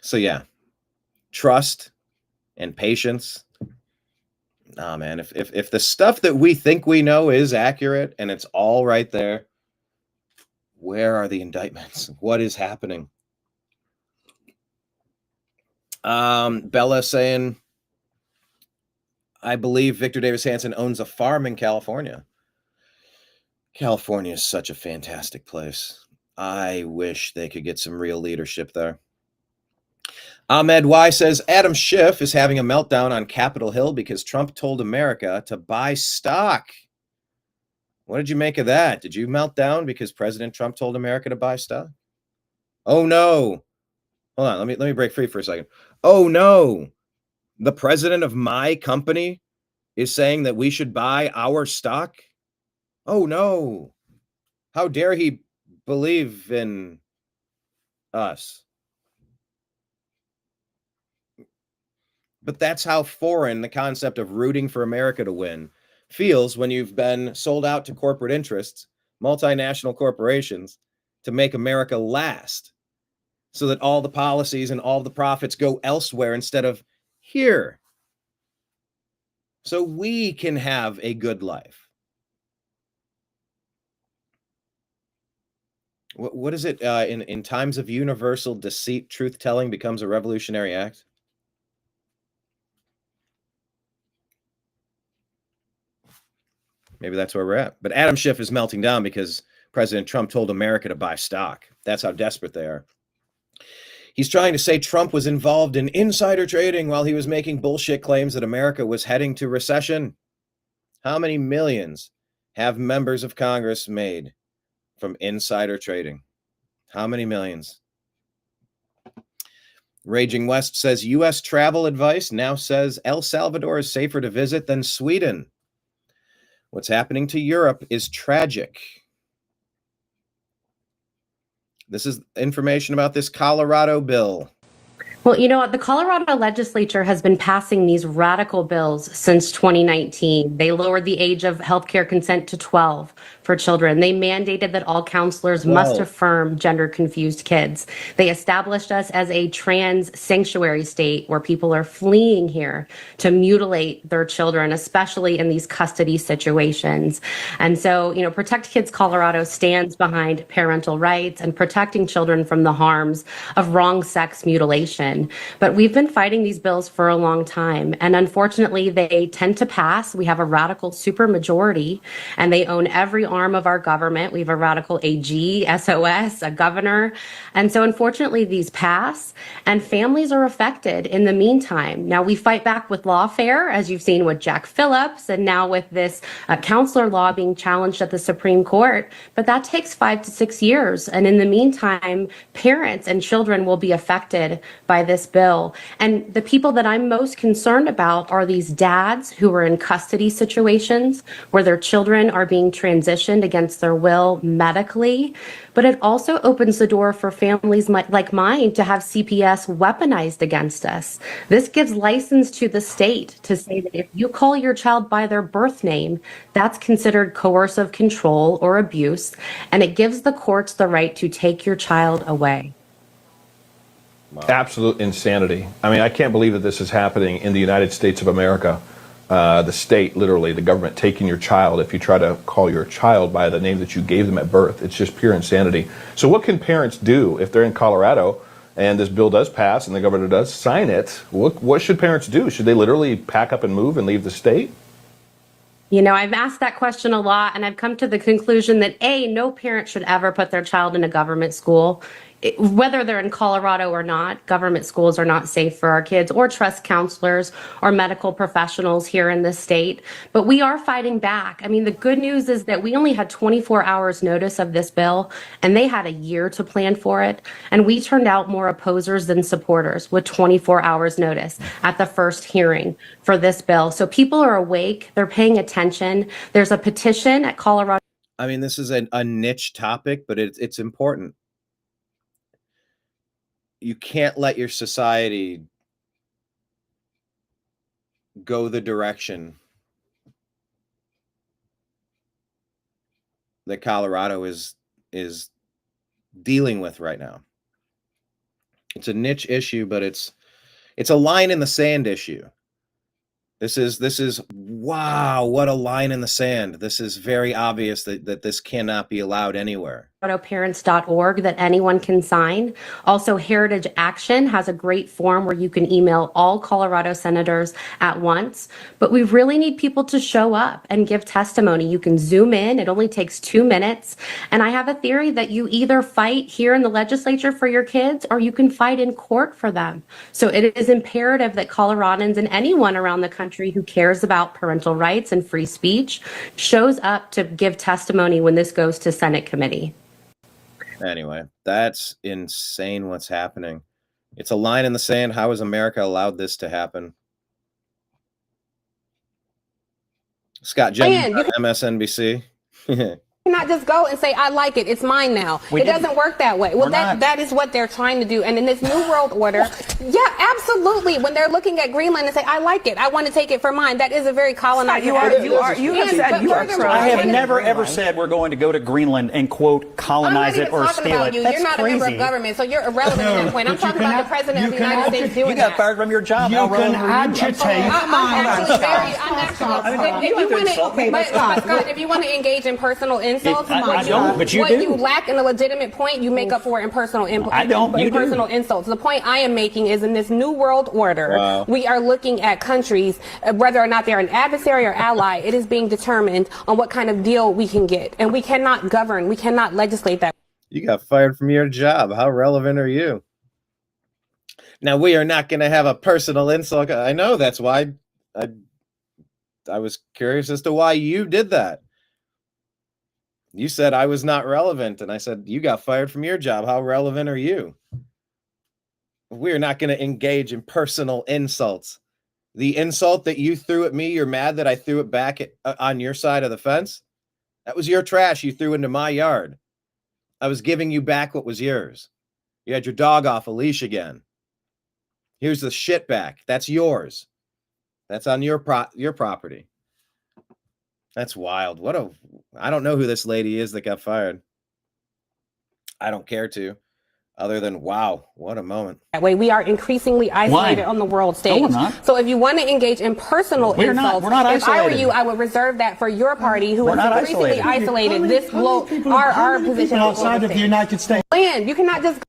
So yeah, trust and patience. Nah, man, if the stuff that we think we know is accurate and it's all right there, where are the indictments? What is happening? Bella saying, I believe Victor Davis Hanson owns a farm in California. California is such a fantastic place. I wish they could get some real leadership there. Ahmed Y says, Adam Schiff is having a meltdown on Capitol Hill because Trump told America to buy stock. What did you make of that? Did you melt down because President Trump told America to buy stock? Oh, no. Hold on. Let me break free for a second. Oh, no. The president of my company is saying that we should buy our stock? Oh, no. How dare he believe in us? But that's how foreign the concept of rooting for America to win feels when you've been sold out to corporate interests, multinational corporations, to make America last so that all the policies and all the profits go elsewhere instead of here. So we can have a good life. What is it? In times of universal deceit, truth-telling becomes a revolutionary act. Maybe that's where we're at. But Adam Schiff is melting down because President Trump told America to buy stock. That's how desperate they are. He's trying to say Trump was involved in insider trading while he was making bullshit claims that America was heading to recession. How many millions have members of Congress made from insider trading? How many millions? Raging West says U.S. travel advice now says El Salvador is safer to visit than Sweden. What's happening to Europe is tragic. This is information about this Colorado bill. Well, you know what? The Colorado legislature has been passing these radical bills since 2019. They lowered the age of healthcare consent to 12 for children. They mandated that all counselors must affirm gender-confused kids. They established us as a trans sanctuary state where people are fleeing here to mutilate their children, especially in these custody situations. And so, you know, Protect Kids Colorado stands behind parental rights and protecting children from the harms of wrong sex mutilation. children. But we've been fighting these bills for a long time. And unfortunately, they tend to pass. We have a radical supermajority, and they own every arm of our government. We have a radical AG, SOS, a governor. And so unfortunately, these pass, and families are affected in the meantime. Now, we fight back with lawfare, as you've seen with Jack Phillips, and now with this counselor law being challenged at the Supreme Court. But that takes 5 to 6 years. And in the meantime, parents and children will be affected by this bill. And the people that I'm most concerned about are these dads who are in custody situations where their children are being transitioned against their will medically. But it also opens the door for families like mine to have CPS weaponized against us. This gives license to the state to say that if you call your child by their birth name, that's considered coercive control or abuse, and it gives the courts the right to take your child away. Wow. Absolute insanity. I mean, I can't believe that this is happening in the United States of America. The state, literally, the government taking your child if you try to call your child by the name that you gave them at birth. It's just pure insanity. So what can parents do if they're in Colorado and this bill does pass and the governor does sign it? What should parents do? Should they literally pack up and move and leave the state? You know, I've asked that question a lot, and I've come to the conclusion that no parent should ever put their child in a government school. Whether they're in Colorado or not, government schools are not safe for our kids, or trust counselors or medical professionals here in this state. But we are fighting back. I mean, the good news is that we only had 24 hours notice of this bill, and they had a year to plan for it. And we turned out more opposers than supporters with 24 hours notice at the first hearing for this bill. So people are awake. They're paying attention. There's a petition at Colorado. I mean, this is a niche topic, but it's important. You can't let your society go the direction that Colorado is dealing with right now. It's a niche issue, but it's a line in the sand issue. This is wow, what a line in the sand. This is very obvious that this cannot be allowed anywhere. Parents.org that anyone can sign. Also, Heritage Action has a great form where you can email all Colorado senators at once. But we really need people to show up and give testimony. You can Zoom in. It only takes 2 minutes. And I have a theory that you either fight here in the legislature for your kids or you can fight in court for them. So it is imperative that Coloradans and anyone around the country who cares about parental rights and free speech shows up to give testimony when this goes to Senate committee. Anyway, that's insane what's happening. It's a line in the sand. How has America allowed this to happen? Scott Jim, MSNBC. Not just go and say, I like it, it's mine now. It doesn't work that way. Well, that is what they're trying to do. And in this new world order, yeah, absolutely. When they're looking at Greenland and say, I like it, I want to take it for mine, that is a very colonized. You have said you are. I have never ever said we're going to go to Greenland and quote colonize it or steal it. You're not a member of government, so you're irrelevant at that point. I'm talking about the president of the United States doing that. You got fired from your job. You can agitate. If you want to engage in personal insults, I don't, but you do. What you lack in a legitimate point, you make up for it in personal insults. I don't. You personal insults. The point I am making is in this new world order, we are looking at countries, whether or not they're an adversary or ally, it is being determined on what kind of deal we can get. And we cannot govern, we cannot legislate that. You got fired from your job. How relevant are you? Now, we are not going to have a personal insult. I know, that's why I was curious as to why you did that. You said I was not relevant, and I said, you got fired from your job. How relevant are you? We're not going to engage in personal insults. The insult that you threw at me, you're mad that I threw it back on your side of the fence? That was your trash you threw into my yard. I was giving you back what was yours. You had your dog off a leash again. Here's the shit back. That's yours. That's on your property. That's wild. I don't know who this lady is that got fired. I don't care to, other than, wow, what a moment. That way, we are increasingly isolated on the world stage. No, we're not. So if you want to engage in personal insults, we're not if I were isolated. you, I would reserve that for your party, who is increasingly isolated. This our position outside of the United States. Land, you cannot just.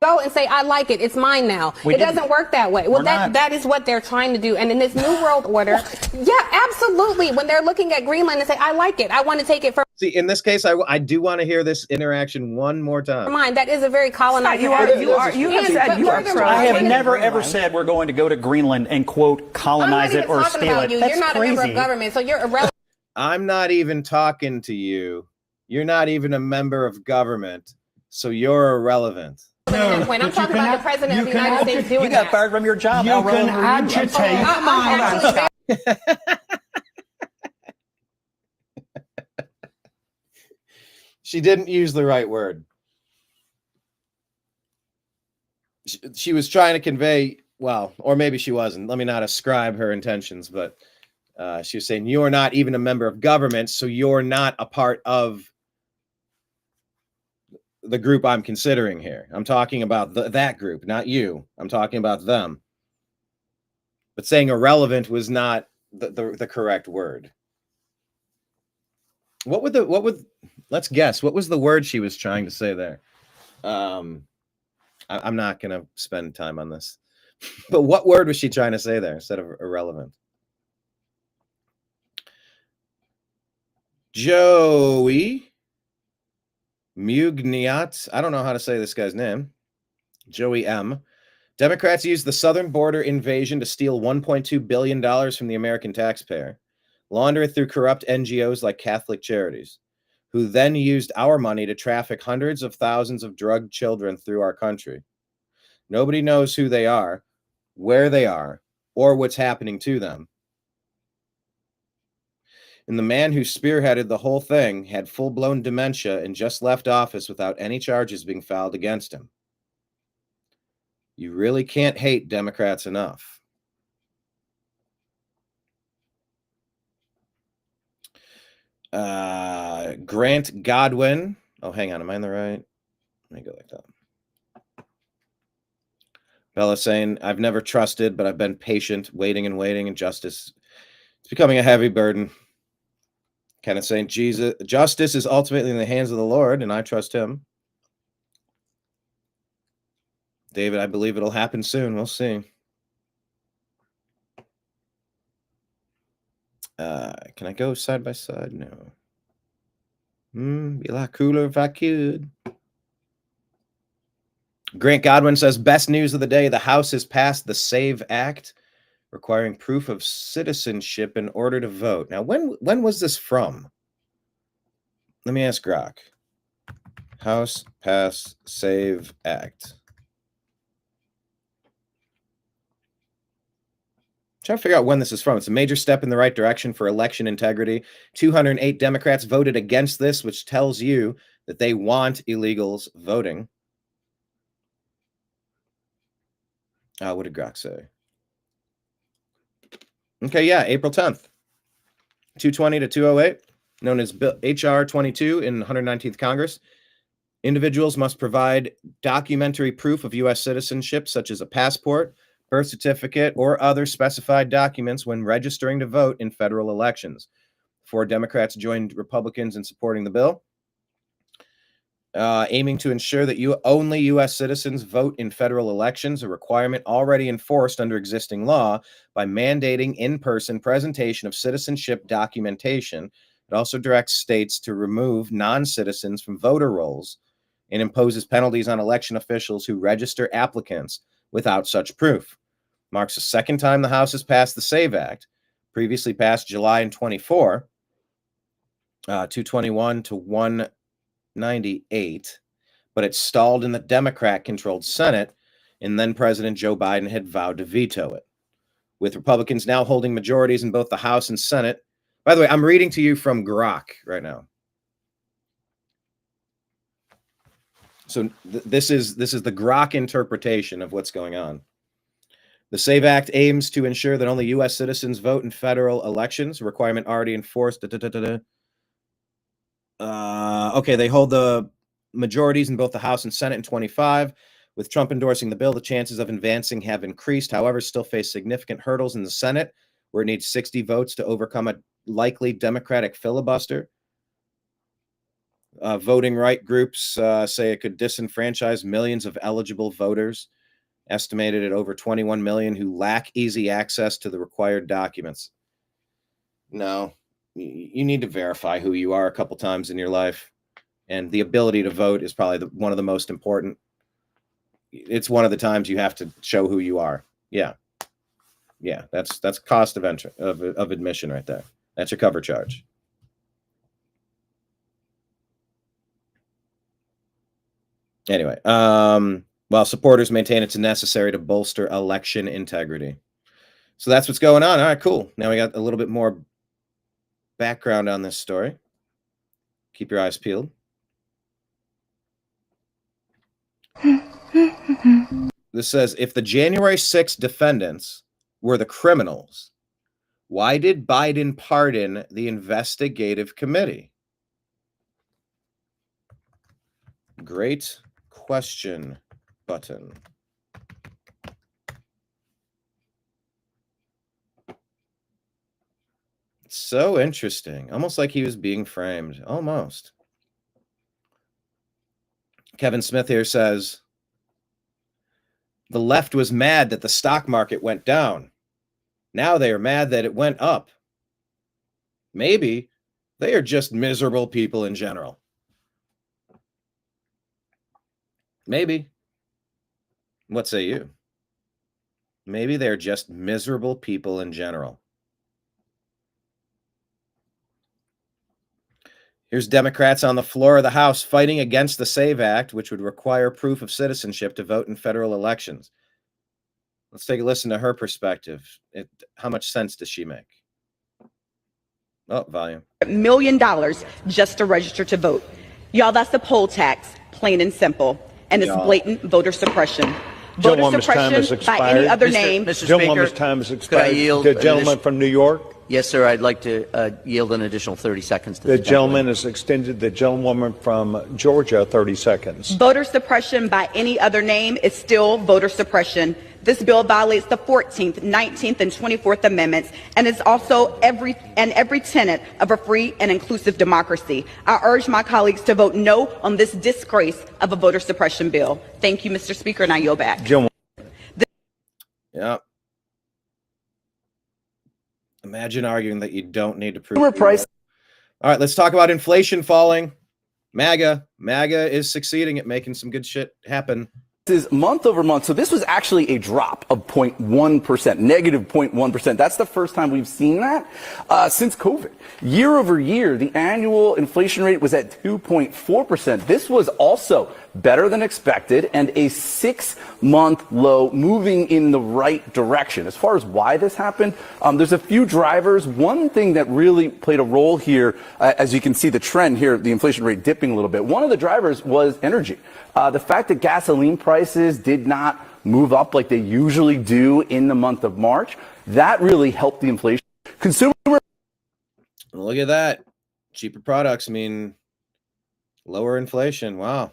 go and say, I like it, it's mine now. It doesn't work that way. Well, that is what they're trying to do. And in this new world order, yeah, absolutely. When they're looking at Greenland and say, I like it, I want to take it for See, in this case, I do want to hear this interaction one more time. mine. That is a very colonizing. I have never ever said we're going to go to Greenland and quote colonize it or steal it. You're not a member of government, so you're irrelevant. I'm not even talking to you. You're not even a member of government, so you're irrelevant. When I'm talking about the president of the United States doing you got fired from your job. You can agitate. She didn't use the right word. She was trying to convey, well, or maybe she wasn't. Let me not ascribe her intentions, but she was saying, you're not even a member of government, so you're not a part of the group I'm considering here. I'm talking about that group, not you. I'm talking about them. But saying irrelevant was not the correct word. Let's guess. What was the word she was trying to say there? I'm not going to spend time on this. But what word was she trying to say there instead of irrelevant? Joey Mugniat. I don't know how to say this guy's name. Joey M. Democrats used the southern border invasion to steal $1.2 billion from the American taxpayer, launder it through corrupt NGOs like Catholic Charities, who then used our money to traffic hundreds of thousands of drugged children through our country. Nobody knows who they are, where they are, or what's happening to them. And the man who spearheaded the whole thing had full-blown dementia and just left office without any charges being filed against him. You really can't hate Democrats enough. Grant Godwin. Oh, hang on. Am I in the right? Let me go like that. Bella saying, I've never trusted, but I've been patient, waiting, and justice. It's becoming a heavy burden. Kind of saying, justice is ultimately in the hands of the Lord, and I trust him. David, I believe it'll happen soon. We'll see. Can I go side by side? No. Be a lot cooler if I could. Grant Godwin says, best news of the day. The House has passed the SAVE Act, requiring proof of citizenship in order to vote. Now, when was this from? Let me ask Grok. House pass SAVE Act. Trying to figure out when this is from. It's a major step in the right direction for election integrity. 208 Democrats voted against this, which tells you that they want illegals voting. What did Grok say? Okay, yeah, April 10th. 220 to 208, known as HR 22 in 119th Congress. Individuals must provide documentary proof of U.S. citizenship, such as a passport, birth certificate, or other specified documents when registering to vote in federal elections. 4 Democrats joined Republicans in supporting the bill, aiming to ensure that only U.S. citizens vote in federal elections, a requirement already enforced under existing law by mandating in-person presentation of citizenship documentation. It also directs states to remove non-citizens from voter rolls and imposes penalties on election officials who register applicants without such proof. Marks the second time the House has passed the SAVE Act, previously passed July in 24, 221 to 198, but it stalled in the Democrat-controlled Senate, and then President Joe Biden had vowed to veto it. With Republicans now holding majorities in both the House and Senate. By the way, I'm reading to you from Grok right now. So this is the Grok interpretation of what's going on. The SAVE Act aims to ensure that only U.S. citizens vote in federal elections, a requirement already enforced. Okay, they hold the majorities in both the House and Senate in 25. With Trump endorsing the bill, the chances of advancing have increased, however, still face significant hurdles in the Senate, where it needs 60 votes to overcome a likely Democratic filibuster. Voting right groups say it could disenfranchise millions of eligible voters, estimated at over 21 million who lack easy access to the required documents. No, you need to verify who you are a couple times in your life. And the ability to vote is probably one of the most important. It's one of the times you have to show who you are. Yeah. That's cost of entry of admission right there. That's your cover charge. Anyway, while supporters maintain it's necessary to bolster election integrity. So that's what's going on. All right, cool. Now we got a little bit more background on this story. Keep your eyes peeled. This says, if the January 6th defendants were the criminals, why did Biden pardon the investigative committee? Great question button. It's so interesting. Almost like he was being framed. Almost. Kevin Smith here says, the left was mad that the stock market went down. Now they are mad that it went up. Maybe they are just miserable people in general. Maybe. What say you? Maybe they're just miserable people in general. Here's Democrats on the floor of the House fighting against the SAVE Act, which would require proof of citizenship to vote in federal elections. Let's take a listen to her perspective. How much sense does she make? Oh, volume. $1 million just to register to vote. Y'all, that's the poll tax, plain and simple. And it's blatant voter suppression. Voter suppression by any other name. Mr. Speaker, time has expired. could I yield The gentleman from New York? Yes, sir. I'd like to yield an additional 30 seconds to the gentleman is extended. The gentlewoman from Georgia, 30 seconds. Voter suppression by any other name is still voter suppression. This bill violates the 14th, 19th, and 24th Amendments, and is also every tenet of a free and inclusive democracy. I urge my colleagues to vote no on this disgrace of a voter suppression bill. Thank you, Mr. Speaker, and I yield back. Yeah. Imagine arguing that you don't need to prove. All right, let's talk about inflation falling. MAGA is succeeding at making some good shit happen. This is month over month. So this was actually a drop of 0.1%, negative 0.1%. That's the first time we've seen that since COVID. Year over year, the annual inflation rate was at 2.4%. This was also better than expected and a 6-month low, moving in the right direction. As far as why this happened, there's a few drivers. One thing that really played a role here, as you can see the trend here, the inflation rate dipping a little bit. One of the drivers was energy. The fact that gasoline prices did not move up like they usually do in the month of March, that really helped the inflation. Consumer. Look at that. Cheaper products mean lower inflation. Wow.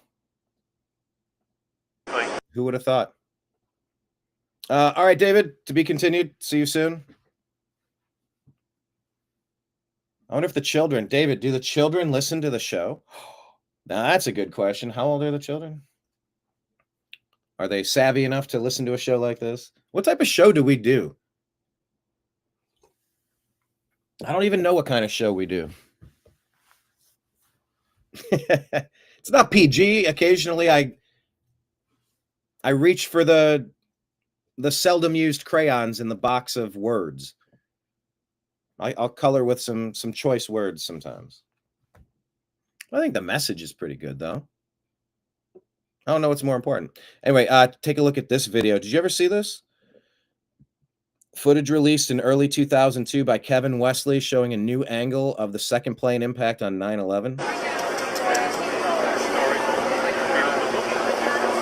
Who would have thought? All right, David, to be continued. See you soon. I wonder if the children, David, do the children listen to the show? Now, that's a good question. How old are the children? Are they savvy enough to listen to a show like this? What type of show do we do? I don't even know what kind of show we do. It's not PG. Occasionally, I reach for the seldom used crayons in the box of words. I'll color with some choice words sometimes. I think the message is pretty good, though. I don't know what's more important. Anyway, take a look at this video. Did you ever see this? Footage released in early 2002 by Kevin Wesley showing a new angle of the second plane impact on 9/11.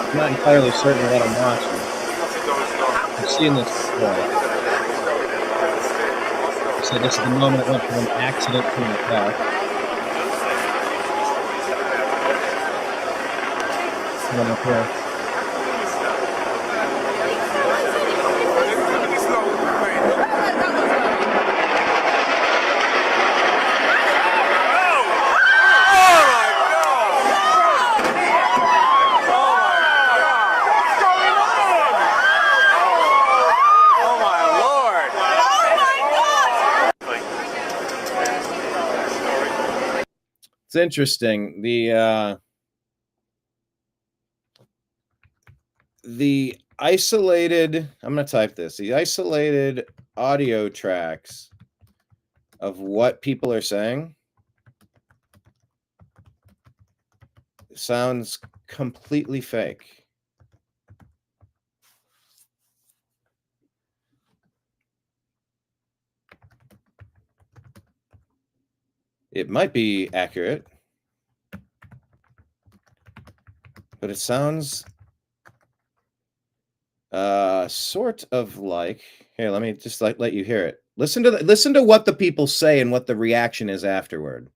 I'm not entirely certain what I'm watching. I've seen this before. So this is the moment it went from an accident to an attack. One up here. It's interesting. The isolated, I'm going to type this, the isolated audio tracks of what people are saying sounds completely fake. It might be accurate, but it sounds sort of like, here, let me just let you hear it. Listen to what the people say and what the reaction is afterward.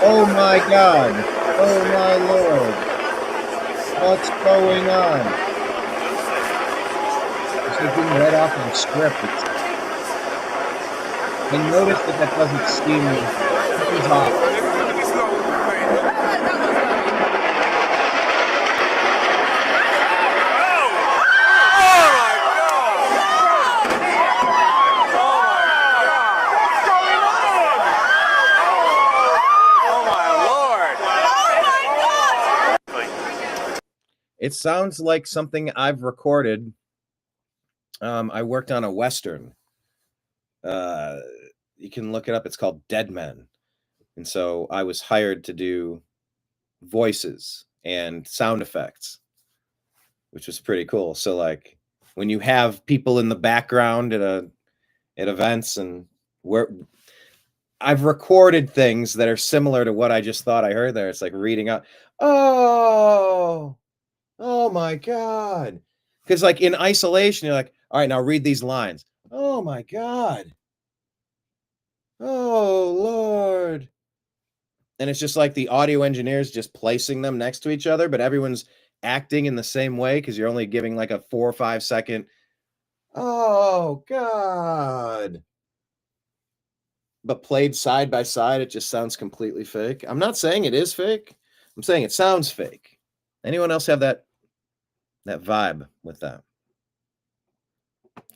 Oh my God. Oh my Lord. What's going on? This is being read off of the script. And notice that doesn't seem something's off. It sounds like something I've recorded. I worked on a Western. You can look it up. It's called Dead Men. And so I was hired to do voices and sound effects, which was pretty cool. So like when you have people in the background at events, and I've recorded things that are similar to what I just thought I heard there. It's like reading out. Oh my God. Because like in isolation, you're like, all right, now read these lines. Oh my God. Oh Lord. And it's just like the audio engineers just placing them next to each other, but everyone's acting in the same way because you're only giving like a 4 or 5 second. Oh God. But played side by side, it just sounds completely fake. I'm not saying it is fake. I'm saying it sounds fake. Anyone else have that vibe with that?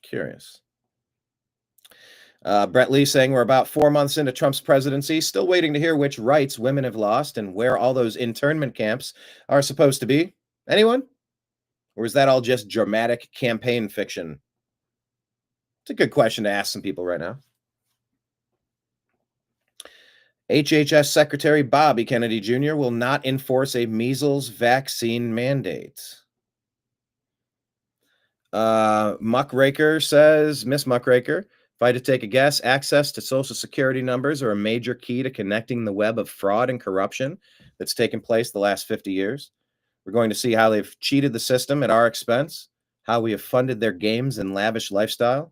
Curious. Brett Lee saying we're about 4 months into Trump's presidency, still waiting to hear which rights women have lost and where all those internment camps are supposed to be. Anyone? Or is that all just dramatic campaign fiction? It's a good question to ask some people right now. HHS Secretary Bobby Kennedy Jr. will not enforce a measles vaccine mandate. Muckraker says, Miss Muckraker, if I had to take a guess, access to Social Security numbers are a major key to connecting the web of fraud and corruption that's taken place the last 50 years. We're going to see how they've cheated the system at our expense, how we have funded their games and lavish lifestyle.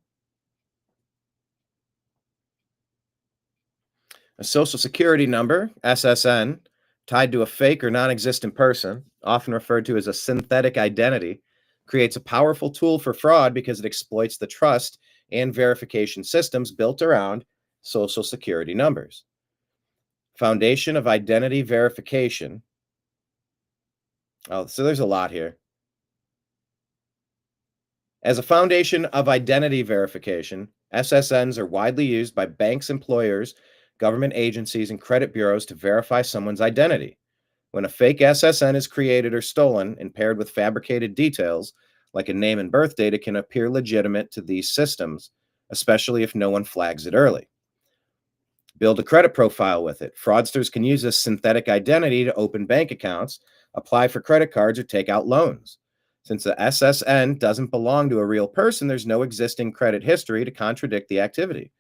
A Social Security number, SSN, tied to a fake or non-existent person, often referred to as a synthetic identity, creates a powerful tool for fraud because it exploits the trust and verification systems built around Social Security numbers. Foundation of identity verification. Oh, so there's a lot here. As a foundation of identity verification, SSNs are widely used by banks, employers, government agencies, and credit bureaus to verify someone's identity. When a fake SSN is created or stolen and paired with fabricated details, like a name and birth date, it can appear legitimate to these systems, especially if no one flags it early. Build a credit profile with it. Fraudsters can use this synthetic identity to open bank accounts, apply for credit cards, or take out loans. Since the SSN doesn't belong to a real person, there's no existing credit history to contradict the activity.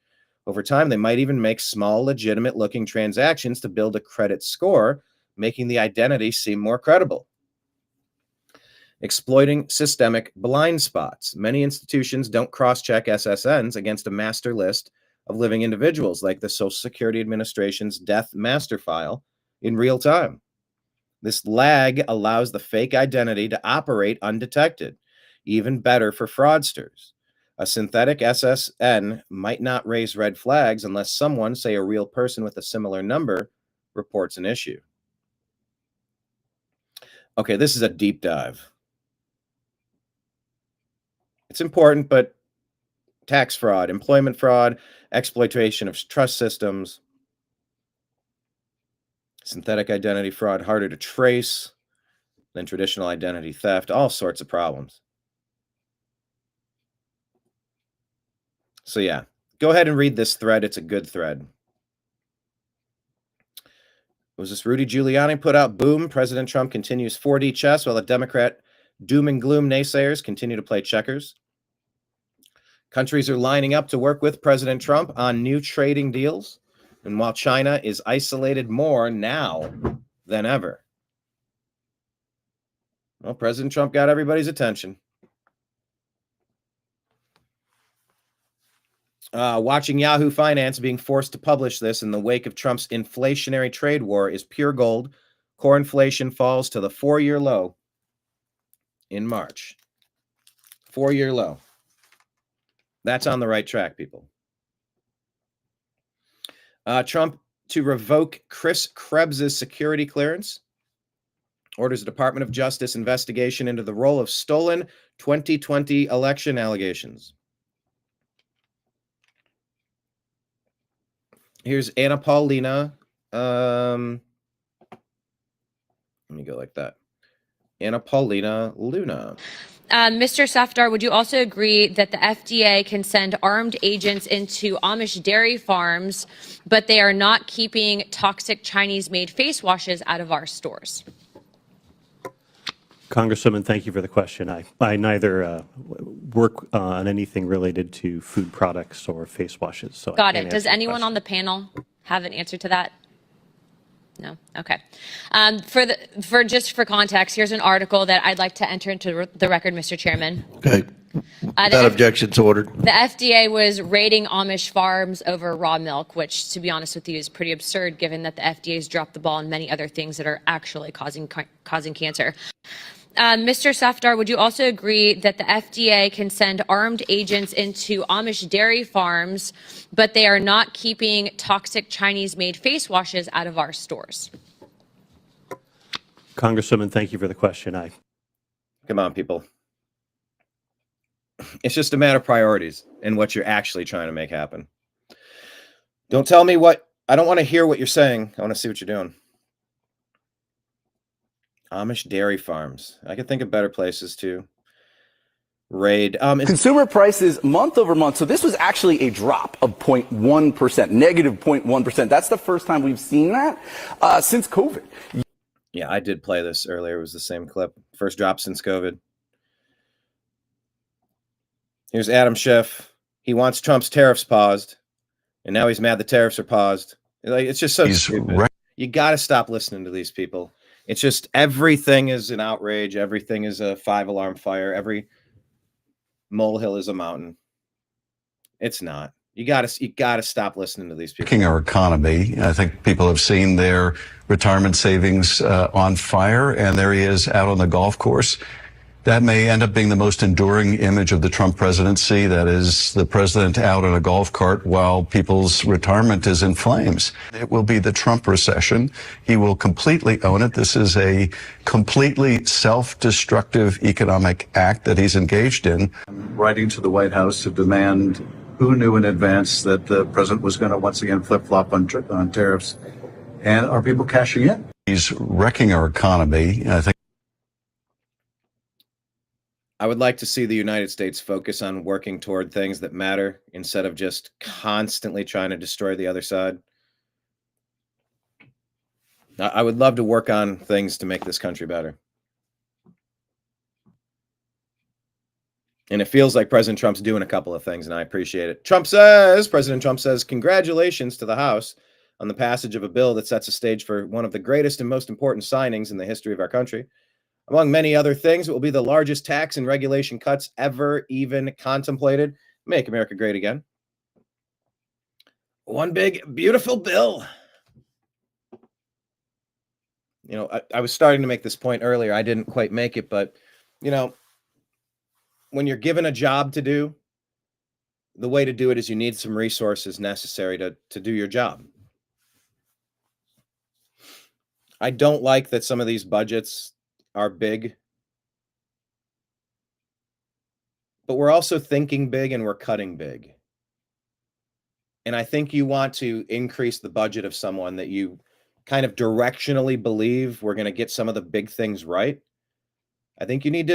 Over time, they might even make small, legitimate-looking transactions to build a credit score, making the identity seem more credible. Exploiting systemic blind spots. Many institutions don't cross-check SSNs against a master list of living individuals, like the Social Security Administration's death master file, in real time. This lag allows the fake identity to operate undetected, even better for fraudsters. A synthetic SSN might not raise red flags unless someone, say a real person with a similar number, reports an issue. Okay, this is a deep dive. It's important, but tax fraud, employment fraud, exploitation of trust systems, synthetic identity fraud, harder to trace than traditional identity theft, all sorts of problems. So yeah, go ahead and read this thread. It's a good thread. Was this Rudy Giuliani put out? Boom, President Trump continues 4D chess while the Democrat doom and gloom naysayers continue to play checkers. Countries are lining up to work with President Trump on new trading deals. And while China is isolated more now than ever. Well, President Trump got everybody's attention. Watching Yahoo Finance being forced to publish this in the wake of Trump's inflationary trade war is pure gold. Core inflation falls to the 4-year low in March. 4-year low. That's on the right track, people. Trump to revoke Chris Krebs' security clearance. Orders a Department of Justice investigation into the role of stolen 2020 election allegations. Here's Anna Paulina. Let me go like that. Anna Paulina Luna. Mr. Safdar, would you also agree that the FDA can send armed agents into Amish dairy farms, but they are not keeping toxic Chinese-made face washes out of our stores? Congresswoman, thank you for the question. I neither work on anything related to food products or face washes. So Got it. Does anyone on the panel have an answer to that? No. Okay. For context, here's an article that I'd like to enter into the record, Mr. Chairman. Okay. That objection's ordered. The FDA was raiding Amish farms over raw milk, which, to be honest with you, is pretty absurd, given that the FDA has dropped the ball on many other things that are actually causing cancer. Mr. Safdar, would you also agree that the FDA can send armed agents into Amish dairy farms, but they are not keeping toxic Chinese-made face washes out of our stores? Congresswoman, thank you for the question. Come on, people. It's just a matter of priorities and what you're actually trying to make happen. Don't tell me what, I don't want to hear what you're saying. I want to see what you're doing. Amish dairy farms. I could think of better places to raid. Consumer prices month over month. So this was actually a drop of 0.1%, negative 0.1%. That's the first time we've seen that since COVID. Yeah, I did play this earlier. It was the same clip. First drop since COVID. Here's Adam Schiff. He wants Trump's tariffs paused, and now he's mad the tariffs are paused. Like, it's just so stupid. You got to stop listening to these people. It's just everything is an outrage. Everything is a 5-alarm fire. Every molehill is a mountain. It's not. You got to stop listening to these people. Our economy. I think people have seen their retirement savings on fire, and there he is out on the golf course. That may end up being the most enduring image of the Trump presidency. That is the president out on a golf cart while people's retirement is in flames. It will be the Trump recession. He will completely own it. This is a completely self-destructive economic act that he's engaged in. Writing to the White House to demand who knew in advance that the president was going to once again flip-flop on tariffs. And are people cashing in? He's wrecking our economy. I think. I would like to see the United States focus on working toward things that matter instead of just constantly trying to destroy the other side. I would love to work on things to make this country better. And it feels like President Trump's doing a couple of things, and I appreciate it. President Trump says, congratulations to the House on the passage of a bill that sets a stage for one of the greatest and most important signings in the history of our country. Among many other things, it will be the largest tax and regulation cuts ever even contemplated. Make America great again. One big, beautiful bill. You know, I was starting to make this point earlier. I didn't quite make it, but, you know, when you're given a job to do, the way to do it is you need some resources necessary to do your job. I don't like that some of these budgets are big, but we're also thinking big and we're cutting big. And I think you want to increase the budget of someone that you kind of directionally believe we're going to get some of the big things right. I think you need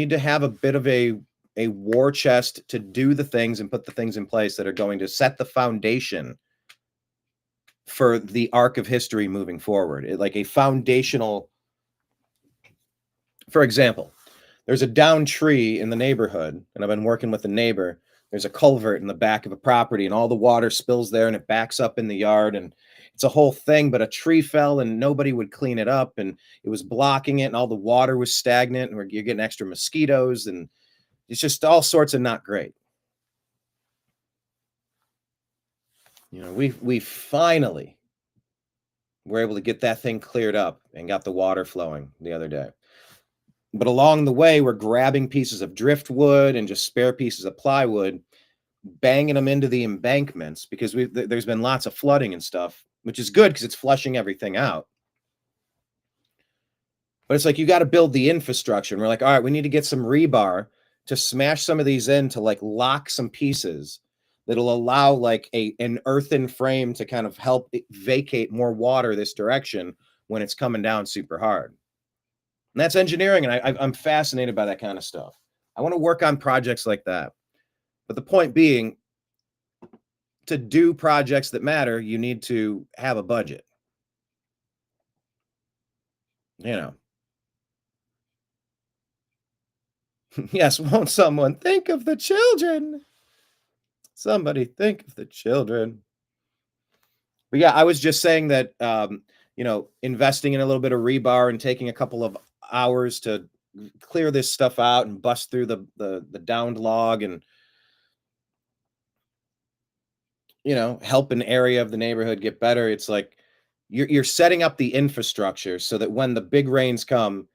to have a bit of a war chest to do the things and put the things in place that are going to set the foundation for the arc of history moving forward. Like a foundational, for example, there's a downed tree in the neighborhood, and I've been working with the neighbor. There's a culvert in the back of a property, and all the water spills there, and it backs up in the yard, and it's a whole thing, but a tree fell, and nobody would clean it up, and it was blocking it, and all the water was stagnant, and you're getting extra mosquitoes, and it's just all sorts of not great. You know, we finally were able to get that thing cleared up and got the water flowing the other day. But along the way, we're grabbing pieces of driftwood and just spare pieces of plywood, banging them into the embankments because there's been lots of flooding and stuff, which is good because it's flushing everything out. But it's like you got to build the infrastructure. And we're like, all right, we need to get some rebar to smash some of these in to like lock some pieces that'll allow like an earthen frame to kind of help vacate more water this direction when it's coming down super hard. And that's engineering, and I'm fascinated by that kind of stuff. I want to work on projects like that. But the point being, to do projects that matter, you need to have a budget. You know. Yes, won't someone think of the children? Somebody think of the children. But yeah, I was just saying that, you know, investing in a little bit of rebar and taking a couple of hours to clear this stuff out and bust through the downed log and, you know, help an area of the neighborhood get better. It's like you're setting up the infrastructure so that when the big rains come,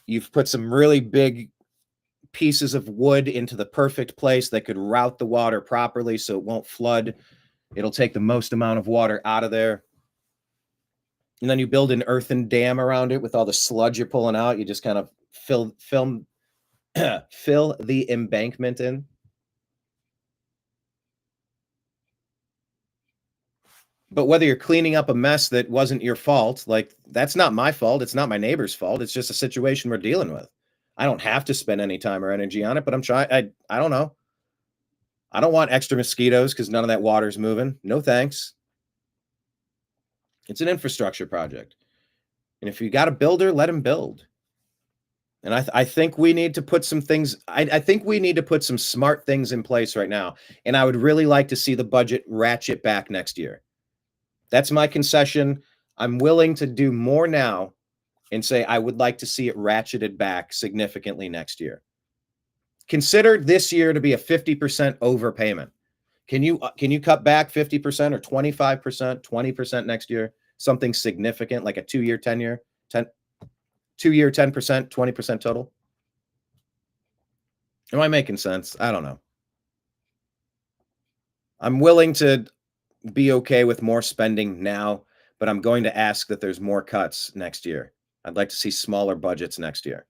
you've put some really big pieces of wood into the perfect place that could route the water properly so it won't flood. It'll take the most amount of water out of there. And then you build an earthen dam around it with all the sludge you're pulling out. You just kind of fill the embankment in. But whether you're cleaning up a mess that wasn't your fault, like that's not my fault. It's not my neighbor's fault. It's just a situation we're dealing with. I don't have to spend any time or energy on it, but I'm trying. I don't know. I don't want extra mosquitoes because none of that water's moving. No thanks. It's an infrastructure project. And if you got a builder, let him build. And I think we need to put some things, I think we need to put some smart things in place right now. And I would really like to see the budget ratchet back next year. That's my concession. I'm willing to do more now and say I would like to see it ratcheted back significantly next year. Consider this year to be a 50% overpayment. Can you cut back 50% or 25%, 20% next year? Something significant like a 2-year, 10-year, 2-year, 10%, 20% total? Am I making sense? I don't know. I'm willing to be okay with more spending now, but I'm going to ask that there's more cuts next year. I'd like to see smaller budgets next year.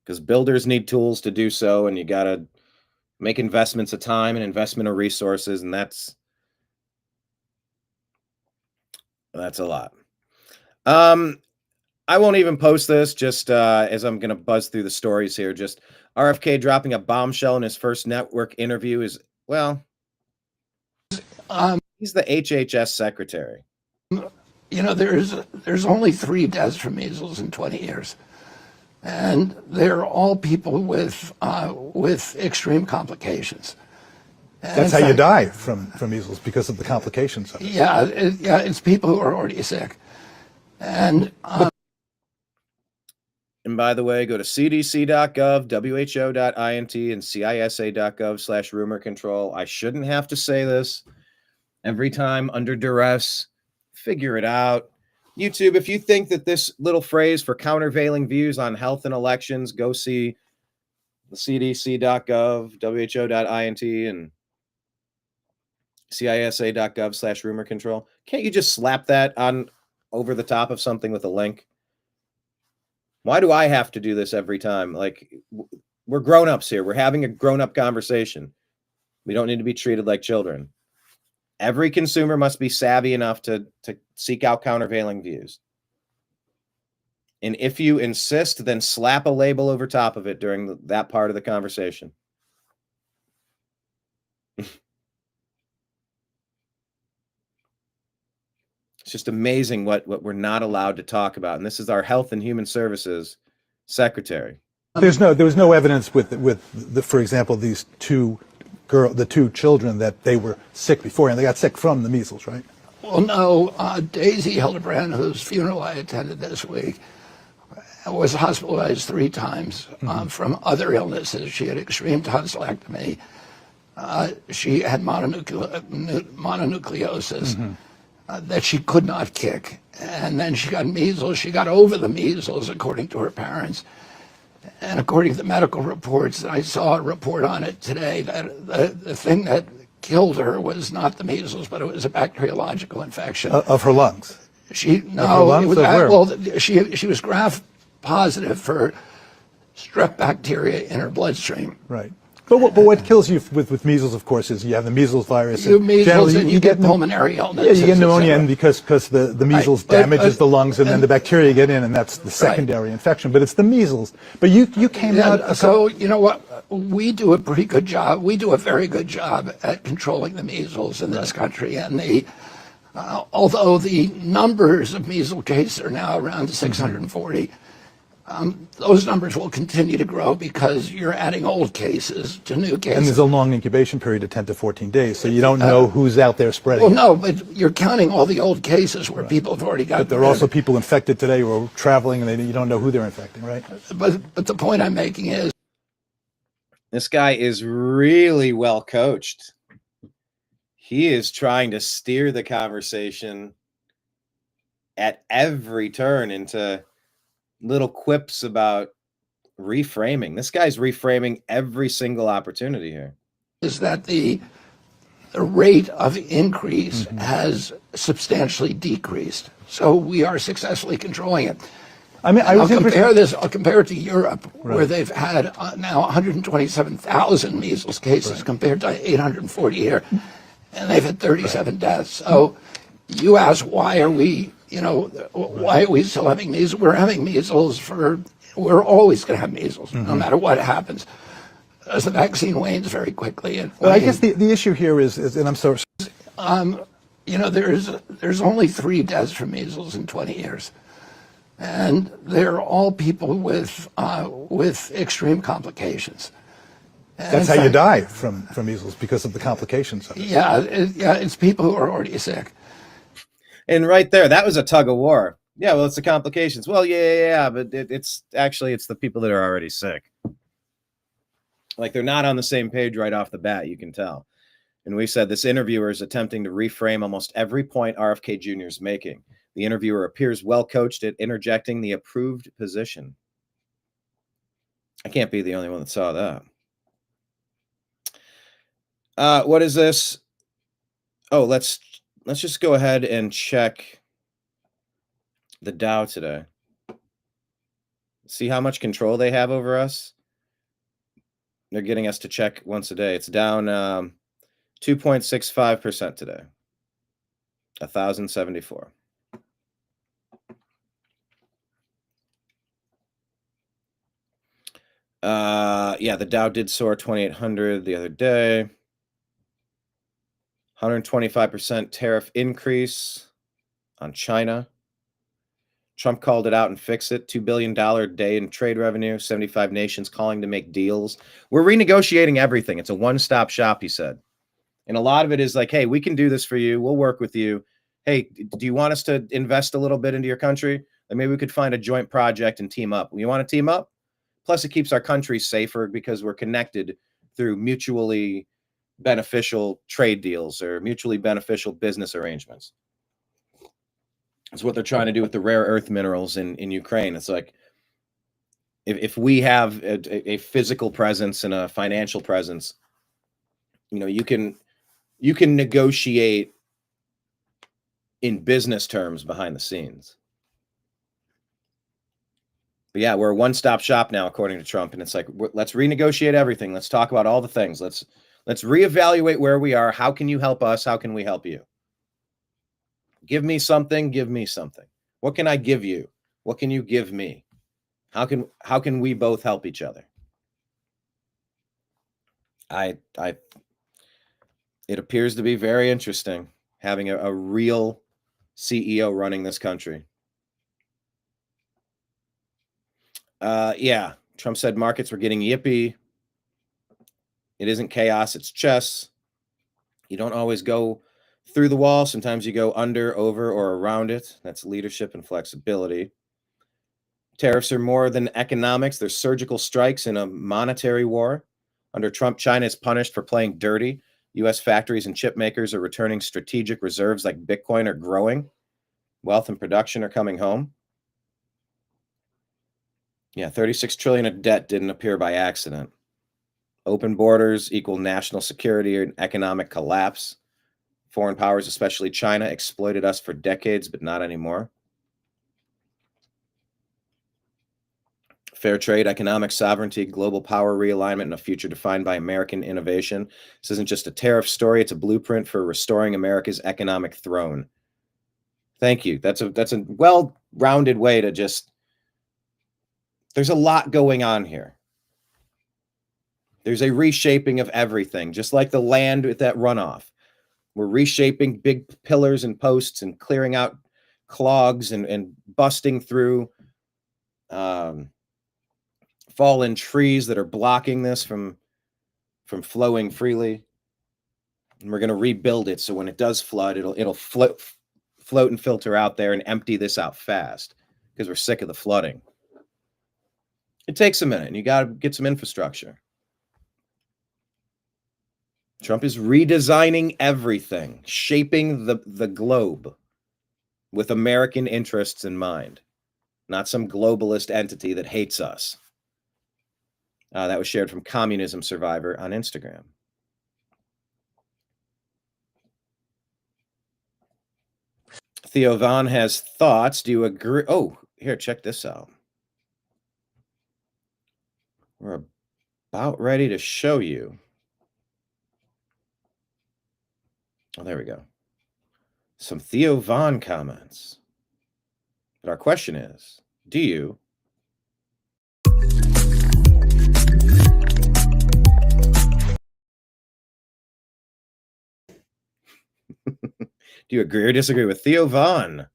Because builders need tools to do so, and you got to make investments of time and investment of resources, and that's a lot. I won't even post this, just as I'm going to buzz through the stories here. Just RFK dropping a bombshell in his first network interview is, well, he's the HHS secretary. You know, there's only 3 deaths from measles in 20 years. and they're all people with extreme complications. And that's how you die from measles, because of the complications of it. Yeah, it's people who are already sick. And by the way, go to cdc.gov, who.int, and cisa.gov/rumor control. I shouldn't have to say this every time under duress. Figure it out. YouTube, if you think that this little phrase for countervailing views on health and elections, go see the cdc.gov, who.int, and cisa.gov/rumor control. Can't you just slap that on over the top of something with a link? Why do I have to do this every time? Like, we're grown-ups here. We're having a grown-up conversation. We don't need to be treated like children. Every consumer must be savvy enough to seek out countervailing views. And if you insist, then slap a label over top of it during that part of the conversation. It's just amazing what we're not allowed to talk about. And this is our Health and Human Services Secretary. There was no evidence with for example, these the two children that they were sick beforehand. They got sick from the measles, right? Well, no. Daisy Hildebrand, whose funeral I attended this week, was hospitalized 3 times from other illnesses. She had extreme tonsillectomy. She had mononucleosis that she could not kick. And then she got measles. She got over the measles, according to her parents. And according to the medical reports, I saw a report on it today that the thing that killed her was not the measles, but it was a bacteriological infection of her lungs. She was graft positive for strep bacteria in her bloodstream. Right. But what kills you with measles, of course, is you have the measles virus. You measles and you get pulmonary illness. Yeah, you get pneumonia, and because the measles damages the lungs, and then the bacteria get in, and that's the secondary infection. But it's the measles. But you came out. So you know what? We do a pretty good job. We do a very good job at controlling the measles in this country, and although the numbers of measles cases are now around 640. Those numbers will continue to grow because you're adding old cases to new cases. And there's a long incubation period of 10 to 14 days, so you don't know who's out there spreading. Well, no, but you're counting all the old cases where people have already got. But there are also people infected today who are traveling, and you don't know who they're infecting, right? But the point I'm making is, this guy is really well coached. He is trying to steer the conversation at every turn into little quips about reframing. This guy's reframing every single opportunity here. Is that the rate of increase has substantially decreased. So we are successfully controlling it. I mean, I'll compare it to Europe, where they've had now 127,000 measles cases compared to 840 here, and they've had 37 deaths. So you ask, why are we still having measles? We're having measles we're always going to have measles, no matter what happens. As the vaccine wanes very quickly. Well, I guess the issue here is, and I'm sorry. There's only 3 deaths from measles in 20 years. And they're all people with extreme complications. That's how you die from measles, because of the complications of it. Yeah, it's people who are already sick. And right there, that was a tug of war. Yeah, well, it's the complications. Well, yeah, but it's the people that are already sick. Like, they're not on the same page right off the bat, you can tell. And we said this interviewer is attempting to reframe almost every point RFK Jr. is making. The interviewer appears well coached at interjecting the approved position. I can't be the only one that saw that. What is this? Oh, let's just go ahead and check the Dow today. See how much control they have over us. They're getting us to check once a day. It's down 2.65% today. 1,074. Yeah, the Dow did soar 2,800 the other day. 125% tariff increase on China. Trump called it out and fixed it. $2 billion day in trade revenue, 75 nations calling to make deals. We're renegotiating everything. It's a one-stop shop, he said. And a lot of it is like, hey, we can do this for you. We'll work with you. Hey, do you want us to invest a little bit into your country? Like maybe we could find a joint project and team up. You want to team up? Plus, it keeps our country safer because we're connected through mutually beneficial trade deals or mutually beneficial business arrangements. That's what they're trying to do with the rare earth minerals in Ukraine. It's like if we have a physical presence and a financial presence, you know, you can negotiate in business terms behind the scenes. But yeah, we're a one-stop shop now, according to Trump, and it's like let's renegotiate everything. Let's talk about all the things. Let's reevaluate where we are. How can you help us? How can we help you? Give me something, give me something. What can I give you? What can you give me? How can we both help each other? It appears to be very interesting having a real CEO running this country. Yeah, Trump said markets were getting yippy. It isn't chaos, it's chess. You don't always go through the wall. Sometimes you go under, over, or around it. That's leadership and flexibility. Tariffs are more than economics. They're surgical strikes in a monetary war. Under Trump, China is punished for playing dirty. U.S. factories and chip makers are returning strategic reserves like Bitcoin are growing. Wealth and production are coming home. Yeah, 36 trillion of debt didn't appear by accident. Open borders equal national security and economic collapse. Foreign powers, especially China, exploited us for decades, but not anymore. Fair trade, economic sovereignty, global power realignment, and a future defined by American innovation. This isn't just a tariff story. It's a blueprint for restoring America's economic throne. Thank you. That's a well-rounded way to just... There's a lot going on here. There's a reshaping of everything, just like the land with that runoff. We're reshaping big pillars and posts and clearing out clogs and busting through fallen trees that are blocking this from flowing freely. And we're going to rebuild it so when it does flood, it'll float and filter out there and empty this out fast because we're sick of the flooding. It takes a minute, and you got to get some infrastructure. Trump is redesigning everything, shaping the globe with American interests in mind, not some globalist entity that hates us. That was shared from Communism Survivor on Instagram. Theo Vaughn has thoughts. Do you agree? Oh, here, check this out. We're about ready to show you. Oh, there we go. Some Theo Vaughn comments. But our question is, do you do you agree or disagree with Theo Vaughn?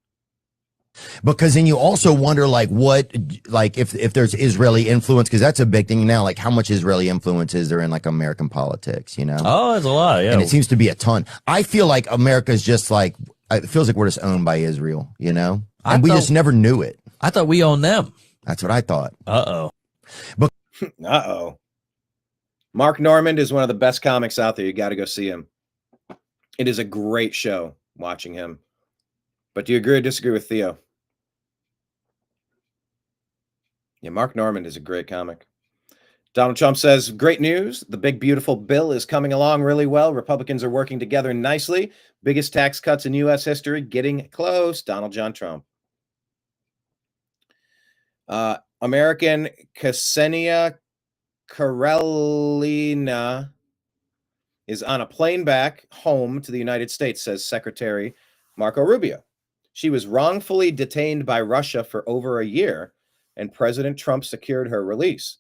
Because then you also wonder, like, what, like, if there's Israeli influence, because that's a big thing now. Like, how much Israeli influence is there in like American politics? You know? Oh, there's a lot. Yeah, and it seems to be a ton. I feel like America's just like, it feels like we're just owned by Israel. You know, and we just never knew it. I thought we owned them. That's what I thought. Uh-oh. But uh-oh. Mark Normand is one of the best comics out there. You got to go see him. It is a great show watching him. But do you agree or disagree with Theo? Yeah, Mark Normand is a great comic. Donald Trump says, great news. The big, beautiful bill is coming along really well. Republicans are working together nicely. Biggest tax cuts in U.S. history, getting close. Donald John Trump. American Ksenia Karelina is on a plane back home to the United States, says Secretary Marco Rubio. She was wrongfully detained by Russia for over a year, and President Trump secured her release.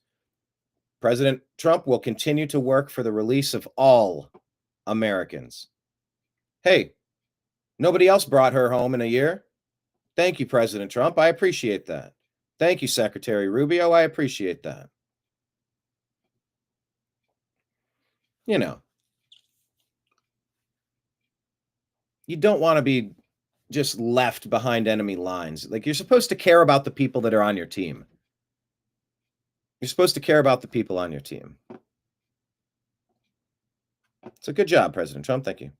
President Trump will continue to work for the release of all Americans. Hey, nobody else brought her home in a year. Thank you, President Trump. I appreciate that. Thank you, Secretary Rubio. I appreciate that. You know, you don't want to be just left behind enemy lines. Like, you're supposed to care about the people that are on your team. You're supposed to care about the people on your team. It's a good job, President Trump. Thank you.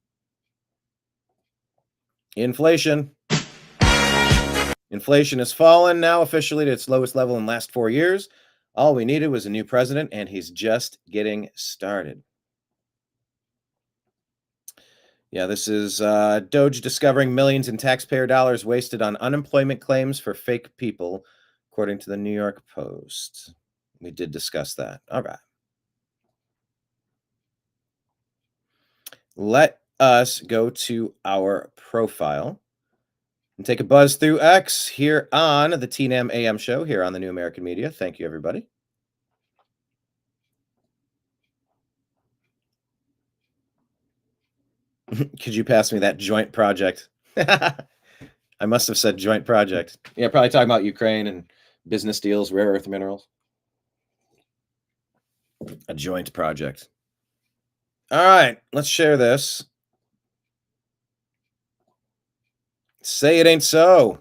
Inflation. Inflation has fallen now officially to its lowest level in the last 4 years. All we needed was a new president, and he's just getting started. Yeah, this is DOGE discovering millions in taxpayer dollars wasted on unemployment claims for fake people, according to the New York Post. We did discuss that. All right. Let us go to our profile and take a buzz through X here on the TNAM AM Show here on the New American Media. Thank you, everybody. Could you pass me that joint project? I must have said joint project. Yeah, probably talking about Ukraine and business deals, rare earth minerals. A joint project. All right, let's share this. Say it ain't so.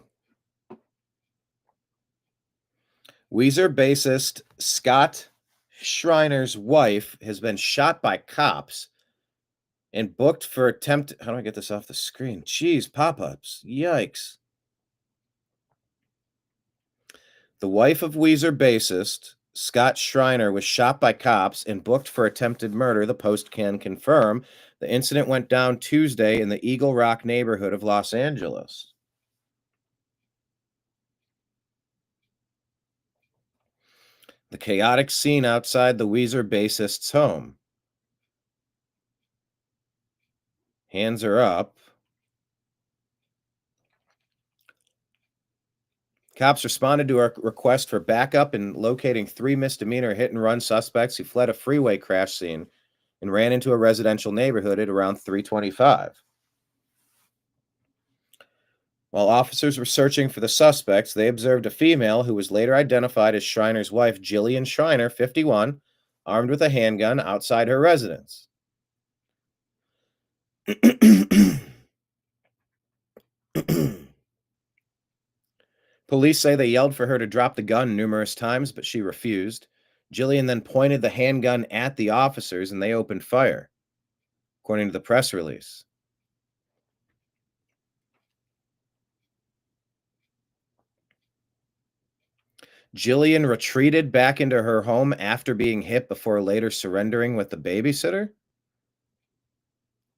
Weezer bassist Scott Schreiner's wife has been shot by cops and booked for attempt. How do I get this off the screen? Jeez, pop-ups. Yikes. The wife of Weezer bassist Scott Schreiner was shot by cops and booked for attempted murder. The Post can confirm. The incident went down Tuesday in the Eagle Rock neighborhood of Los Angeles. The chaotic scene outside the Weezer bassist's home. Hands are up. Cops responded to a request for backup in locating 3 misdemeanor hit-and-run suspects who fled a freeway crash scene and ran into a residential neighborhood at around 3:25. While officers were searching for the suspects, they observed a female who was later identified as Schreiner's wife, Jillian Schreiner, 51, armed with a handgun outside her residence. Police say they yelled for her to drop the gun numerous times, but she refused. Jillian then pointed the handgun at the officers, and they opened fire, according to the press release. Jillian retreated back into her home after being hit before later surrendering with the babysitter.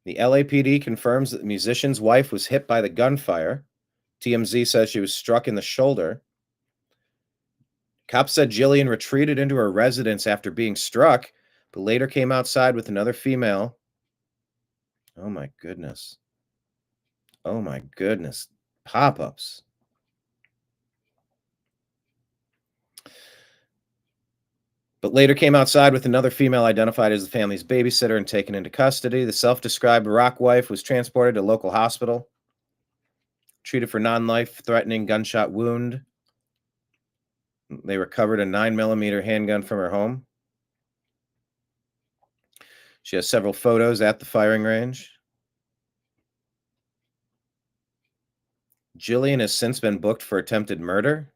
The LAPD confirms that the musician's wife was hit by the gunfire. TMZ says she was struck in the shoulder. Cops said Jillian retreated into her residence after being struck, but later came outside with another female. Oh my goodness. Oh my goodness. Pop-ups. But later came outside with another female identified as the family's babysitter and taken into custody. The self-described rock wife was transported to a local hospital, treated for non-life-threatening gunshot wound. They recovered a 9mm handgun from her home. She has several photos at the firing range. Jillian has since been booked for attempted murder.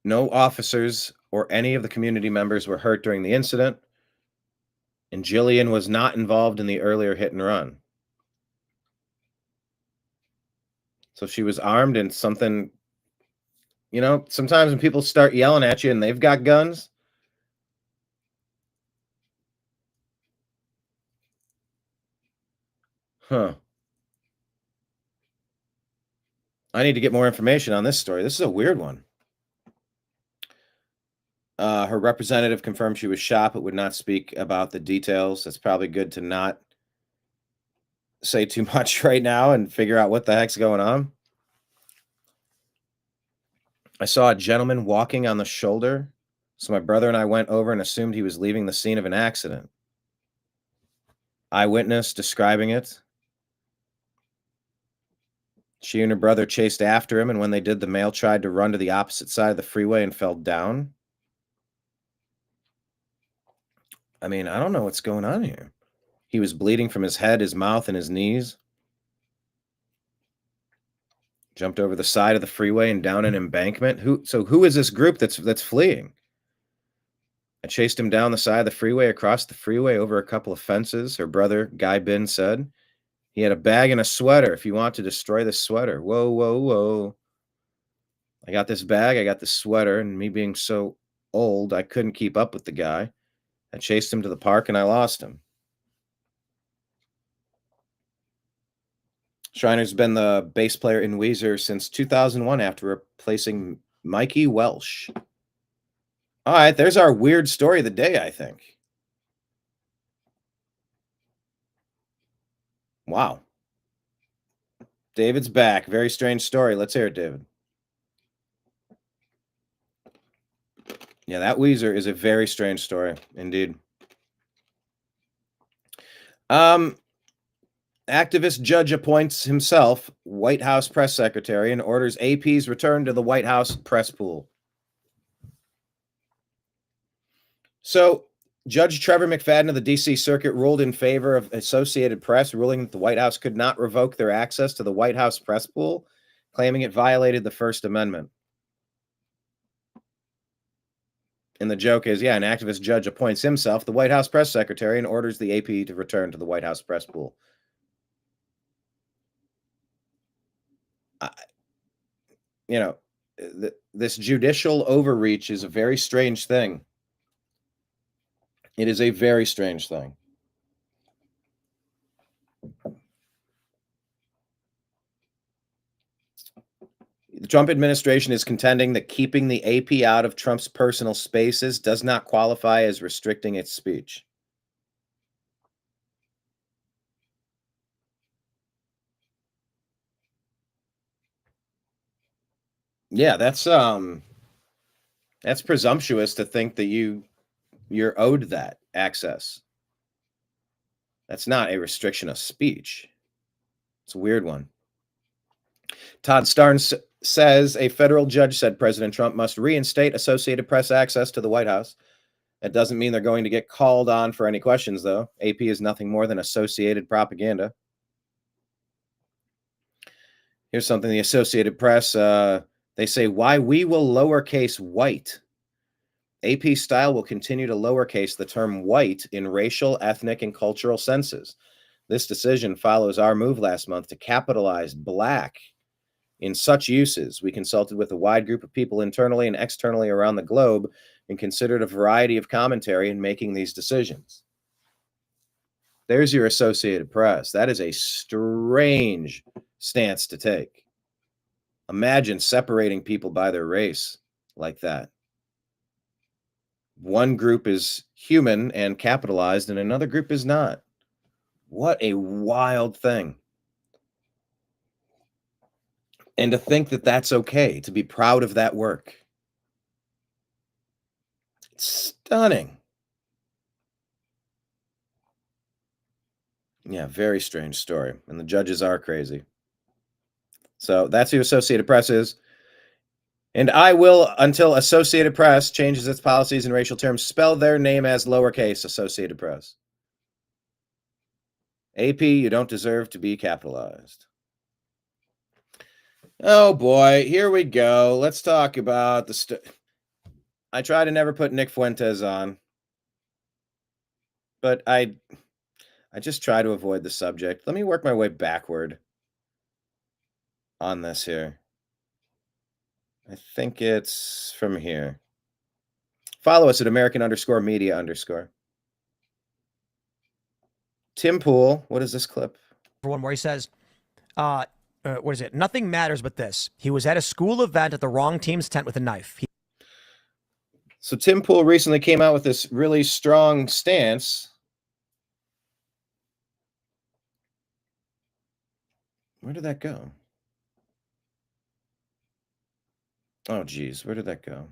No officers or any of the community members were hurt during the incident, and Jillian was not involved in the earlier hit and run. So she was armed and something, you know, sometimes when people start yelling at you and they've got guns, I need to get more information on this story. This is a weird one. Her representative confirmed she was shot, but would not speak about the details. It's probably good to not say too much right now and figure out what the heck's going on. I saw a gentleman walking on the shoulder, so my brother and I went over and assumed he was leaving the scene of an accident. Eyewitness describing it. She and her brother chased after him, and when they did, the male tried to run to the opposite side of the freeway and fell down. I mean, I don't know what's going on here. He was bleeding from his head, his mouth, and his knees. Jumped over the side of the freeway and down an embankment. Who is this group that's fleeing? I chased him down the side of the freeway, across the freeway, over a couple of fences. Her brother, Guy Bin, said he had a bag and a sweater. If you want to destroy this sweater. Whoa, whoa, whoa. I got this bag, I got this sweater, and me being so old, I couldn't keep up with the guy. I chased him to the park and I lost him. Schreiner's been the bass player in Weezer since 2001 after replacing Mikey Welsh. All right, there's our weird story of the day, I think. Wow. David's back. Very strange story. Let's hear it, David. Yeah, that Weezer is a very strange story, indeed. Activist judge appoints himself White House press secretary and orders AP's return to the White House press pool. So, Judge Trevor McFadden of the D.C. Circuit ruled in favor of Associated Press, ruling that the White House could not revoke their access to the White House press pool, claiming it violated the First Amendment. And the joke is, an activist judge appoints himself the White House press secretary and orders the AP to return to the White House press pool. This judicial overreach is a very strange thing. It is a very strange thing. The Trump administration is contending that keeping the AP out of Trump's personal spaces does not qualify as restricting its speech. Yeah, that's presumptuous to think that you're owed that access. That's not a restriction of speech. It's a weird one. Todd Starnes says a federal judge said President Trump must reinstate Associated Press access to the White House. That doesn't mean they're going to get called on for any questions, though. AP is nothing more than Associated propaganda. Here's something the Associated Press, they say, why we will lowercase white. AP style will continue to lowercase the term white in racial, ethnic, and cultural senses. This decision follows our move last month to capitalize black in such uses. We consulted with a wide group of people internally and externally around the globe and considered a variety of commentary in making these decisions. There's your Associated Press. That is a strange stance to take. Imagine separating people by their race like that. One group is human and capitalized, and another group is not. What a wild thing. And to think that that's okay, to be proud of that work. It's stunning. Yeah, very strange story. And the judges are crazy. So that's who Associated Press is. And I will, until Associated Press changes its policies in racial terms, spell their name as lowercase Associated Press. AP, you don't deserve to be capitalized. Oh boy, here we go. Let's talk about I try to never put Nick Fuentes on, but I just try to avoid the subject. Let me work my way backward on this here. I think it's from here. Follow us at American_media_. Tim Pool, what is this clip? For one where he says, what is it? Nothing matters but this. He was at a school event at the wrong team's tent with a knife. So Tim Pool recently came out with this really strong stance. Where did that go? Oh, geez. Where did that go?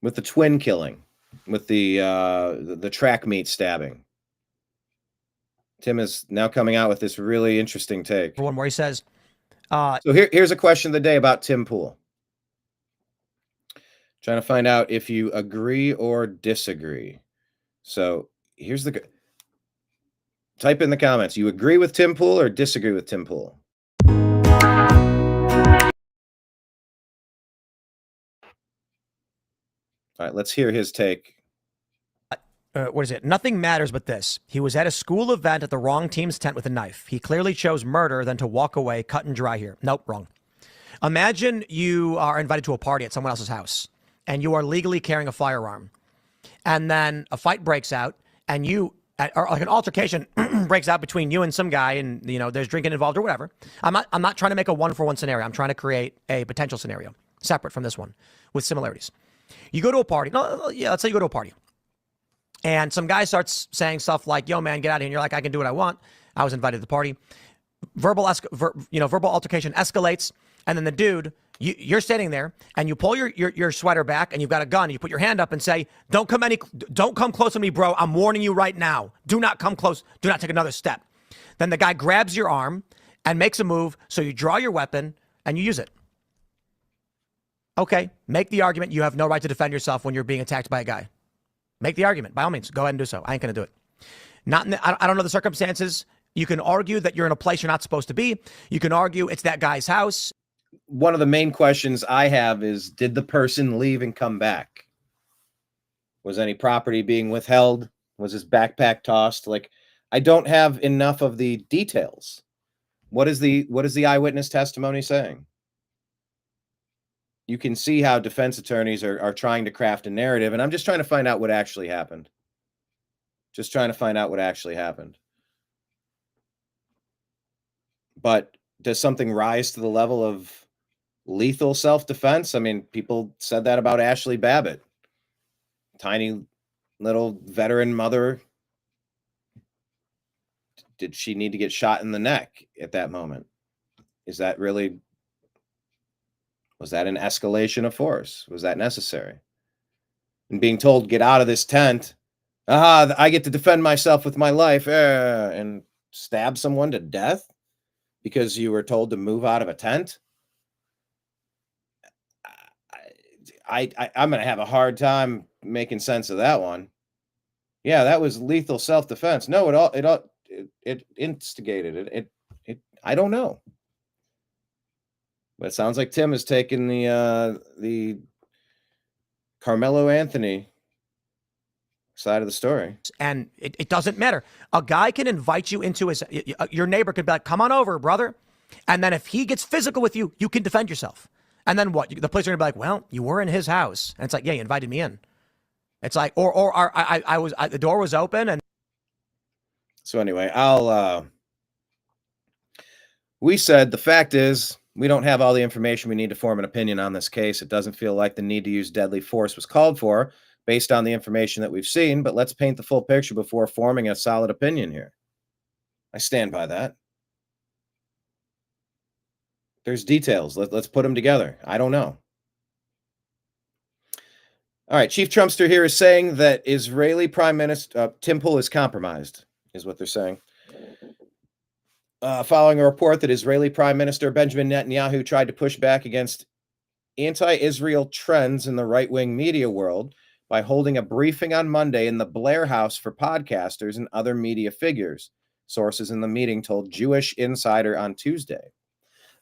With the twin killing. with the track meet stabbing. Tim is now coming out with this really interesting take. One where he says, so here's a question of the day about Tim Pool. Trying to find out if you agree or disagree. So here's the type in the comments. You agree with Tim Pool or disagree with Tim Pool? All right, let's hear his take. What is it? Nothing matters but this. He was at a school event at the wrong team's tent with a knife. He clearly chose murder than to walk away, cut and dry here. Nope, wrong. Imagine you are invited to a party at someone else's house and you are legally carrying a firearm. And then a fight breaks out and or like an altercation breaks out between you and some guy and, you know, there's drinking involved or whatever. I'm not trying to make a one-for-one scenario. I'm trying to create a potential scenario separate from this one with similarities. You go to a party. No, yeah, let's say you go to a party. And some guy starts saying stuff like, yo, man, get out of here. And you're like, I can do what I want. I was invited to the party. Verbal altercation escalates. And then the dude, you're standing there and you pull your sweater back and you've got a gun. You put your hand up and say, don't come close to me, bro. I'm warning you right now. Do not come close. Do not take another step. Then the guy grabs your arm and makes a move. So you draw your weapon and you use it. Okay, make the argument. You have no right to defend yourself when you're being attacked by a guy. Make the argument. By all means, go ahead and do so. I ain't going to do it. I don't know the circumstances. You can argue that you're in a place you're not supposed to be. You can argue it's that guy's house. One of the main questions I have is, did the person leave and come back? Was any property being withheld? Was his backpack tossed? Like, I don't have enough of the details. What is the eyewitness testimony saying? You can see how defense attorneys are trying to craft a narrative, and I'm just trying to find out what actually happened. Just trying to find out what actually happened. But does something rise to the level of lethal self-defense? I mean, people said that about Ashley Babbitt. Tiny little veteran mother. Did she need to get shot in the neck at that moment? Was that an escalation of force? Was that necessary? And being told, get out of this tent. I get to defend myself with my life. And stab someone to death because you were told to move out of a tent. I'm going to have a hard time making sense of that one. Yeah, that was lethal self-defense. No, it instigated it. I don't know. But it sounds like Tim has taken the Carmelo Anthony side of the story. And it doesn't matter. A guy can invite you into your neighbor could be like, come on over, brother. And then if he gets physical with you, you can defend yourself. And then what? The police are going to be like, well, you were in his house. And it's like, yeah, you invited me in. It's like, the door was open. And so anyway, we said the fact is, we don't have all the information we need to form an opinion on this case. It doesn't feel like the need to use deadly force was called for based on the information that we've seen, but let's paint the full picture before forming a solid opinion here. I stand by that. There's details. Let's put them together. I don't know. All right, Chief Trumpster here is saying that Israeli Prime Minister Tim Pool is compromised, is what they're saying. Following a report that Israeli Prime Minister Benjamin Netanyahu tried to push back against anti-Israel trends in the right-wing media world by holding a briefing on Monday in the Blair House for podcasters and other media figures, sources in the meeting told Jewish Insider on Tuesday.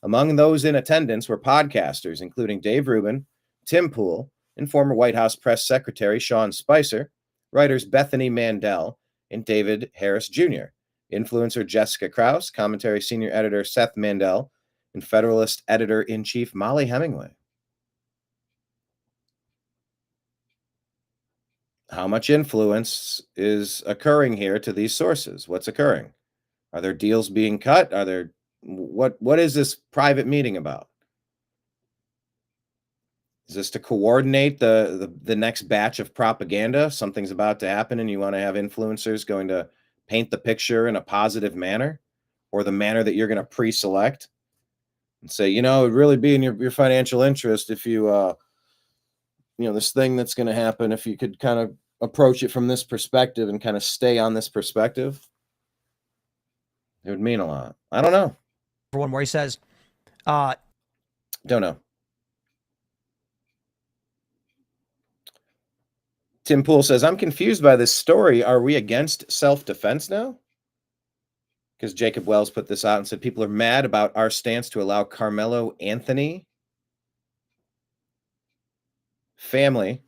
Among those in attendance were podcasters, including Dave Rubin, Tim Pool, and former White House Press Secretary Sean Spicer, writers Bethany Mandel, and David Harris Jr., influencer Jessica Krause, commentary senior editor Seth Mandel, and Federalist editor-in-chief Molly Hemingway. How much influence is occurring here to these sources? What's occurring? Are there deals being cut? What is this private meeting about? Is this to coordinate the next batch of propaganda? Something's about to happen and you want to have influencers going to paint the picture in a positive manner, or the manner that you're going to pre-select and say, it would really be in your financial interest if you, this thing that's going to happen, if you could kind of approach it from this perspective and kind of stay on this perspective, it would mean a lot. I don't know. For one where he says, don't know. Tim Pool says, I'm confused by this story. Are we against self-defense now? Because Jacob Wells put this out and said people are mad about our stance to allow Carmelo Anthony family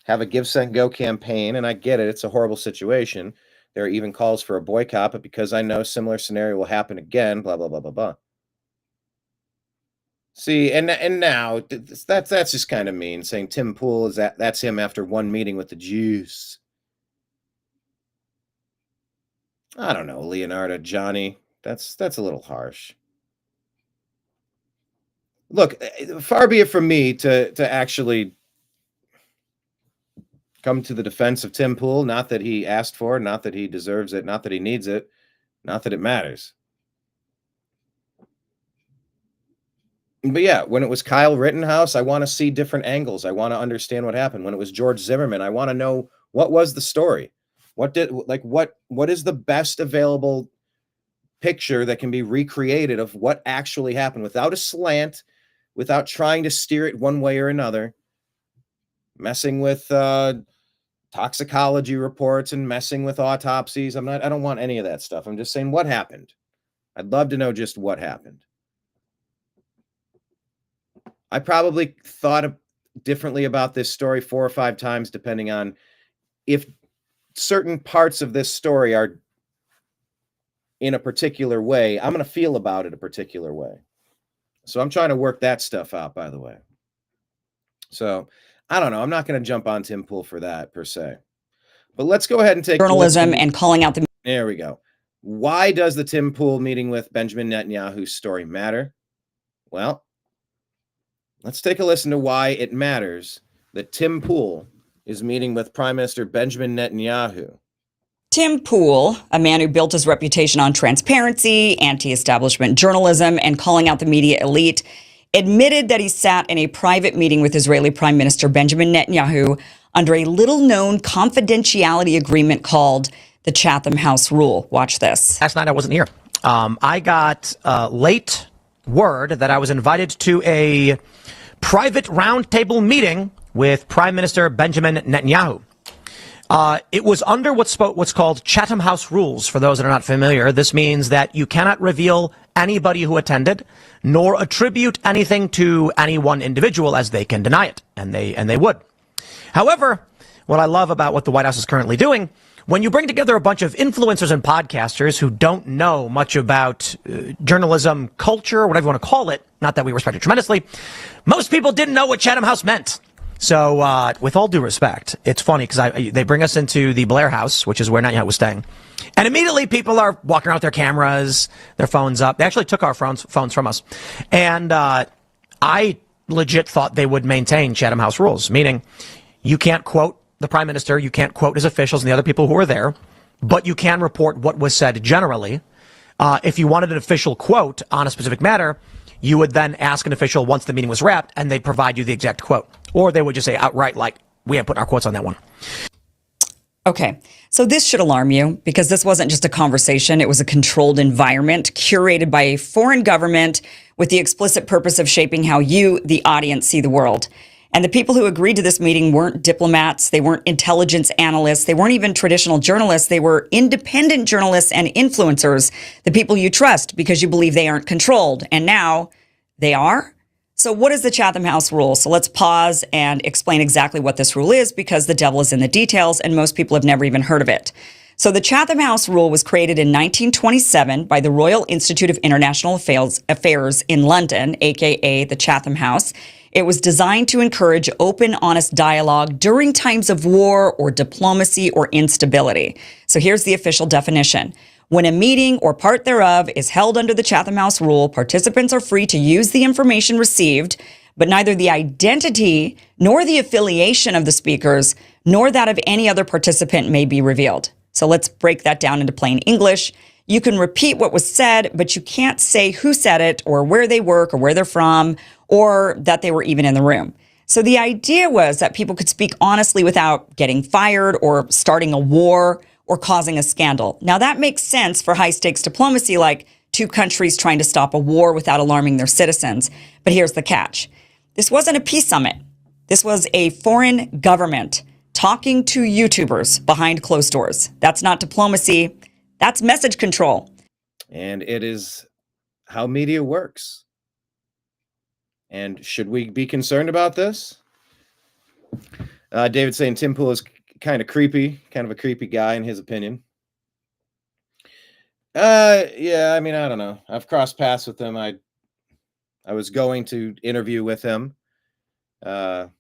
have a Give, Send, Go campaign. And I get it. It's a horrible situation. There are even calls for a boycott, but because I know similar scenario will happen again, blah, blah, blah, blah, blah. See, and now that's just kind of mean, saying Tim Pool is that's him after one meeting with the Jews. I don't know, Leonardo, Johnny. That's a little harsh. Look, far be it from me to actually come to the defense of Tim Pool. Not that he asked for it, not that he deserves it, not that he needs it, not that it matters. But yeah, when it was Kyle Rittenhouse, I want to see different angles. I want to understand what happened. When it was George Zimmerman, I want to know what was the story. What is the best available picture that can be recreated of what actually happened without a slant, without trying to steer it one way or another, messing with toxicology reports and messing with autopsies. I don't want any of that stuff. I'm just saying what happened. I'd love to know just what happened. I probably thought differently about this story 4 or 5 times, depending on if certain parts of this story are in a particular way. I'm going to feel about it a particular way. So I'm trying to work that stuff out, by the way. So I don't know. I'm not going to jump on Tim Pool for that per se. But let's go ahead and take journalism and calling out the. There we go. Why does the Tim Pool meeting with Benjamin Netanyahu story matter? Well, let's take a listen to why it matters that Tim Pool is meeting with Prime Minister Benjamin Netanyahu. Tim Pool, a man who built his reputation on transparency, anti-establishment journalism, and calling out the media elite, admitted that he sat in a private meeting with Israeli Prime Minister Benjamin Netanyahu under a little-known confidentiality agreement called the Chatham House Rule. Watch this. Last night I wasn't here. I got late word that I was invited to a private roundtable meeting with Prime Minister Benjamin Netanyahu. It was under what's called Chatham House rules. For those that are not familiar, this means that you cannot reveal anybody who attended, nor attribute anything to any one individual, as they can deny it, and they would. However, what I love about what the White House is currently doing, when you bring together a bunch of influencers and podcasters who don't know much about journalism culture, whatever you want to call it, not that we respect it tremendously, most people didn't know what Chatham House meant. So with all due respect, it's funny because they bring us into the Blair House, which is where Netanyahu was staying. And immediately people are walking around with their cameras, their phones up. They actually took our phones from us. And I legit thought they would maintain Chatham House rules, meaning you can't quote the prime minister, you can't quote his officials and the other people who were there, but you can report what was said generally. If you wanted an official quote on a specific matter, you would then ask an official once the meeting was wrapped, and they'd provide you the exact quote. Or they would just say outright, like, we ain't putting our quotes on that one. Okay, so this should alarm you because this wasn't just a conversation. It was a controlled environment curated by a foreign government with the explicit purpose of shaping how you, the audience, see the world. And the people who agreed to this meeting weren't diplomats. They weren't intelligence analysts. They weren't even traditional journalists. They were independent journalists and influencers, the people you trust because you believe they aren't controlled. And now they are. So what is the Chatham House rule? So let's pause and explain exactly what this rule is because the devil is in the details and most people have never even heard of it. So the Chatham House rule was created in 1927 by the Royal Institute of International Affairs in London, aka the Chatham House. It was designed to encourage open, honest dialogue during times of war or diplomacy or instability. So here's the official definition. When a meeting or part thereof is held under the Chatham House rule, participants are free to use the information received, but neither the identity nor the affiliation of the speakers nor that of any other participant may be revealed. So let's break that down into plain English. You can repeat what was said, but you can't say who said it or where they work or where they're from or that they were even in the room. So the idea was that people could speak honestly without getting fired or starting a war or causing a scandal. Now that makes sense for high stakes diplomacy, like two countries trying to stop a war without alarming their citizens. But here's the catch. This wasn't a peace summit. This was a foreign government talking to YouTubers behind closed doors. That's not diplomacy. That's message control. And it is how media works. And should we be concerned about this? David saying Tim Pool is kind of a creepy guy in his opinion. Yeah, I mean, I don't know. I've crossed paths with him. I was going to interview with him. You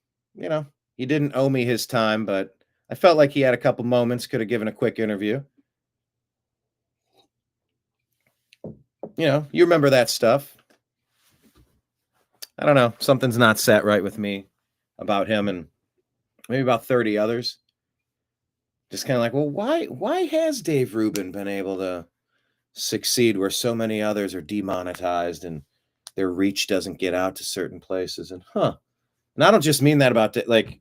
know, he didn't owe me his time, but I felt like he had a couple moments, could have given a quick interview. You know, you remember that stuff. I don't know. Something's not set right with me about him and maybe about 30 others. Just kind of like, well, why has Dave Rubin been able to succeed where so many others are demonetized and their reach doesn't get out to certain places? And and I don't just mean that about like,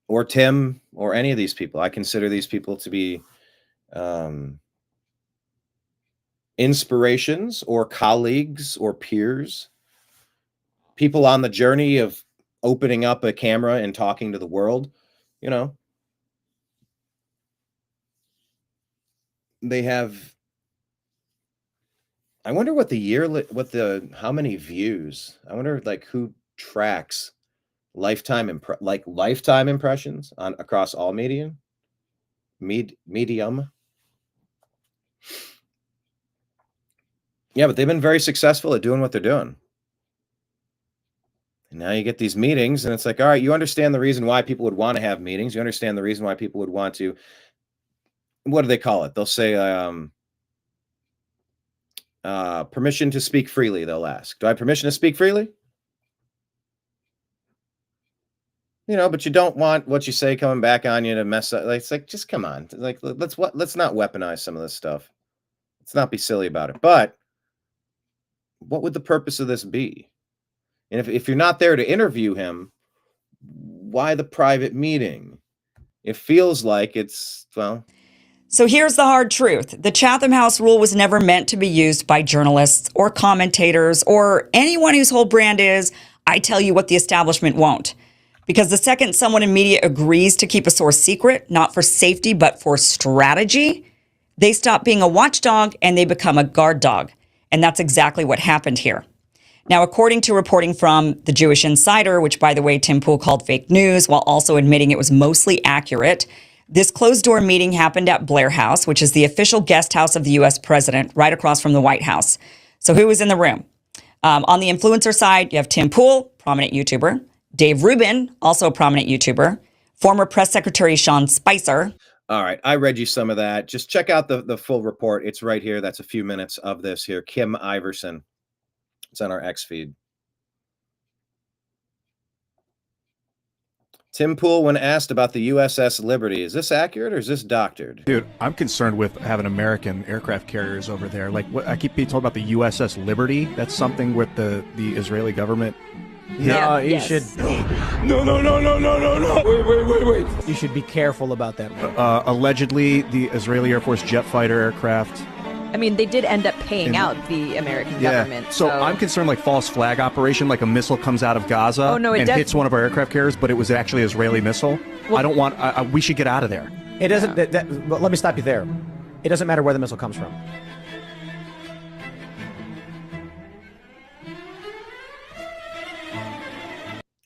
or Tim or any of these people. I consider these people to be inspirations or colleagues or peers, people on the journey of opening up a camera and talking to the world. You know, they have, I wonder what how many views, I wonder like who tracks lifetime impressions on across all medium. Yeah, but they've been very successful at doing what they're doing. And now you get these meetings and it's like, all right, you understand the reason why people would want to have meetings. You understand the reason why people would want to, what do they call it? They'll say, permission to speak freely. They'll ask, do I have permission to speak freely? You know, but you don't want what you say coming back on you to mess up. Like, it's like, just come on. Like, let's not weaponize some of this stuff. Let's not be silly about it. But what would the purpose of this be? And if you're not there to interview him, why the private meeting? It feels like it's, well. So here's the hard truth. The Chatham House rule was never meant to be used by journalists or commentators or anyone whose whole brand is, I tell you what the establishment won't. Because the second someone in media agrees to keep a source secret, not for safety, but for strategy, they stop being a watchdog and they become a guard dog. And that's exactly what happened here. Now, according to reporting from the Jewish Insider, which, by the way, Tim Pool called fake news while also admitting it was mostly accurate, this closed-door meeting happened at Blair House, which is the official guest house of the U.S. president, right across from the White House. So who was in the room? On the influencer side, you have Tim Pool, prominent YouTuber, Dave Rubin, also a prominent YouTuber, former press secretary Sean Spicer. All right, I read you some of that. Just check out the full report. It's right here. That's a few minutes of this here. Kim Iverson. It's on our X feed. Tim Pool, when asked about the USS Liberty, is this accurate or is this doctored? Dude, I'm concerned with having American aircraft carriers over there. Like, what I keep being told about the USS Liberty. That's something with the Israeli government. No, you should. No. Wait. You should be careful about that. Allegedly, the Israeli Air Force jet fighter aircraft. I mean, they did end up paying out the American government. So I'm concerned, like false flag operation, like a missile comes out of Gaza and hits one of our aircraft carriers, but it was actually an Israeli missile. Well, I don't want. we should get out of there. It doesn't. But let me stop you there. It doesn't matter where the missile comes from.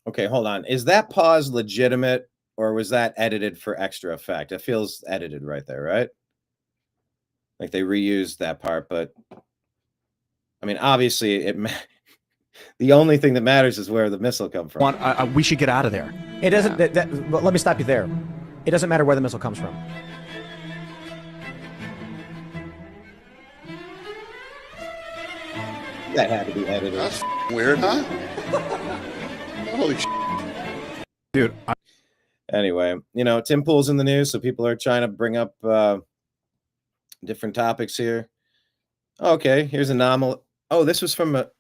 Okay, hold on. Is that pause legitimate or was that edited for extra effect? It feels edited right there, right? Like they reused that part, but I mean, obviously, the only thing that matters is where the missile comes from. We should get out of there. It doesn't. But let me stop you there. It doesn't matter where the missile comes from. That had to be edited. That's weird, huh? Holy shit. Dude. Anyway, you know, Tim Pool's in the news, so people are trying to bring up different topics here. Okay, here's a nominal. Oh, this was from that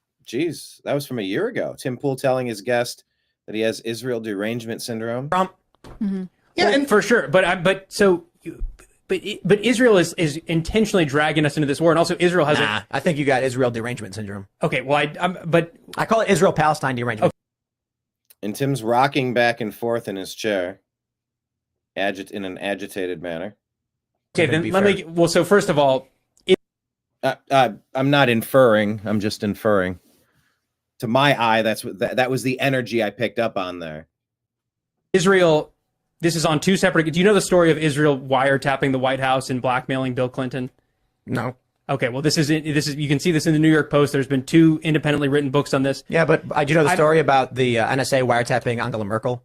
was from a year ago. Tim Pool telling his guest that he has Israel derangement syndrome. Yeah, and for sure. But Israel is intentionally dragging us into this war, and also Israel has. I think you got Israel derangement syndrome. Okay, well, I call it Israel Palestine derangement. And Tim's rocking back and forth in his chair, in an agitated manner. Okay, then let me. Well, so first of all, I'm not inferring. I'm just inferring. To my eye, that was the energy I picked up on there. Israel. This is on two separate. Do you know the story of Israel wiretapping the White House and blackmailing Bill Clinton? No. Okay, well, this is you can see this in the New York Post. There's been 2 independently written books on this. Yeah, but do you know the story about the NSA wiretapping Angela Merkel?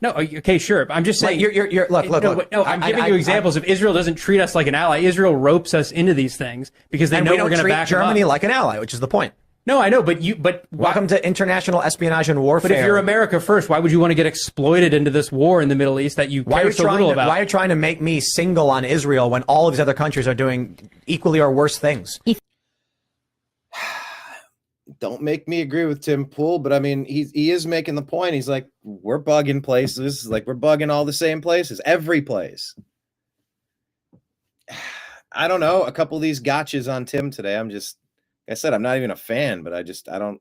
No, okay, sure. I'm just saying. Look. No, I'm giving you examples of Israel doesn't treat us like an ally. Israel ropes us into these things because they know we're going to back Germany them up. like an ally, which is the point. No, I know, but welcome to international espionage and warfare. But if you're America first, why would you want to get exploited into this war in the Middle East that you care so little about? Why are you trying to make me single on Israel when all of these other countries are doing equally or worse things? Don't make me agree with Tim Pool, but I mean, he is making the point. He's like, we're bugging places, like we're bugging all the same places, every place. I don't know. A couple of these gotchas on Tim today. Like I said, I'm not even a fan, but I don't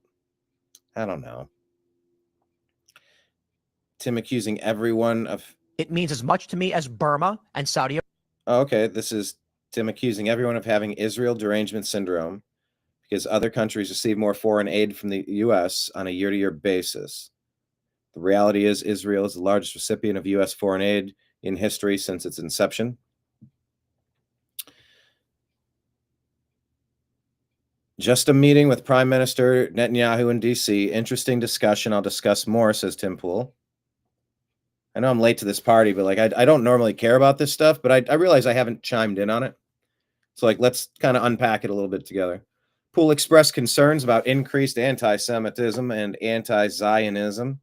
know. Tim accusing everyone of. It means as much to me as Burma and Saudi. Oh, okay. This is Tim accusing everyone of having Israel derangement syndrome because other countries receive more foreign aid from the U.S. on a year-to-year basis. The reality is Israel is the largest recipient of U.S. foreign aid in history since its inception. Just a meeting with Prime Minister Netanyahu in D.C. Interesting discussion. I'll discuss more, says Tim Pool. I know I'm late to this party, but I don't normally care about this stuff, but I realize I haven't chimed in on it. So let's kind of unpack it a little bit together. Pool expressed concerns about increased anti-Semitism and anti-Zionism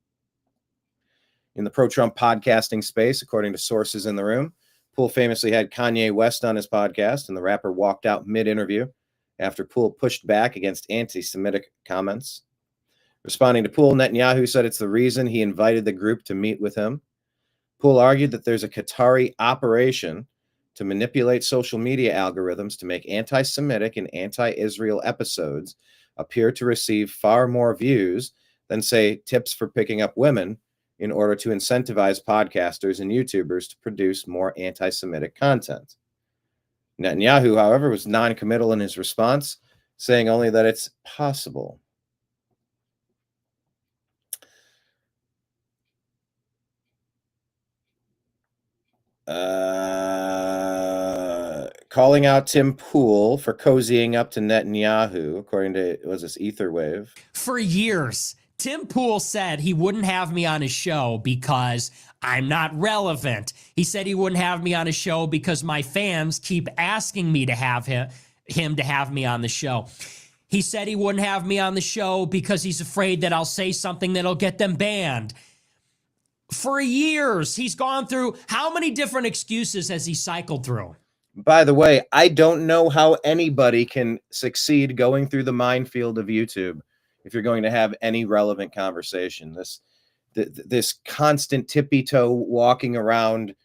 in the pro-Trump podcasting space, according to sources in the room. Pool famously had Kanye West on his podcast, and the rapper walked out mid-interview after Pool pushed back against anti-Semitic comments. Responding to Pool, Netanyahu said it's the reason he invited the group to meet with him. Pool argued that there's a Qatari operation to manipulate social media algorithms to make anti-Semitic and anti-Israel episodes appear to receive far more views than, say, tips for picking up women in order to incentivize podcasters and YouTubers to produce more anti-Semitic content. Netanyahu, however, was non-committal in his response, saying only that it's possible. Calling out Tim Pool for cozying up to Netanyahu, according to, was this Etherwave? For years, Tim Pool said he wouldn't have me on his show because I'm not relevant. He said he wouldn't have me on his show because my fans keep asking me to have him to have me on the show. He said he wouldn't have me on the show because he's afraid that I'll say something that'll get them banned. For years, he's gone through, how many different excuses has he cycled through? By the way, I don't know how anybody can succeed going through the minefield of YouTube if you're going to have any relevant conversation. This constant tippy-toe walking around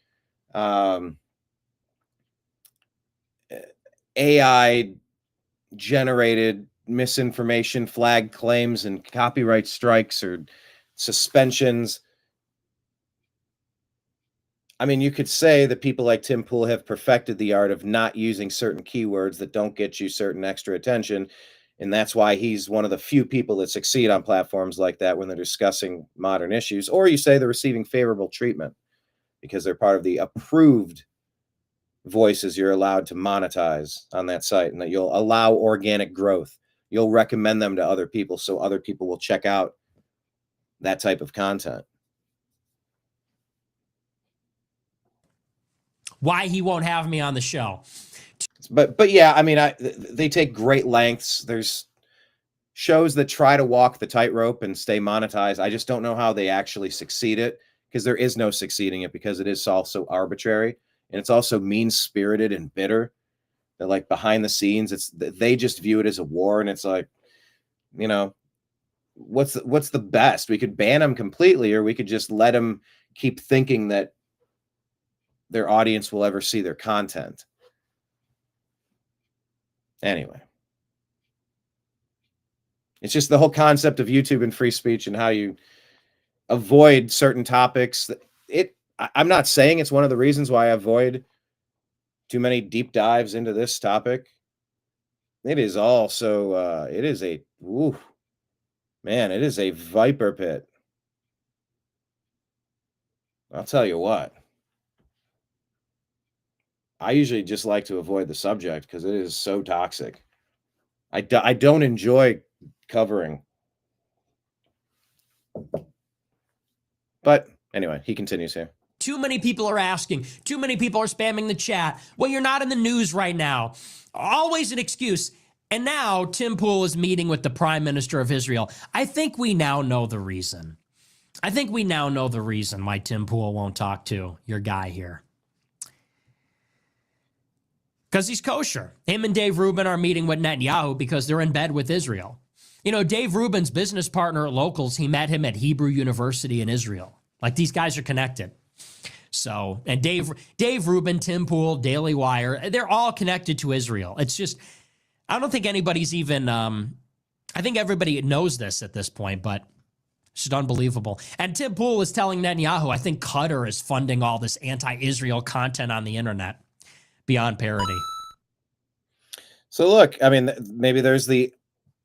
AI-generated misinformation, flag claims, and copyright strikes or suspensions. I mean, you could say that people like Tim Pool have perfected the art of not using certain keywords that don't get you certain extra attention. And that's why he's one of the few people that succeed on platforms like that when they're discussing modern issues. Or you say they're receiving favorable treatment because they're part of the approved voices you're allowed to monetize on that site, and that you'll allow organic growth. You'll recommend them to other people so other people will check out that type of content. Why he won't have me on the show. But yeah, I mean, they take great lengths. There's shows that try to walk the tightrope and stay monetized. I just don't know how they actually succeed it, because there is no succeeding it, because it is also arbitrary, and it's also mean-spirited and bitter. That, like, behind the scenes, they just view it as a war, and it's like, you know, what's the best? We could ban them completely, or we could just let them keep thinking that their audience will ever see their content. Anyway, it's just the whole concept of YouTube and free speech and how you avoid certain topics. I'm not saying it's one of the reasons why I avoid too many deep dives into this topic. It is also, it is a, man, it is a viper pit. I'll tell you what. I usually just like to avoid the subject because it is so toxic. I don't enjoy covering. But anyway, he continues here. Too many people are asking. Too many people are spamming the chat. Well, you're not in the news right now. Always an excuse. And now Tim Pool is meeting with the Prime Minister of Israel. I think we now know the reason. I think we now know the reason why Tim Pool won't talk to your guy here. Because he's kosher. Him and Dave Rubin are meeting with Netanyahu because they're in bed with Israel. You know, Dave Rubin's business partner at Locals, he met him at Hebrew University in Israel. Like, these guys are connected. So, and Dave Rubin, Tim Pool, Daily Wire, they're all connected to Israel. It's just, I don't think anybody's even, I think everybody knows this at this point, but it's just unbelievable. And Tim Pool is telling Netanyahu, I think Qatar is funding all this anti-Israel content on the internet. Beyond parody. So look, I mean, maybe there's the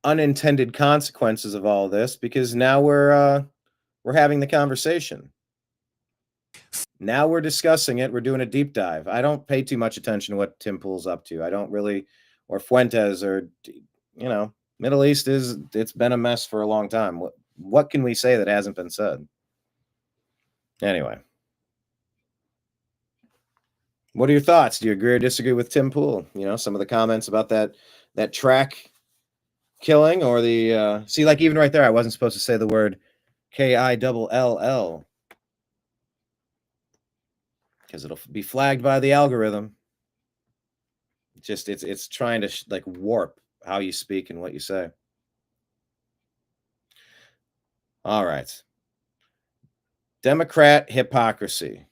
unintended consequences of all this, because now we're having the conversation. Now we're discussing it. We're doing a deep dive. I don't pay too much attention to what Tim Pool's up to. I don't really, or Fuentes, or, you know, Middle East it's been a mess for a long time. What can we say that hasn't been said? Anyway. What are your thoughts? Do you agree or disagree with Tim Pool? You know, some of the comments about that track killing, or the see, like even right there, I wasn't supposed to say the word KILL because it'll be flagged by the algorithm. Just it's trying to like warp how you speak and what you say. All right. Democrat hypocrisy.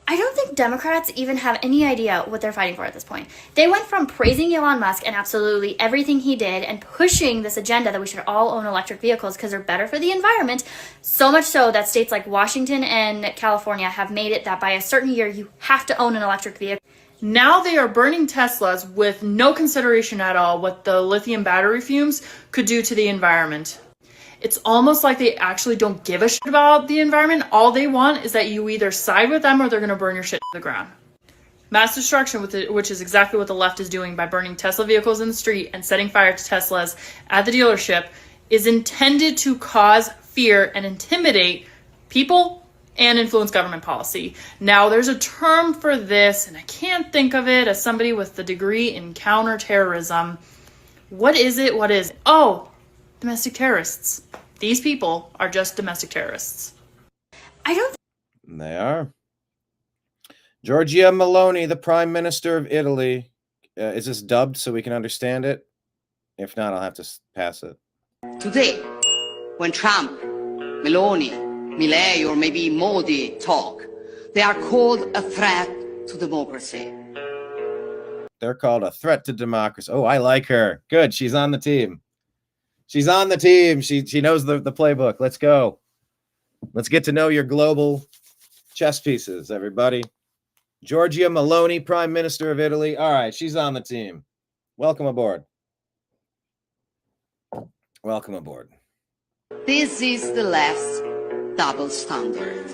I don't think Democrats even have any idea what they're fighting for at this point. They went from praising Elon Musk and absolutely everything he did and pushing this agenda that we should all own electric vehicles because they're better for the environment, so much so that states like Washington and California have made it that by a certain year you have to own an electric vehicle. Now they are burning Teslas with no consideration at all what the lithium battery fumes could do to the environment. It's almost like they actually don't give a shit about the environment. All they want is that you either side with them or they're going to burn your shit to the ground. Mass destruction, which is exactly what the left is doing by burning Tesla vehicles in the street and setting fire to Teslas at the dealership, is intended to cause fear and intimidate people and influence government policy. Now, there's a term for this, and I can't think of it as somebody with the degree in counterterrorism. What is it? What is it? Oh, domestic terrorists. These people are just domestic terrorists. I don't. They are. Giorgia Meloni, the Prime Minister of Italy. Is this dubbed so we can understand it? If not, I'll have to pass it. Today, when Trump, Meloni, Milei, or maybe Modi talk, they are called a threat to democracy. They're called a threat to democracy. Oh, I like her. Good. She's on the team. She's on the team. She knows the playbook. Let's go. Let's get to know your global chess pieces, everybody. Giorgia Meloni, Prime Minister of Italy. All right, she's on the team. Welcome aboard. Welcome aboard. This is the last double standard.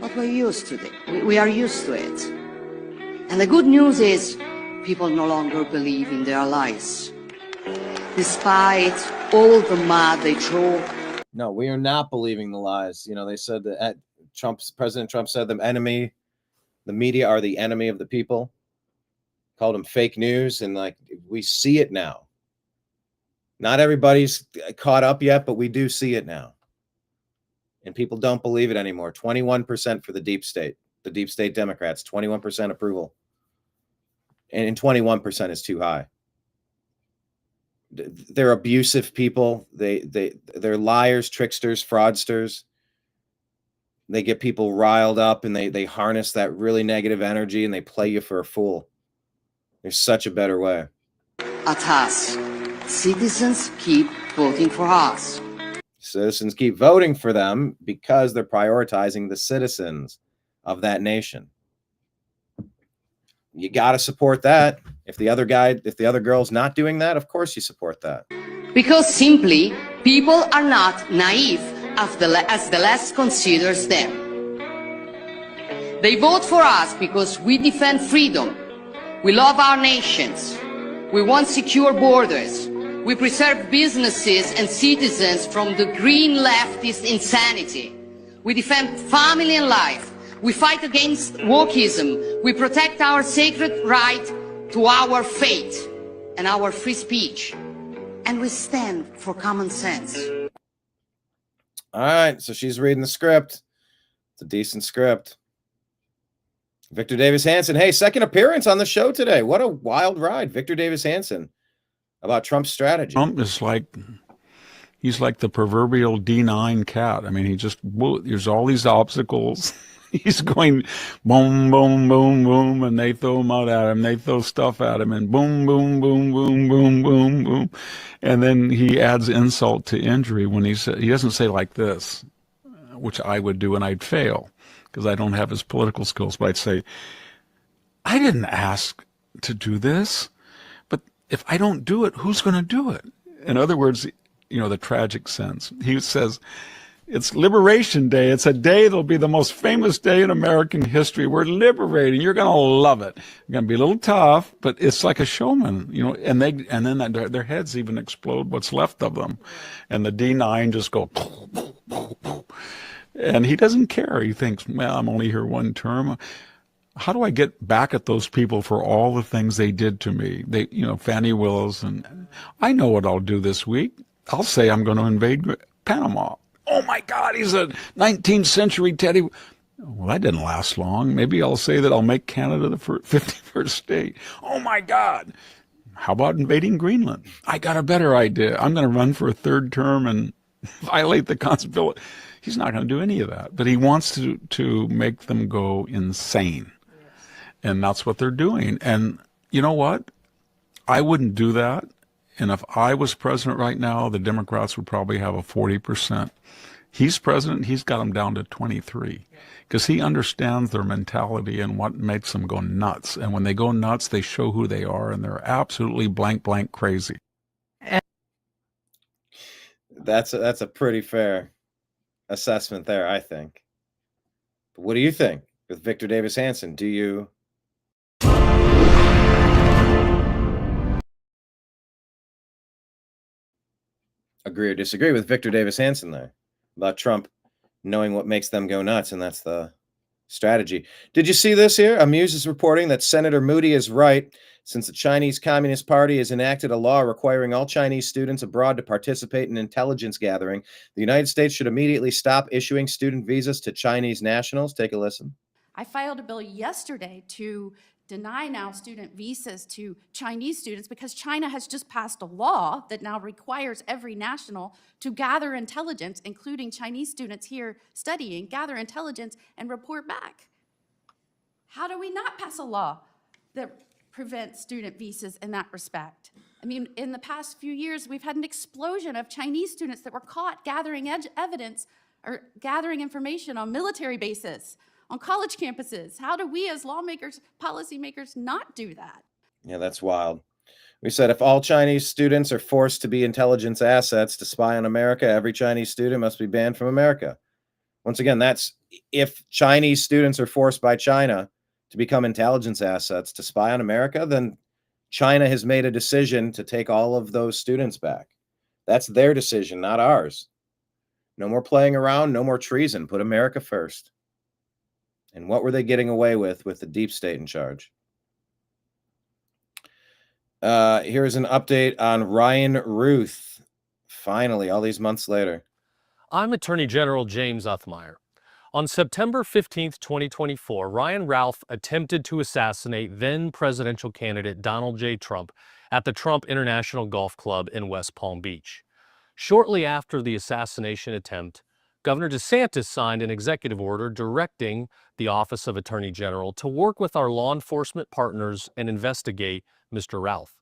But we're used to it. We are used to it. And the good news is people no longer believe in their lies. Despite all the mud they throw. No, we are not believing the lies. You know, they said that President Trump said the media are the enemy of the people. Called them fake news. And like, we see it now. Not everybody's caught up yet, but we do see it now. And people don't believe it anymore. 21% for the deep state Democrats, 21% approval. And 21% is too high. They're abusive people. They're liars, tricksters, fraudsters. They get people riled up, and they harness that really negative energy, and they play you for a fool. There's such a better way. At us, citizens keep voting for us. Citizens keep voting for them because they're prioritizing the citizens of that nation. You got to support that. If the other girl's not doing that, of course you support that. Because simply, people are not naive as the left considers them. They vote for us because we defend freedom. We love our nations. We want secure borders. We preserve businesses and citizens from the green leftist insanity. We defend family and life. We fight against wokeism. We protect our sacred right to our faith and our free speech. And we stand for common sense. All right, so she's reading the script. It's a decent script. Victor Davis Hanson. Hey, second appearance on the show today. What a wild ride. Victor Davis Hanson about Trump's strategy. Trump is he's like the proverbial D9 cat. I mean, there's all these obstacles. He's going boom, boom, boom, boom, and they throw him out at him. They throw stuff at him, and boom, boom, boom, boom, boom, boom, boom. And then he adds insult to injury when he doesn't say like this, which I would do, and I'd fail because I don't have his political skills. But I'd say, I didn't ask to do this, but if I don't do it, who's going to do it? In other words, the tragic sense. He says, it's Liberation Day. It's a day that'll be the most famous day in American history. We're liberating. You're going to love it. You're going to be a little tough, but it's like a showman, and then their heads even explode, what's left of them. And the D9 just go, and he doesn't care. He thinks, well, I'm only here one term. How do I get back at those people for all the things they did to me? Fannie Willis, and I know what I'll do this week. I'll say I'm going to invade Panama. Oh my God, he's a 19th century Teddy. Well, that didn't last long. Maybe I'll say that I'll make Canada the 51st state. Oh my God. How about invading Greenland? I got a better idea. I'm going to run for a third term and violate the Constitution. He's not going to do any of that, but he wants to make them go insane. And that's what they're doing. And you know what? I wouldn't do that. And if I was president right now, the Democrats would probably have a 40%. He's president, he's got them down to 23 because he understands their mentality and what makes them go nuts. And when they go nuts, they show who they are, and they're absolutely blank crazy. That's a pretty fair assessment there, I think. But what do you think with Victor Davis Hanson? Do you agree or disagree with Victor Davis Hanson there about Trump knowing what makes them go nuts, and that's the strategy? Did you see this here? Amuse is reporting that Senator Moody is right. Since the Chinese Communist Party has enacted a law requiring all Chinese students abroad to participate in intelligence gathering, the United States should immediately stop issuing student visas to Chinese nationals. Take a listen. I filed a bill yesterday to deny now student visas to Chinese students because China has just passed a law that now requires every national to gather intelligence, including Chinese students here studying, gather intelligence and report back. How do we not pass a law that prevents student visas in that respect? I mean, in the past few years, we've had an explosion of Chinese students that were caught gathering evidence or gathering information on military bases, on college campuses. How do we as lawmakers, policymakers not do that? Yeah, that's wild. We said if all Chinese students are forced to be intelligence assets to spy on America, every Chinese student must be banned from America. Once again, that's if Chinese students are forced by China to become intelligence assets to spy on America, then China has made a decision to take all of those students back. That's their decision, not ours. No more playing around, no more treason. Put America first. And what were they getting away with the deep state in charge? Here's an update on Ryan Ruth. Finally, all these months later. I'm Attorney General James Uthmeyer. On September 15th, 2024, Ryan Ralph attempted to assassinate then presidential candidate Donald J. Trump at the Trump International Golf Club in West Palm Beach. Shortly after the assassination attempt, Governor DeSantis signed an executive order directing the Office of Attorney General to work with our law enforcement partners and investigate Mr. Ralph.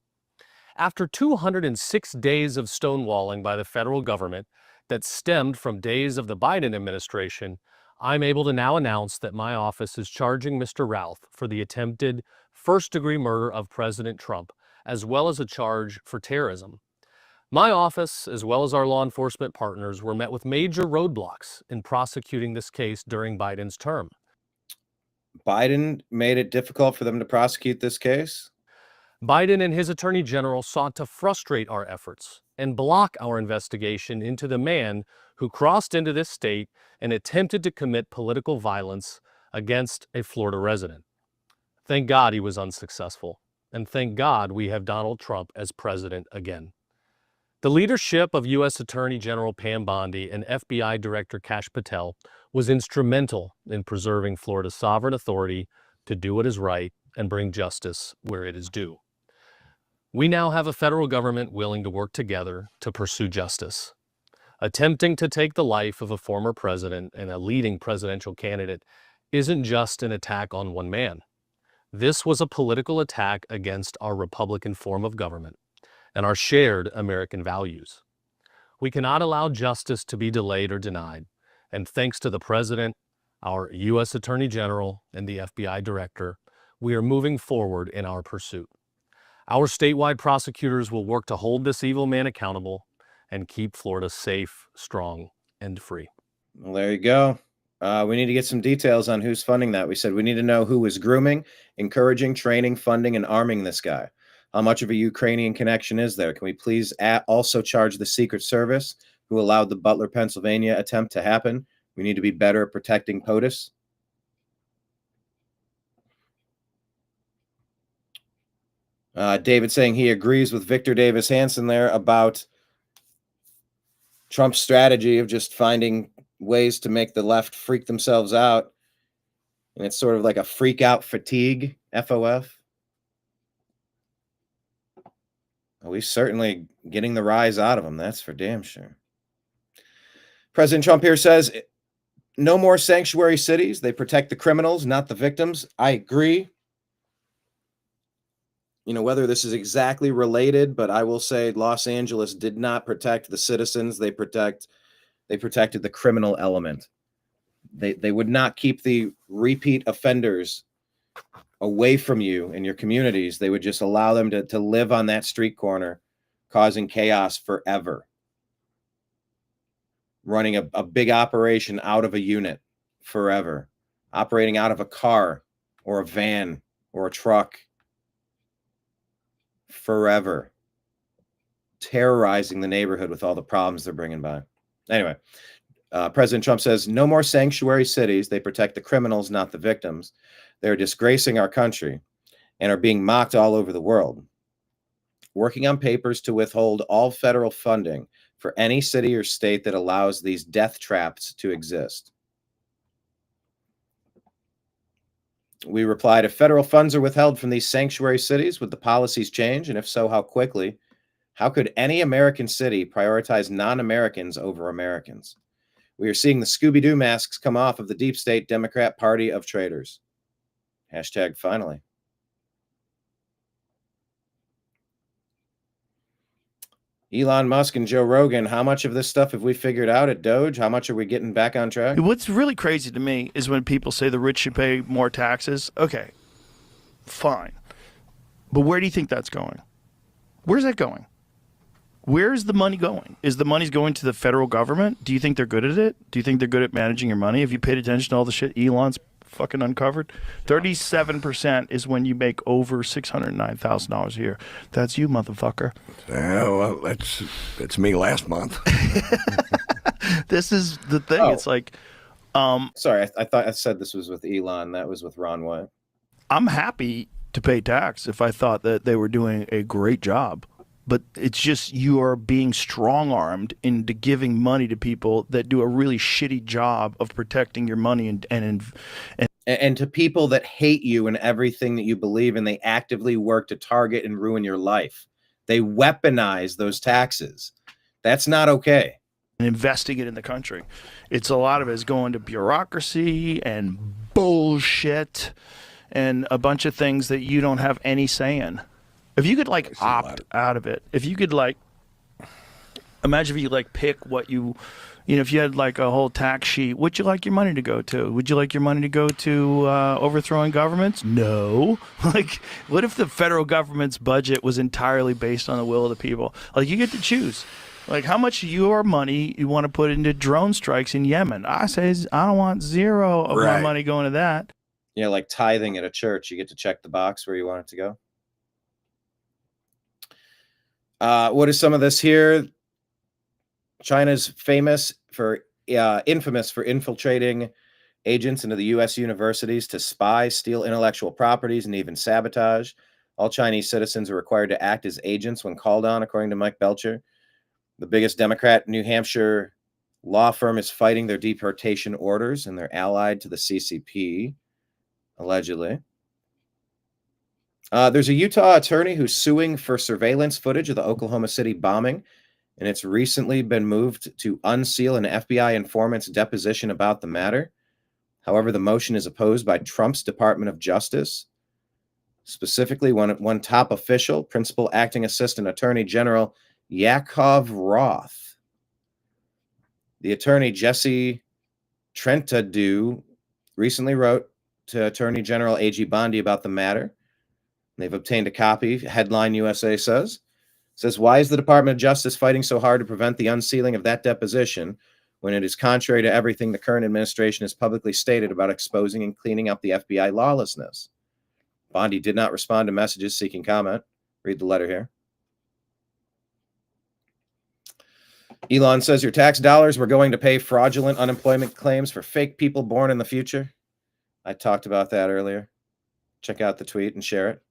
After 206 days of stonewalling by the federal government that stemmed from days of the Biden administration, I'm able to now announce that my office is charging Mr. Ralph for the attempted first-degree murder of President Trump, as well as a charge for terrorism. My office, as well as our law enforcement partners, were met with major roadblocks in prosecuting this case during Biden's term. Biden made it difficult for them to prosecute this case? Biden and his attorney general sought to frustrate our efforts and block our investigation into the man who crossed into this state and attempted to commit political violence against a Florida resident. Thank God he was unsuccessful, and thank God we have Donald Trump as president again. The leadership of U.S. Attorney General Pam Bondi and FBI Director Kash Patel was instrumental in preserving Florida's sovereign authority to do what is right and bring justice where it is due. We now have a federal government willing to work together to pursue justice. Attempting to take the life of a former president and a leading presidential candidate isn't just an attack on one man. This was a political attack against our Republican form of government and our shared American values. We cannot allow justice to be delayed or denied, and thanks to the President, our U.S. Attorney General, and the FBI Director, we are moving forward in our pursuit. Our statewide prosecutors will work to hold this evil man accountable and keep Florida safe, strong, and free. Well, there you go. We need to get some details on who's funding that. We said we need to know who was grooming, encouraging, training, funding, and arming this guy. How much of a Ukrainian connection is there? Can we please also charge the Secret Service who allowed the Butler, Pennsylvania attempt to happen? We need to be better at protecting POTUS. David saying he agrees with Victor Davis Hanson there about Trump's strategy of just finding ways to make the left freak themselves out. And it's sort of like a freak out fatigue, FOF. We're certainly getting the rise out of them. That's for damn sure. President Trump here says, no more sanctuary cities. They protect the criminals, not the victims. I agree. You know, whether this is exactly related, but I will say Los Angeles did not protect the citizens. They protected the criminal element. They would not keep the repeat offenders away from you in your communities. They would just allow them to live on that street corner, causing chaos forever. Running a big operation out of a unit forever. Operating out of a car or a van or a truck forever. Terrorizing the neighborhood with all the problems they're bringing by. Anyway, President Trump says, no more sanctuary cities. They protect the criminals, not the victims. They're disgracing our country and are being mocked all over the world. Working on papers to withhold all federal funding for any city or state that allows these death traps to exist. We replied, if federal funds are withheld from these sanctuary cities, would the policies change? And if so, how quickly? How could any American city prioritize non-Americans over Americans? We are seeing the Scooby-Doo masks come off of the deep state Democrat Party of traitors. Hashtag finally. Elon Musk and Joe Rogan, how much of this stuff have we figured out at DOGE? How much are we getting back on track? What's really crazy to me is when people say the rich should pay more taxes. Okay, fine. But where do you think that's going? Where's that going? Where's the money going? Is the money going to the federal government? Do you think they're good at it? Do you think they're good at managing your money? Have you paid attention to all the shit Elon's fucking uncovered? 37% is when you make over $609,000 a year. That's you, motherfucker. Well, that's me last month. This is the thing. Oh. It's like, sorry, I thought I said this was with Elon. That was with Ron White. I'm happy to pay tax if I thought that they were doing a great job. But it's just you are being strong-armed into giving money to people that do a really shitty job of protecting your money and to people that hate you and everything that you believe in. They actively work to target and ruin your life. They weaponize those taxes. That's not okay. And investing it in the country. It's a lot of it is going to bureaucracy and bullshit and a bunch of things that you don't have any say in. If you could like opt out of it, if you could like, imagine if you like pick what you know, if you had like a whole tax sheet, would you like your money to go to? Would you like your money to go to overthrowing governments? No. Like, what if the federal government's budget was entirely based on the will of the people? Like, you get to choose. Like, how much of your money you want to put into drone strikes in Yemen? I say I don't want zero of my money going to that. Yeah, like tithing at a church. You get to check the box where you want it to go. What is some of this here? China's infamous for infiltrating agents into the U.S. universities to spy, steal intellectual properties, and even sabotage. All Chinese citizens are required to act as agents when called on, according to Mike Belcher. The biggest Democrat New Hampshire law firm is fighting their deportation orders, and they're allied to the CCP, allegedly. There's a Utah attorney who's suing for surveillance footage of the Oklahoma City bombing, and it's recently been moved to unseal an FBI informant's deposition about the matter. However, the motion is opposed by Trump's Department of Justice. Specifically, one top official, Principal Acting Assistant Attorney General Yakov Roth. The attorney Jesse Trentadue recently wrote to Attorney General A.G. Bondi about the matter. They've obtained a copy. Headline USA says, why is the Department of Justice fighting so hard to prevent the unsealing of that deposition when it is contrary to everything the current administration has publicly stated about exposing and cleaning up the FBI lawlessness? Bondi did not respond to messages seeking comment. Read the letter here. Elon says your tax dollars were going to pay fraudulent unemployment claims for fake people born in the future. I talked about that earlier. Check out the tweet and share it.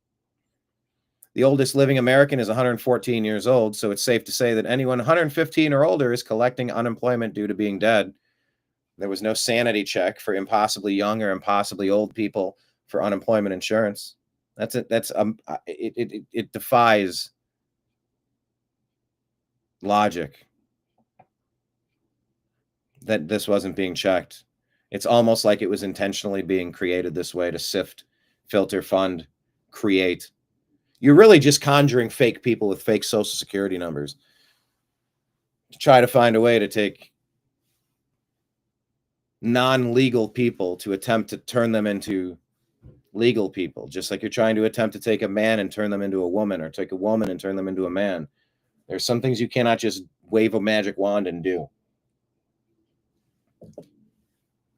The oldest living American is 114 years old, so it's safe to say that anyone 115 or older is collecting unemployment due to being dead. There was no sanity check for impossibly young or impossibly old people for unemployment insurance. It defies logic that this wasn't being checked. It's almost like it was intentionally being created this way to sift, filter, fund, create. You're really just conjuring fake people with fake social security numbers to try to find a way to take non-legal people to attempt to turn them into legal people, just like you're trying to attempt to take a man and turn them into a woman, or take a woman and turn them into a man. There's some things you cannot just wave a magic wand and do.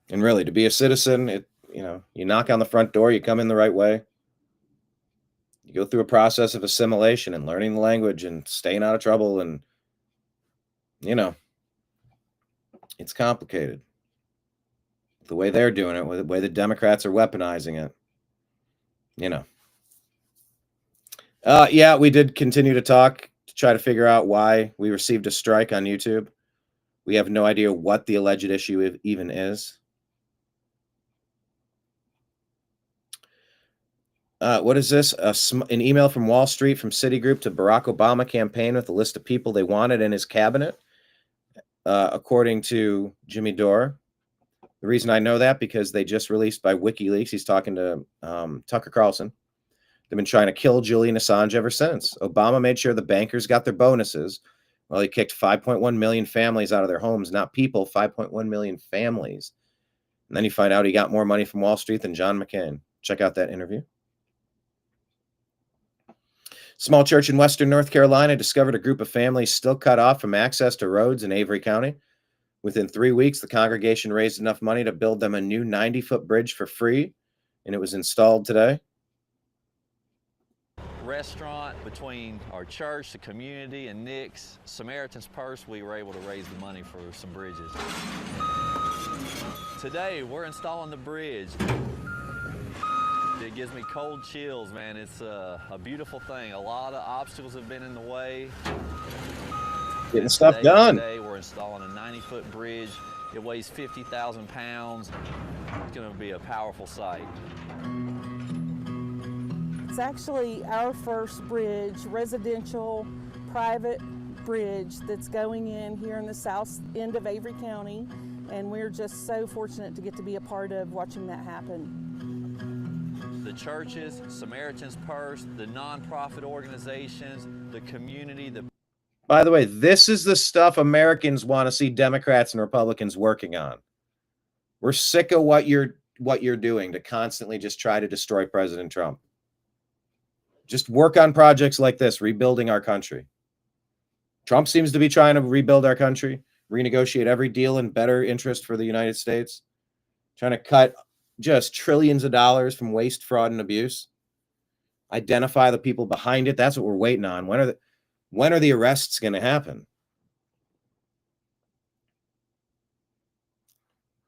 And really, to be a citizen, you knock on the front door, you come in the right way. You go through a process of assimilation and learning the language and staying out of trouble. And, it's complicated. The way they're doing it, the way the Democrats are weaponizing it, Yeah, we did continue to talk to try to figure out why we received a strike on YouTube. We have no idea what the alleged issue even is. What is this? An email from Wall Street from Citigroup to Barack Obama campaign with a list of people they wanted in his cabinet, according to Jimmy Dore. The reason I know that, because they just released by WikiLeaks, he's talking to Tucker Carlson. They've been trying to kill Julian Assange ever since. Obama made sure the bankers got their bonuses while he kicked 5.1 million families out of their homes, not people, 5.1 million families. And then you find out he got more money from Wall Street than John McCain. Check out that interview. Small church in Western North Carolina discovered a group of families still cut off from access to roads in Avery County. Within 3 weeks, the congregation raised enough money to build them a new 90-foot bridge for free, and it was installed today. Restaurant between our church, the community, and Nick's Samaritan's Purse, we were able to raise the money for some bridges. Today, we're installing the bridge. It gives me cold chills, man. It's a beautiful thing. A lot of obstacles have been in the way. Getting stuff done. Today, we're installing a 90-foot bridge. It weighs 50,000 pounds. It's going to be a powerful sight. It's actually our first bridge, residential, private bridge that's going in here in the south end of Avery County, and we're just so fortunate to get to be a part of watching that happen. The churches, Samaritan's Purse, the nonprofit organizations, the community, By the way, this is the stuff Americans want to see Democrats and Republicans working on. We're sick of what you're doing to constantly just try to destroy President Trump. Just work on projects like this, rebuilding our country. Trump seems to be trying to rebuild our country, renegotiate every deal in better interest for the United States, trying to cut just trillions of dollars from waste, fraud, and abuse. Identify the people behind it. That's what we're waiting on. When are the arrests going to happen?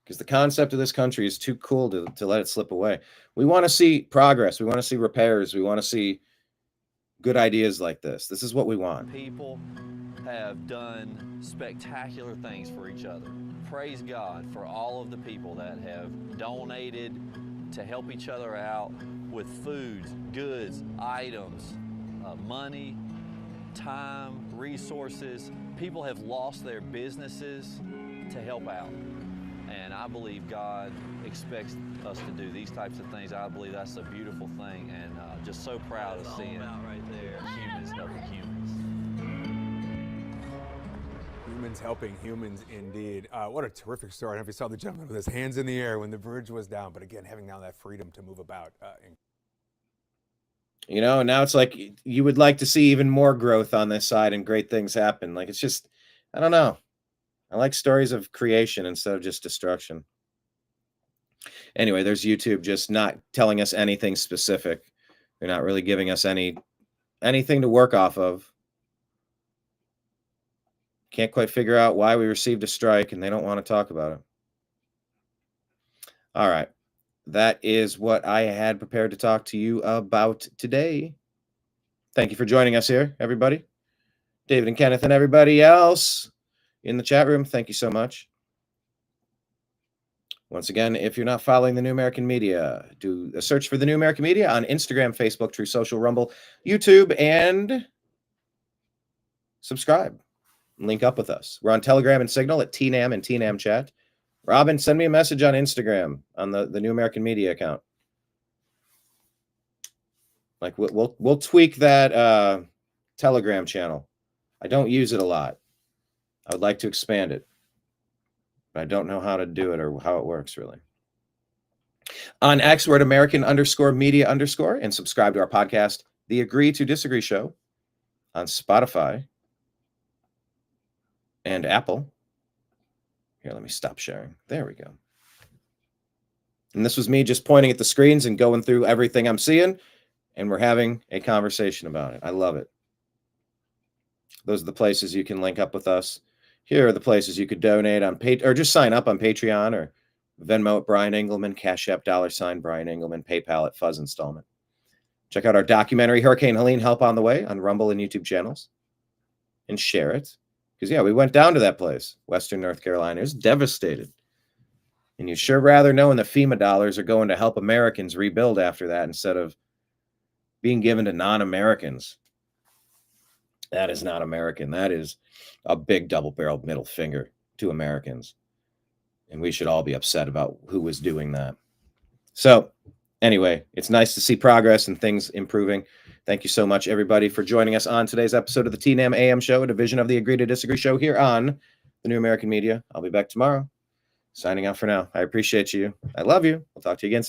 Because the concept of this country is too cool to let it slip away. We want to see progress. We want to see repairs. We want to see good ideas like this. This is what we want. people have done spectacular things for each other. Praise God for all of the people that have donated to help each other out with foods, goods, items, money, time, resources. People have lost their businesses to help out. And I believe God expects us to do these types of things. I believe that's a beautiful thing, and just so proud of seeing humans helping humans. Humans helping humans, indeed. What a terrific story. I don't know if you saw the gentleman with his hands in the air when the bridge was down, but again, having now that freedom to move about. You know, and now it's like you would like to see even more growth on this side and great things happen. Like, it's just, I don't know. I like stories of creation instead of just destruction. Anyway, there's YouTube just not telling us anything specific. They're not really giving us anything to work off of. Can't quite figure out why we received a strike, and they don't want to talk about it. All right. That is what I had prepared to talk to you about today. Thank you for joining us here, everybody. David and Kenneth and everybody else in the chat room, thank you so much. Once again, if you're not following the New American Media, do a search for the New American Media on Instagram, Facebook, True Social, Rumble, YouTube, and subscribe. Link up with us. We're on Telegram and Signal at TNAM and TNAM Chat. Robin, send me a message on Instagram on the New American Media account. Like we'll tweak that Telegram channel. I don't use it a lot. I would like to expand it, but I don't know how to do it or how it works really. On X, we're at American_media_ and subscribe to our podcast, The Agree to Disagree Show, on Spotify and Apple. Here, let me stop sharing. There we go. And this was me just pointing at the screens and going through everything I'm seeing, and we're having a conversation about it. I love it. Those are the places you can link up with us. Here are the places you could donate on or just sign up on Patreon or Venmo at Brian Engelman, Cash App, $ Brian Engelman, PayPal at Fuzz Installment. Check out our documentary, Hurricane Helene, Help on the Way, on Rumble and YouTube channels. And share it. Because, yeah, we went down to that place, Western North Carolina. It was devastated. And you'd sure rather knowing the FEMA dollars are going to help Americans rebuild after that instead of being given to non-Americans. That is not American. That is a big double-barreled middle finger to Americans. And we should all be upset about who was doing that. So, anyway, it's nice to see progress and things improving. Thank you so much, everybody, for joining us on today's episode of the TNAM AM Show, a division of the Agree to Disagree show here on the New American Media. I'll be back tomorrow. Signing out for now. I appreciate you. I love you. We'll talk to you again soon.